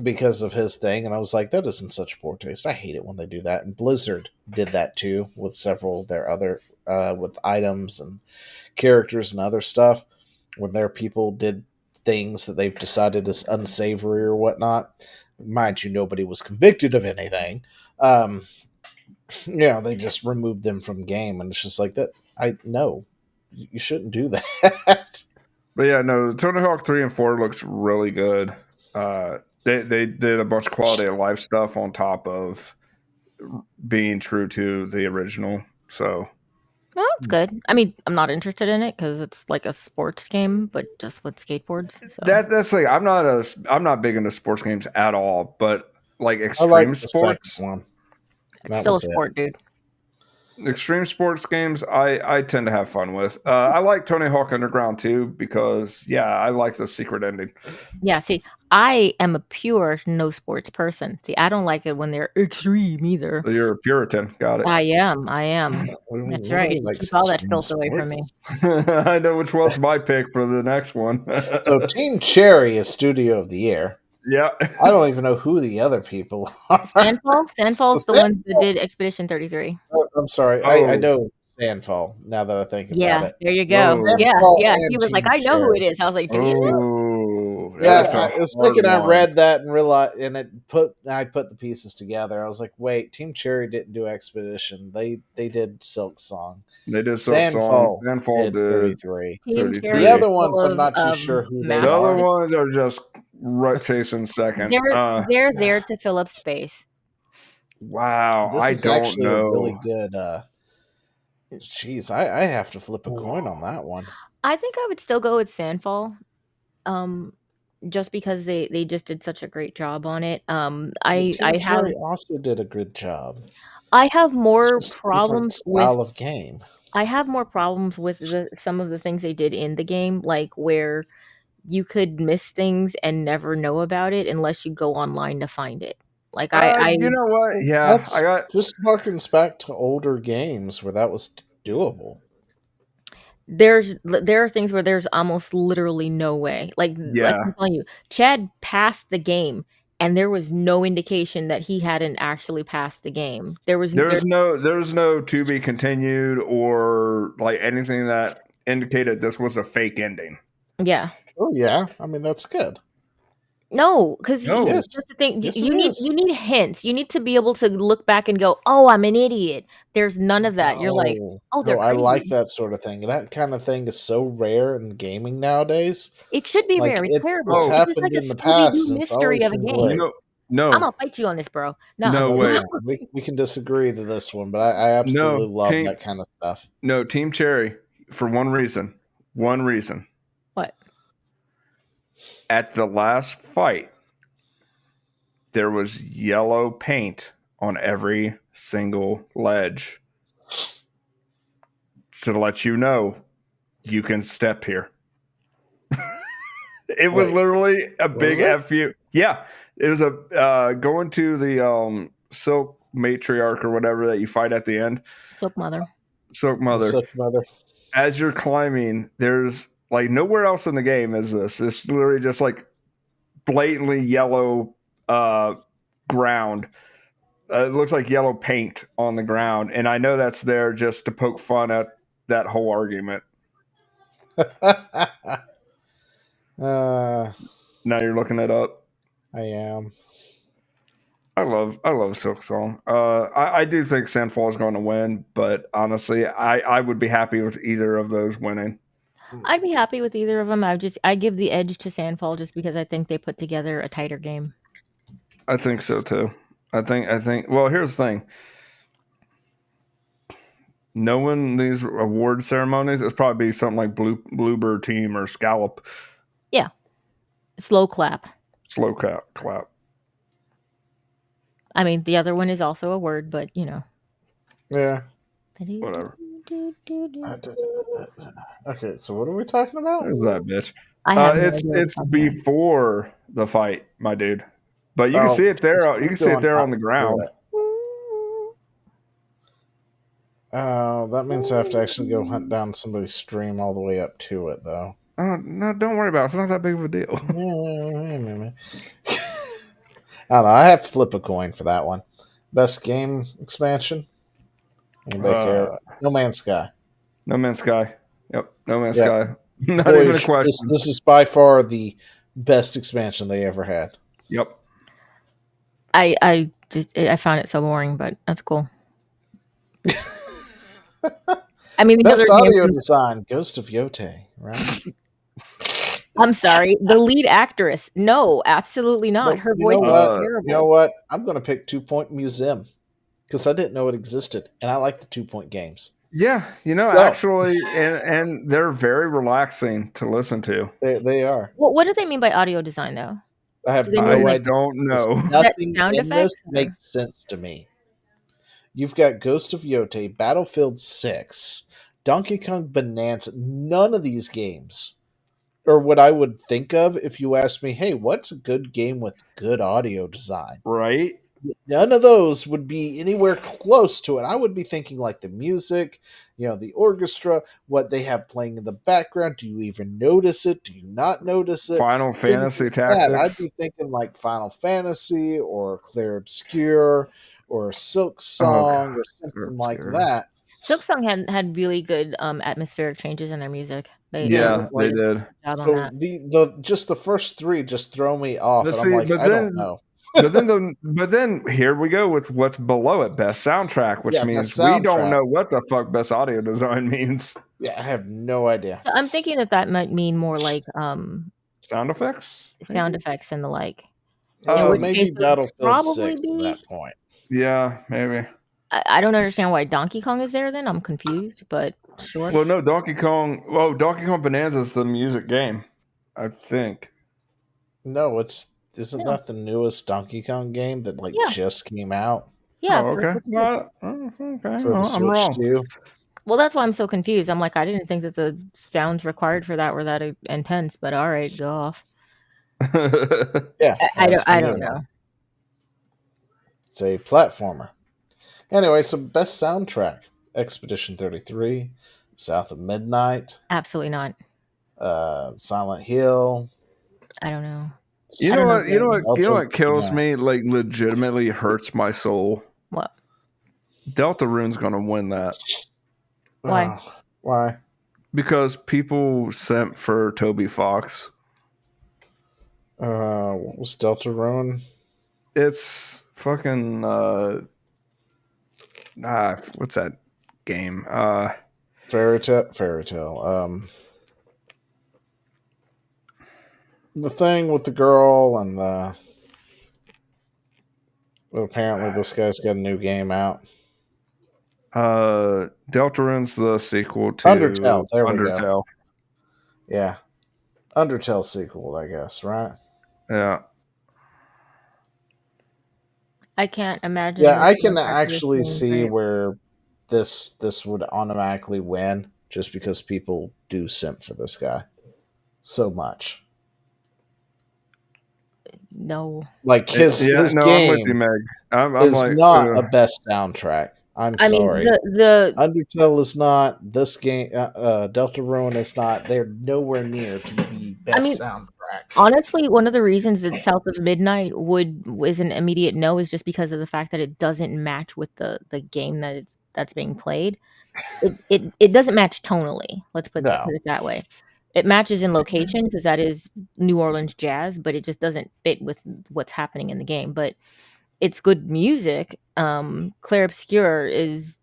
Because of his thing, and I was like, that isn't such poor taste. I hate it when they do that. And Blizzard did that too with several of their other with items and characters and other stuff. When their people did things that they've decided is unsavory or whatnot. Mind you, nobody was convicted of anything. They just removed them from game, and it's just like that. No, you shouldn't do that. But yeah, no, Tony Hawk 3 and 4 looks really good. They did a bunch of quality of life stuff on top of being true to the original. So, well, that's good. I mean, I'm not interested in it because it's like a sports game, but just with skateboards. So. That's like I'm not big into sports games at all. But like extreme like sports, one. It's still a sport, dude. Extreme sports games, I tend to have fun with. I like Tony Hawk Underground too because I like the secret ending. Yeah, see, I am a pure no sports person. See, I don't like it when they're extreme either. So you're a Puritan, got it. I am. That's right. Like keep all that filth away from me. I know which one's my pick for the next one. So Team Cherry is Studio of the Year. Yeah. I don't even know who the other people are. Sandfall's the one that did Expedition 33. Oh, I'm sorry. I know Sandfall now that I think about it. There you go. Yeah. He was like, I know who it is. I was like, do you know? Yeah, I was thinking I read that and realized, and I put the pieces together. I was like, wait, Team Cherry didn't do Expedition. They did Silk Song. They did Silk Song. Sandfall did 33. The other ones, I'm not too sure who they are. The other ones are just chasing second. They're there to fill up space. Wow, I don't know. Really good. Jeez, I have to flip a coin on that one. I think I would still go with Sandfall. Just because they just did such a great job on it. I also did a good job. I have more problems with style of game. I have more problems with some of the things they did in the game, like where you could miss things and never know about it unless you go online to find it. Like you know what? Yeah, just harkens back to older games where that was doable. there are things where there's almost literally no way. Like Yeah. I'm telling you, Chad passed the game, and there was no indication that he hadn't actually passed the game. There's no to be continued or like anything that indicated this was a fake ending. Yeah. Oh yeah, I mean that's good. No, because No. Yes. that's the thing. Yes, You it need is. hints. You need to be able to look back and go, "Oh, I'm an idiot." There's none of that. You're like, "Oh, they're no, I crazy." like that sort of thing. That kind of thing is so rare in gaming nowadays. It should be Like rare. It's terrible. it's Oh. It's just happened like a in the past, Scooby-Doo and it's mystery always of a been game. great. No. I'm gonna fight you on this, bro. No, No That's way. fine. We can disagree to this one, but I absolutely love Team- that kind of stuff. No, Team Cherry, for one reason. One reason. What? At the last fight, there was yellow paint on every single ledge to let you know you can step here. It was Wait, literally a big it? FU. Yeah, it was a going to the Silk Matriarch or whatever that you fight at the end. Silk Mother. Silk Mother. Silk Mother. As you're climbing, there's like nowhere else in the game is this. It's literally just like blatantly yellow ground. It looks like yellow paint on the ground, and I know that's there just to poke fun at that whole argument. Now you're looking it up. I am. I love Silk Song. I do think Sandfall is going to win, but honestly, I would be happy with either of those winning. I'd be happy with either of them. I give the edge to Sandfall just because I think they put together a tighter game. I think so too. I think. Well, here's the thing. Knowing these award ceremonies, it's probably something like Bluebird Team or Scallop. Yeah. Slow clap. Slow clap. I mean, the other one is also a word, but you know. Yeah. Whatever. Okay, so what are we talking about? There's that bitch. It's before the fight, my dude. But you can see it there. You can see it there on the ground. Oh, that means I have to actually go hunt down somebody's stream all the way up to it, though. No, don't worry about it. It's not that big of a deal. I don't know. I have to flip a coin for that one. Best game expansion? Anybody care? No Man's Sky. No Man's Sky. Yep. No Man's Sky. Not Voyage, even a question. This is by far the best expansion they ever had. Yep. I found it so boring, but that's cool. I mean, the best other audio design, Ghost of Yote, right? I'm sorry, the lead actress. No, absolutely not. Her voice is terrible. You know what? I'm going to pick 2 Point Museum because I didn't know it existed, and I like the 2 Point games. Yeah, actually, and they're very relaxing to listen to. They are. Well, what do they mean by audio design, though? I don't know. Nothing in this makes sense to me. You've got Ghost of Yote, Battlefield 6, Donkey Kong Bonanza. None of these games are what I would think of if you asked me, hey, what's a good game with good audio design? Right. None of those would be anywhere close to it. I would be thinking like the music, the orchestra, what they have playing in the background. Do you even notice it? Do you not notice it? Final Fantasy Tactics. I'd be thinking like Final Fantasy or Clair Obscure or Silk Song or something like that. Silk Song had really good atmospheric changes in their music. They did. So just the first three just throw me off, and I'm like, I don't know. but then here we go with what's below it, best soundtrack, which means we don't know what the fuck best audio design means. Yeah, I have no idea. I'm thinking that might mean more like sound effects, effects and the like. Maybe Battlefield 6 at that point. Yeah, maybe. I don't understand why Donkey Kong is there. Then I'm confused, but sure. Well, no, Donkey Kong Bonanza is the music game, I think. No, isn't that the newest Donkey Kong game that just came out? Yeah. Okay. I'm wrong. Too. Well, that's why I'm so confused. I'm like, I didn't think that the sounds required for that were that intense, but all right, go off. Yeah. I don't know. It's a platformer. Anyway, so best soundtrack: Expedition 33, South of Midnight, Absolutely not. Silent Hill. I don't know. You I know don't know what? You know the- what? You know what kills Yeah. me? Like legitimately hurts my soul. What? Deltarune's gonna win that Why? Why? because people sent for Toby Fox. What was Deltarune? It's fucking what's that game? Fairy Tale. The thing with the girl and the. Apparently, this guy's got a new game out. Deltarune's the sequel to Undertale. There we go. Undertale. Yeah, Undertale sequel, I guess. Right? Yeah. I can't imagine. Yeah, I anything can after this actually being see great. where this would automatically win just because people do simp for this guy so much. No. Like his I'm with you, game Meg. I'm is like, not a best soundtrack. I'm I mean, sorry. the Undertale is not. This game, Deltarune is not. They're nowhere near to be best soundtrack. honestly, one of the reasons that South of Midnight was an immediate no is just because of the fact that it doesn't match with the game that's being played. It doesn't match tonally. Let's put No. it that way. It matches in location because that is New Orleans jazz, but it just doesn't fit with what's happening in the game. But it's good music. Clair Obscur is.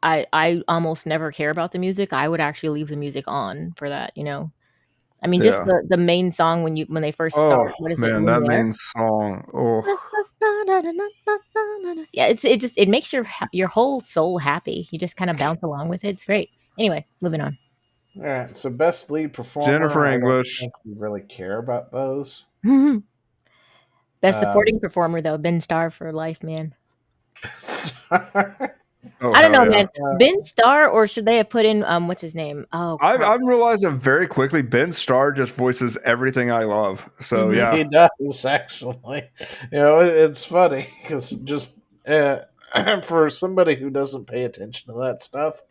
I almost never care about the music. I would actually leave the music on for that. I mean, just Yeah. the main song when they first start. What is it? Man, that Lumiere? main song. Oh, Yeah, it makes your whole soul happy. You just kind of bounce along with it. It's great. Anyway, moving on. All right. So best lead performer. Jennifer I don't English. think we really care about those. Best supporting performer though, Ben Starr for life, man. Oh, I don't know, hell yeah. man. Ben Starr, or should they have put in what's his name? Oh, crap. I'm realizing very quickly Ben Starr just voices everything I love. So yeah, He does actually. It's funny because just for somebody who doesn't pay attention to that stuff,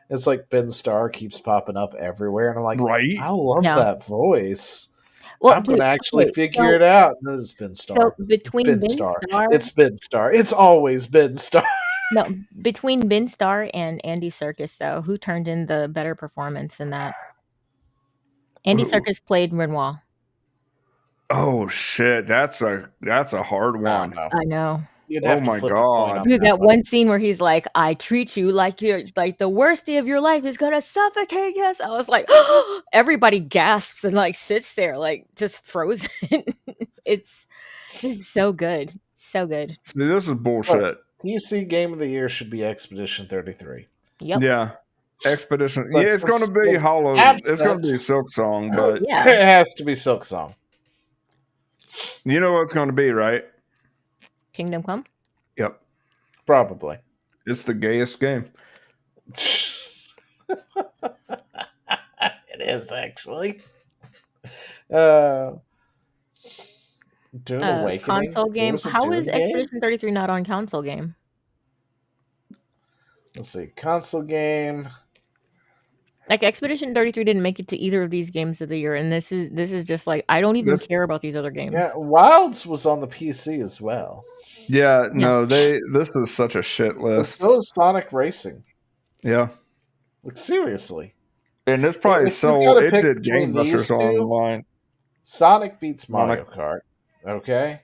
it's like Ben Starr keeps popping up everywhere, and I'm like, right? I love Yeah. that voice. Well, I'm gonna actually figure it out. No, it's Ben Starr. So between Ben Ben Starr. Starr, It's Ben Starr. It's always Ben Starr. no, between Ben Starr and Andy Serkis, though, who turned in the better performance in that? Andy Who? Serkis played Renoir. Oh shit, that's a hard one. I know. You'd Oh have to my flip a coin god. on Dude, that one. one scene where he's like, "I treat you like you're like the worst day of your life is gonna suffocate us." I was like, everybody gasps and like sits there like just frozen. It's so good, so good. See, this is bullshit. PC Game of the Year should be Expedition 33. Yep. Yeah. Expedition. But Yeah, it's since gonna be it's Hollow. It's gonna absent- be Silk Song, but Yeah. It has to be Silk Song. you know what it's gonna be, right? Kingdom Come. Yep. Probably. It's the gayest game. It is actually. Dune Awakening. Console game. There was a How Dune is game? Expedition 33 not on console game? Let's see. Console game. Like Expedition 33 didn't make it to either of these games of the year, and this is just like I don't even care about these other games. Yeah, Wilds was on the PC as well. Yeah, no, this is such a shit And list. so is Sonic Racing. Yeah. Like, seriously. And it's probably If you gotta it pick did between these gangbusters two, online. Sonic beats Mario Sonic. Kart. Okay?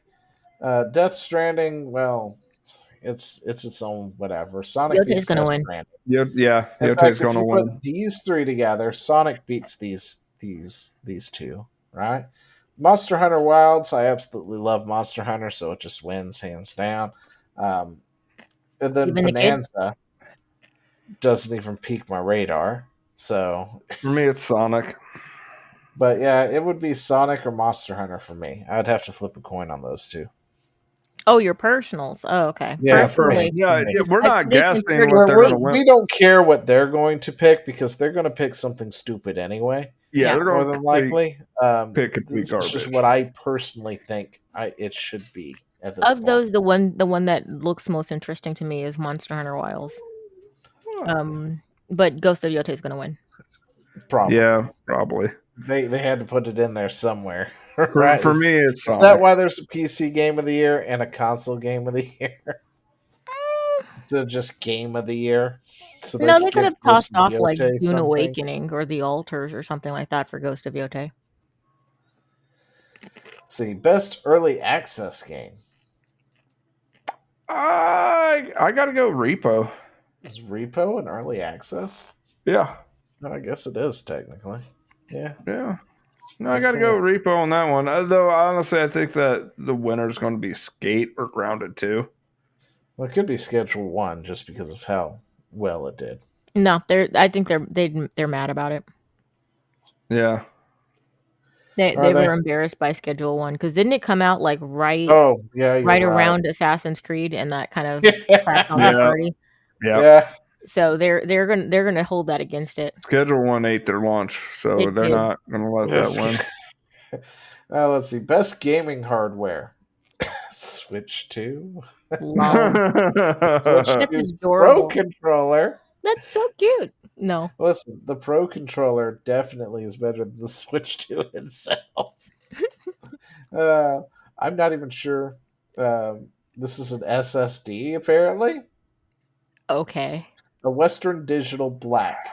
Death Stranding, well, it's its own whatever. Sonic Yote's beats gonna Death win. Stranding. Yeah, In Yote's fact, if gonna you win. put these three together, Sonic beats these two, right? Monster Hunter Wilds, I absolutely love Monster Hunter, so it just wins hands down. And then Even the kid? Bonanza doesn't even pique my radar. So, For me, it's Sonic. but yeah, it would be Sonic or Monster Hunter for me. I'd have to flip a coin on those two. Oh, your personals. Oh, okay. Yeah, Personally, Yeah, we're not Expedition guessing 30 what they're gonna we win. don't care what they're going to pick because they're going to pick something stupid anyway. Yeah, they're More gonna than likely. pick complete This is just garbage. what I personally think it should be at this of point. those, the one that looks most interesting to me is Monster Hunter Wilds. but Ghost of Yotei is going to win. Probably. Yeah, probably. They had to put it in there somewhere. For, Right? for me, it's Is Sonic. that why there's a PC game of the year and a console game of the year? Instead of just game of the year? So No, they could have tossed off like Yotei Dune something? Awakening or The Altars or something like that for Ghost of Yotei. See, best early access game. I gotta go Repo. Is Repo an early access? Yeah. No, I guess it is technically. Yeah. Yeah. No, I I've gotta seen go it. Repo on that one. Though honestly, I think that the winner's going to be Skate or Grounded 2. Well, it could be Schedule 1 just because of how well it did. No, I think they're mad about it. Yeah. They Are they? were embarrassed by Schedule 1 because didn't it come out like right Oh, yeah, you're right. around Assassin's Creed, and that kind of cracked on Yeah. the party. Yeah. Yeah. So they're gonna hold that against it. Schedule 1 ate their lunch, so It they're did. not gonna let that win. Let's see. Best gaming hardware. Switch 2. Lol. Switch That's 2's adorable. Pro controller. That's so cute. No. Listen, the Pro controller definitely is better than the Switch 2 itself. I'm not even sure. This is an SSD, apparently. Okay. A Western Digital Black.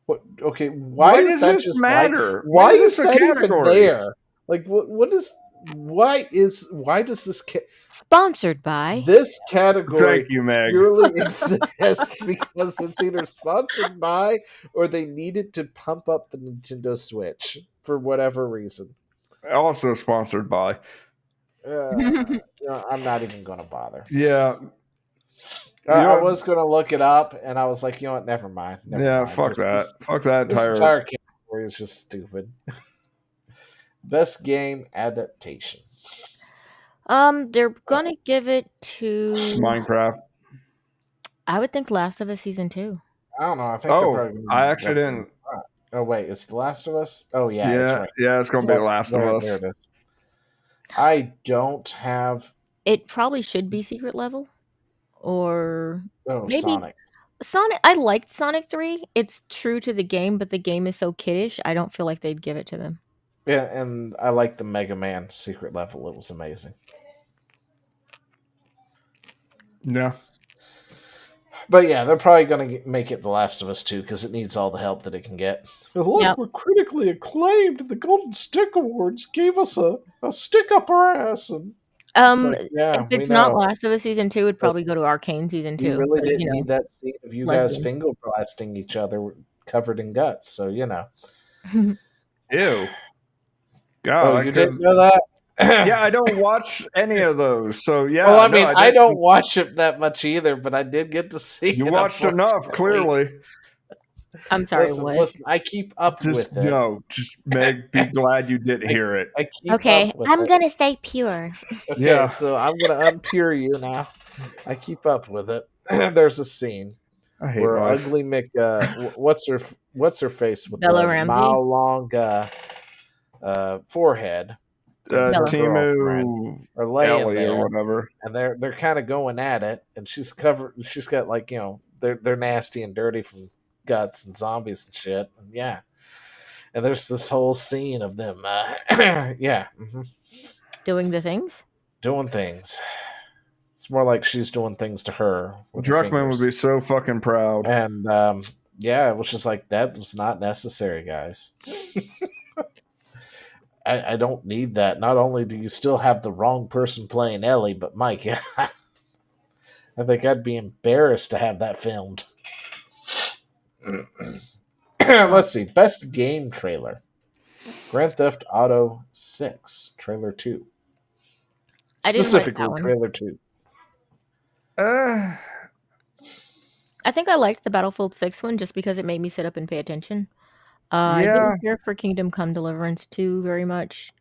What? Okay, why does is that this just matter? Like, why Why is is this a that even category? there? Like, what is? Why does this Sponsored by. this category Thank you, Meg. purely exist because it's either sponsored by or they needed to pump up the Nintendo Switch for whatever reason? Also sponsored by. No, I'm not even going to bother. Yeah. I was going to look it up, and I was like, you know what? Never mind. Fuck that. Fuck that This entire. entire category is just stupid. Best game adaptation. They're gonna give it to Minecraft. I would think Last of Us Season 2. I don't know. I think they're probably gonna I actually go didn't. for that. Oh wait, it's The Last of Us. Oh yeah, that's right. Yeah, it's gonna be Last of Us. There it is. I don't have. It probably should be Secret Level, or maybe Sonic. Sonic. I liked Sonic 3. It's true to the game, but the game is so kiddish. I don't feel like they'd give it to them. Yeah, and I like the Mega Man Secret Level. It was amazing. Yeah. But yeah, they're probably going to make it The Last of Us 2 because it needs all the help that it can get. Look, Yep. we're critically acclaimed. The Golden Stick Awards gave us a stick up our ass. And If it's we not know. Last of Us Season 2, it'd probably go to Arcane Season 2. You really but, didn't need that scene of you like guys them. finger blasting each other covered in guts. So, you know. Ew. God, Oh, I you couldn't- didn't know that? Yeah, I don't watch any of those. So yeah. Well, I no, mean, I didn't- don't watch it that much either, but I did get to see You it. watched enough, unfortunately. clearly. I'm sorry, Listen, what? listen, I keep up Just with it. no, just Meg, be glad you didn't hear it. I keep Okay, up with I'm it. gonna stay pure. Okay, Yeah. so I'm gonna unpure you now. I keep up with it. There's a scene I hate where life. Ugly Mick, what's her face with Bella the Ramsey? mile long forehead, Bella. girlfriend, Timu are laying Ellie there, or whatever. and they're kind of going at it, and she's covered. She's got like they're nasty and dirty from guts and zombies and shit. And yeah, and there's this whole scene of them, Doing the things? doing things. It's more like she's doing things to her. With her Druckmann would fingers. be so fucking proud. And it was just like that was not necessary, guys. I don't need that. Not only do you still have the wrong person playing Ellie, but Mike, I think I'd be embarrassed to have that filmed. Let's see. Best game trailer. Grand Theft Auto 6, trailer 2. I didn't like Specifically, that one. trailer 2. I think I liked the Battlefield 6 one just because it made me sit up and pay attention. I Yeah. didn't care for Kingdom Come Deliverance 2 very much.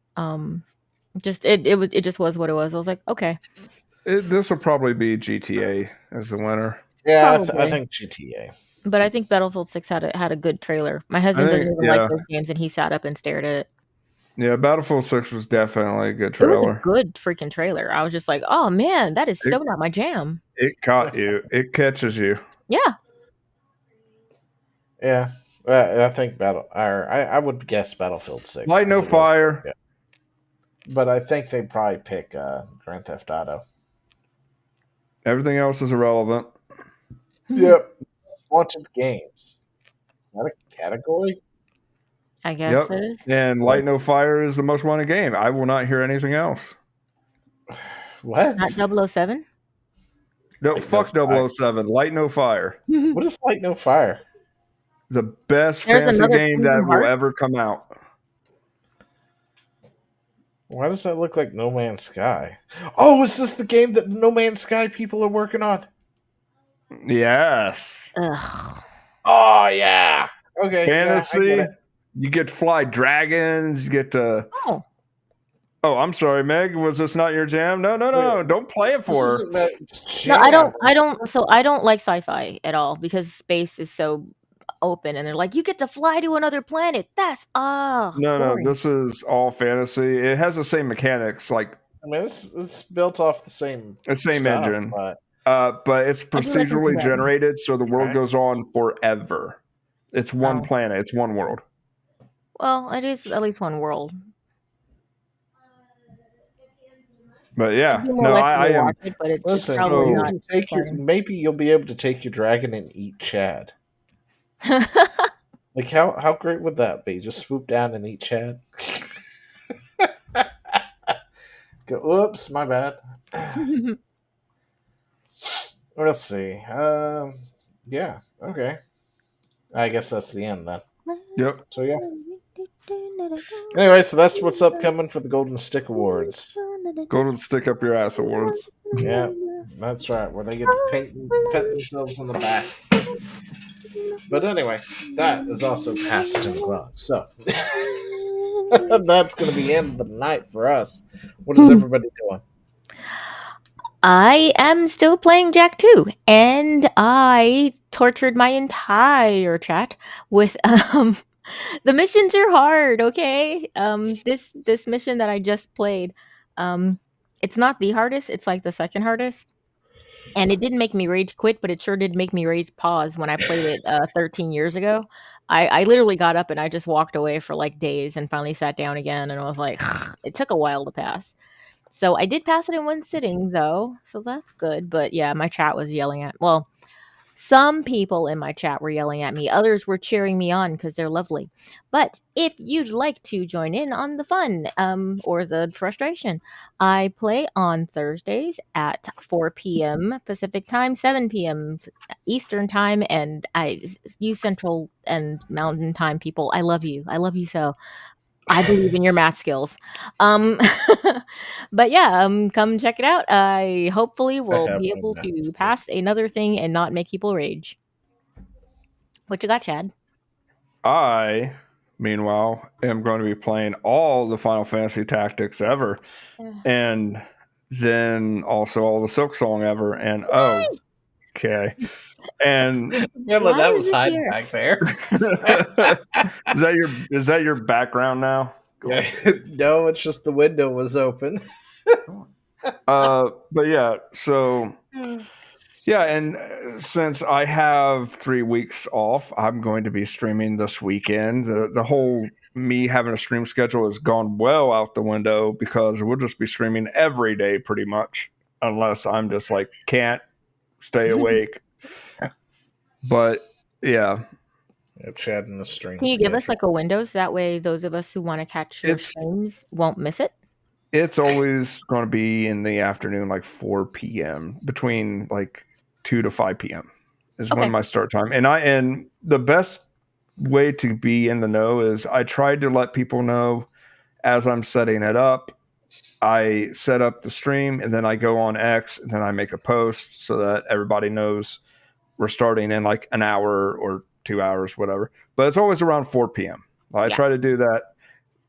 Just it just was what it was. I was like, okay. This will probably be GTA as the winner. Yeah, I Probably. think GTA. But I think Battlefield 6 had a good trailer. My husband think- doesn't even yeah. like those games, and he sat up and stared at it. Yeah, Battlefield 6 was definitely a good It was a trailer. good freaking trailer. I was just like, oh man, that is so not my jam. It caught you. It catches you. Yeah. Yeah, I think I would guess Battlefield 6. Light 'cause no it was- fire. yeah. But I think they'd probably pick Grand Theft Auto. Everything else is irrelevant. Yep. Wanted games. Is that a category? I guess Yep. it is. And Light No Fire is the most wanted game. I will not hear anything else. What? Not 007? No, Light fuck No Fire. 007. Light No Fire. What is Light No Fire? The best There's fantasy another game Kingdom that will Hearts? ever come out. Why does that look like No Man's Sky? Oh, is this the game that No Man's Sky people are working on? Yes. Ugh. Oh yeah. Okay. Fantasy. Yeah, I get it. You get to fly dragons. You get to. Oh. Oh, I'm sorry, Meg. Was this not your jam? No. Wait. Don't play it This for her. isn't Meg's No, jam. I don't like sci-fi at all because space is so open and they're like, you get to fly to another planet. That's No. boring. This is all fantasy. It has the same mechanics, like I mean, it's built off the same same stuff, engine. but But it's I do like them procedurally together. generated, so the world Right. goes on forever. It's one Oh. planet. It's one world. Well, it is at least one world. But yeah, I'd be more no, likely I to am. watch it, but it's listen, probably so- not. you can exciting. maybe you'll be able to take your dragon and eat Chad. Like how great would that be? Just swoop down and eat Chad. Go, oops, my bad. Let's see. Yeah, okay. I guess that's the end then. Yep. So yeah. Anyway, so that's what's upcoming for the Golden Stick Awards. Golden Stick Up Your Ass Awards. Yeah, that's right, where they get to paint and pet themselves on the back. But anyway, that is also past 10 o'clock. So that's going to be the end of the night for us. What is everybody doing? I am still playing Jack 2, and I tortured my entire chat with the missions are hard, okay? This mission that I just played, it's not the hardest, it's like the second hardest. And it didn't make me rage quit, but it sure did make me rage pause when I played it 13 years ago. I literally got up and I just walked away for like days and finally sat down again and I was like, it took a while to pass. So I did pass it in one sitting though, so that's good. But yeah, my chat was yelling at, well, some people in my chat were yelling at me. Others were cheering me on because they're lovely. But if you'd like to join in on the fun or the frustration, I play on Thursdays at 4 p.m. Pacific time, 7 p.m. Eastern time, and you Central and Mountain time people. I love you. I love you so. I believe in your math skills. But yeah, come check it out. I hopefully will have be no able math to skills. pass another thing and not make people rage. What you got, Chad? I, meanwhile, am going to be playing all the Final Fantasy Tactics ever, and then also all the Silk Song ever, and okay. And Yeah, Why that is was this hiding here? back there. is that your background now? No, it's just the window was open. But yeah, so yeah, and since I have 3 weeks off, I'm going to be streaming this weekend. The whole me having a stream schedule has gone well out the window because we'll just be streaming every day pretty much, unless I'm just like can't stay awake. But yeah, Chad in the stream. Can you give us like a Windows? That way, those of us who want to catch your It's- streams won't miss it. it's always going to be in the afternoon, like 4 p.m. between like 2 to 5 p.m. is Okay. when my start time. And the best way to be in the know is I tried to let people know as I'm setting it up. I set up the stream and then I go on X and then I make a post so that everybody knows we're starting in like an hour or 2 hours, whatever. But it's always around 4 p.m. I Yeah. try to do that.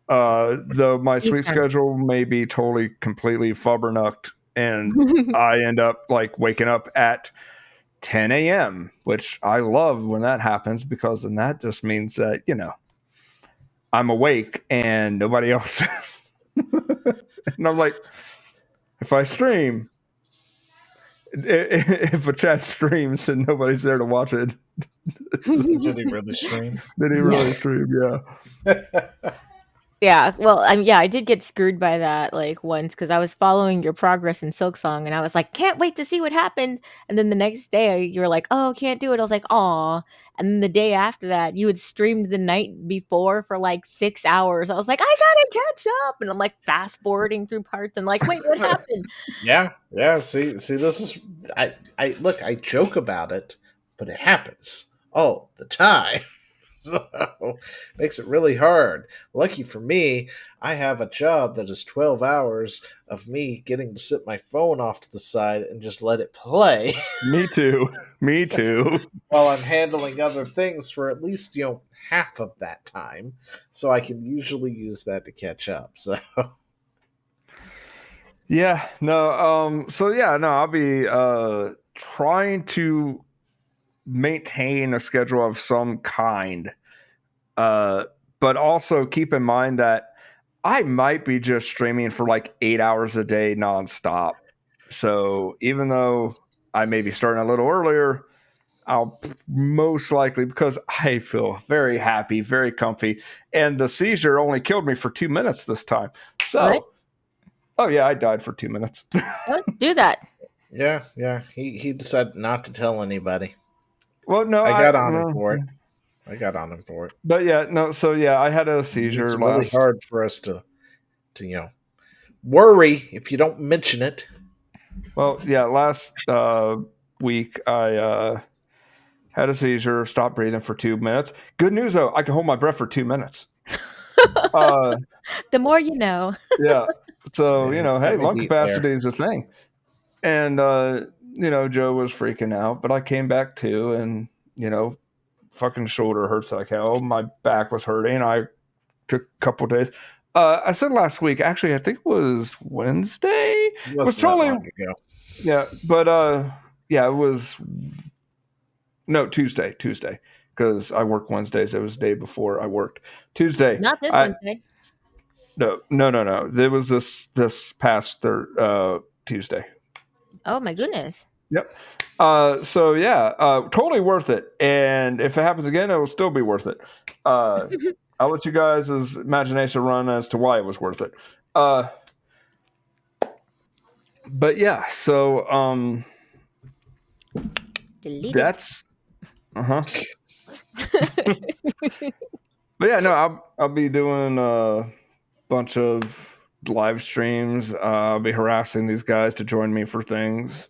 Though my sleep Eastern. schedule may be totally, completely flubbernucked, and I end up like waking up at 10 a.m., which I love when that happens because then that just means that, I'm awake and nobody else. And I'm like, if I stream, if a chat streams and nobody's there to watch it, Did he really stream? Did he really stream? Yeah. Yeah, well, I did get screwed by that like once because I was following your progress in Silksong, and I was like, can't wait to see what happened. And then the next day, you were like, oh, can't do it. I was like, aw. And then the day after that, you had streamed the night before for like 6 hours. I was like, I gotta catch up, and I'm like fast forwarding through parts and like, wait, what happened? Yeah. See, this is I look. I joke about it, but it happens all the time. So makes it really hard. Lucky for me, I have a job that is 12 hours of me getting to sit my phone off to the side and just let it play Me too. Me too. while I'm handling other things for at least, half of that time. So I can usually use that to catch up. So Yeah. No. So yeah. No. I'll be trying to maintain a schedule of some kind. But also keep in mind that I might be just streaming for like 8 hours a day nonstop. So even though I may be starting a little earlier, I'll most likely, because I feel very happy, very comfy, and the seizure only killed me for 2 minutes this time. So, What? oh yeah, I died for 2 minutes. Don't do that. yeah. He decided not to tell anybody. Well, no, I got on him for it. I got on him for it. But yeah, no. So yeah, I had a seizure It's really last. hard for us to worry if you don't mention it. Well, yeah, last week I had a seizure, stopped breathing for 2 minutes. Good news though, I can hold my breath for 2 minutes. The more you know. Yeah. So, Yeah, it's hey, gotta lung be capacity there. is a thing. And, Joe was freaking out, but I came back too, and, fucking shoulder hurts like hell. My back was hurting. I took a couple days. I said last week, actually, I think it was Wednesday. It wasn't that long ago. Yeah, but yeah, it was Tuesday, because I work Wednesdays. It was the day before I worked Tuesday. Not this Wednesday. No. It was this past Tuesday. Oh my goodness. Yep. So yeah, totally worth it. And if it happens again, it will still be worth it. I'll let you guys' imagination run as to why it was worth it. But yeah, so Delete that's But yeah, no, I'll be doing a bunch of live streams. I'll be harassing these guys to join me for things.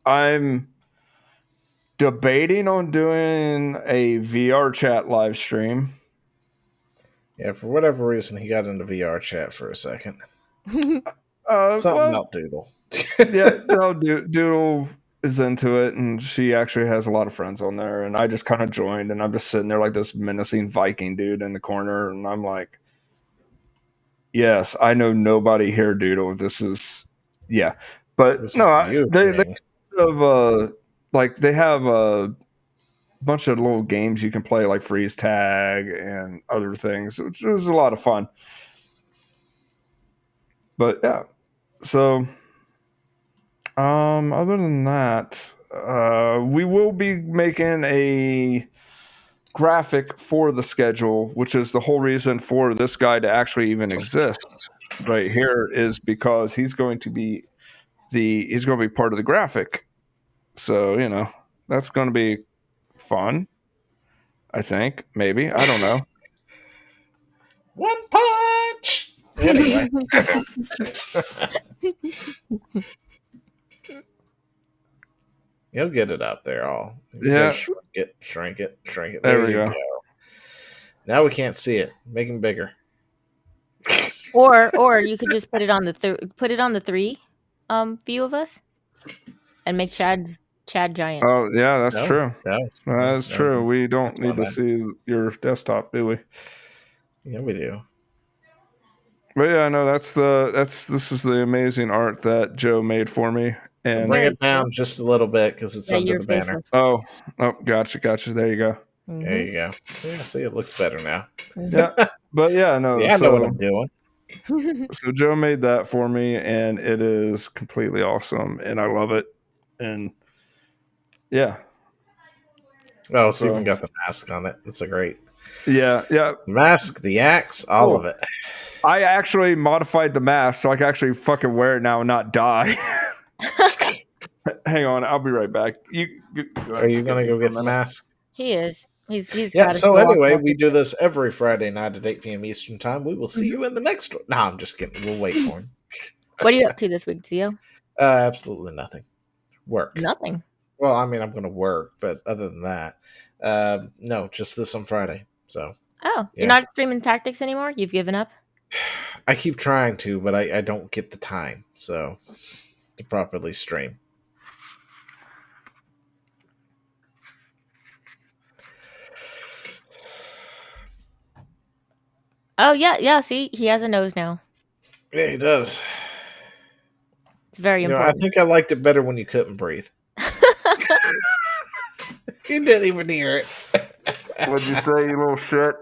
I'm debating on doing a VR chat live stream. Yeah, for whatever reason, he got into VR chat for a second. Something about Doodle. Yeah, no, Doodle is into it, and she actually has a lot of friends on there. And I just kind of joined, and I'm just sitting there like this menacing Viking dude in the corner, and I'm like, "Yes, I know nobody here, Doodle. This is, yeah." But This no, is they have a bunch of little games you can play, like freeze tag and other things, which was a lot of fun. But yeah, so other than that, we will be making a graphic for the schedule, which is the whole reason for this guy to actually even exist right here, is because he's going to be part of the graphic. So, that's going to be fun. I think, maybe. I don't know. One punch! Anyway. You'll get it up there all. Yeah. Shrink it. There we go. Now we can't see it. Make him bigger. Or you could just put it on the three view of us and make Chad giant. Oh yeah, that's true. No, that's true. We don't need to see your desktop, do we? Yeah, we do. But yeah, no, this is the amazing art that Joe made for me. And bring it down just a little bit because it's under the banner. Oh, gotcha. There you go. Mm-hmm. There you go. Yeah, see, it looks better now. Yeah, but yeah, no. Yeah, I know what I'm doing. So Joe made that for me, and it is completely awesome, and I love it. And yeah, Oh, it's So- even got the mask on it. It's a great Yeah. the mask, the axe, all of it. I actually modified the mask so I can actually fucking wear it now and not die. Hang on, I'll be right back. Are you gonna go get the mask? He is. He's Yeah. got So to anyway, we do this every Friday night at 8 p.m. Eastern time. We will see Mm-hmm. you in the next one. No, I'm just kidding. We'll wait for him. What are you up to this week, Zio? Absolutely nothing. Work. Nothing. Well, I mean, I'm going to work, but other than that, no, just this on Friday. So Oh, Yeah. you're not streaming Tactics anymore? You've given up? I keep trying to, but I don't get the time so to properly stream. Oh, yeah. See, he has a nose now. Yeah, he does. It's very You know, I important. think I liked it better when you couldn't breathe. You didn't even hear it. What'd you say, you little shit?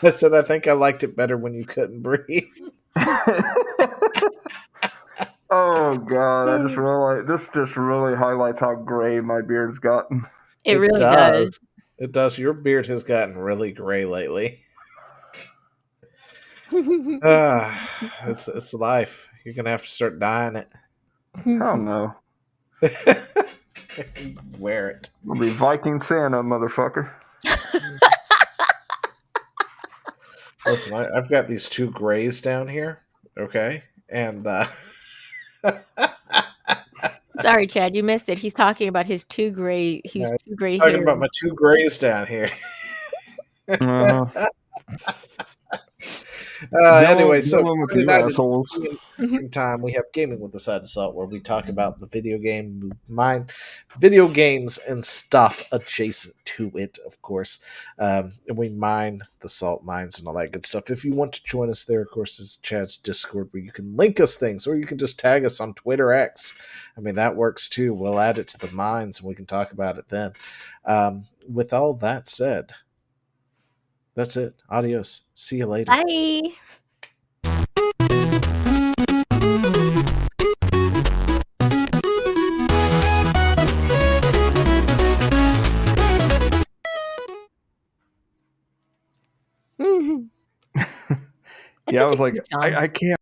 I said I think I liked it better when you couldn't breathe. Oh god, I just realized this just really highlights how gray my beard's gotten. It really does. It does. Your beard has gotten really gray lately. It's life. You're gonna have to start dyeing it. Hell no. Wear it. I'll be Viking Santa, motherfucker. Listen, I've got these two grays down here. Okay, and Sorry, Chad, you missed it. He's talking about his two gray. He's two gray talking hair. about my two grays down here. Anyway, so Friday night at Eastern time we have Gaming with the Side Assault, where we talk about the video games and stuff adjacent to it, of course. And we mine the salt mines and all that good stuff. If you want to join us there, of course, is Chad's Discord, where you can link us things, or you can just tag us on Twitter X. I mean, that works too. We'll add it to the mines and we can talk about it then. With all that said, that's it. Adios. See you later. Bye. Yeah, I was like, It's on. I can't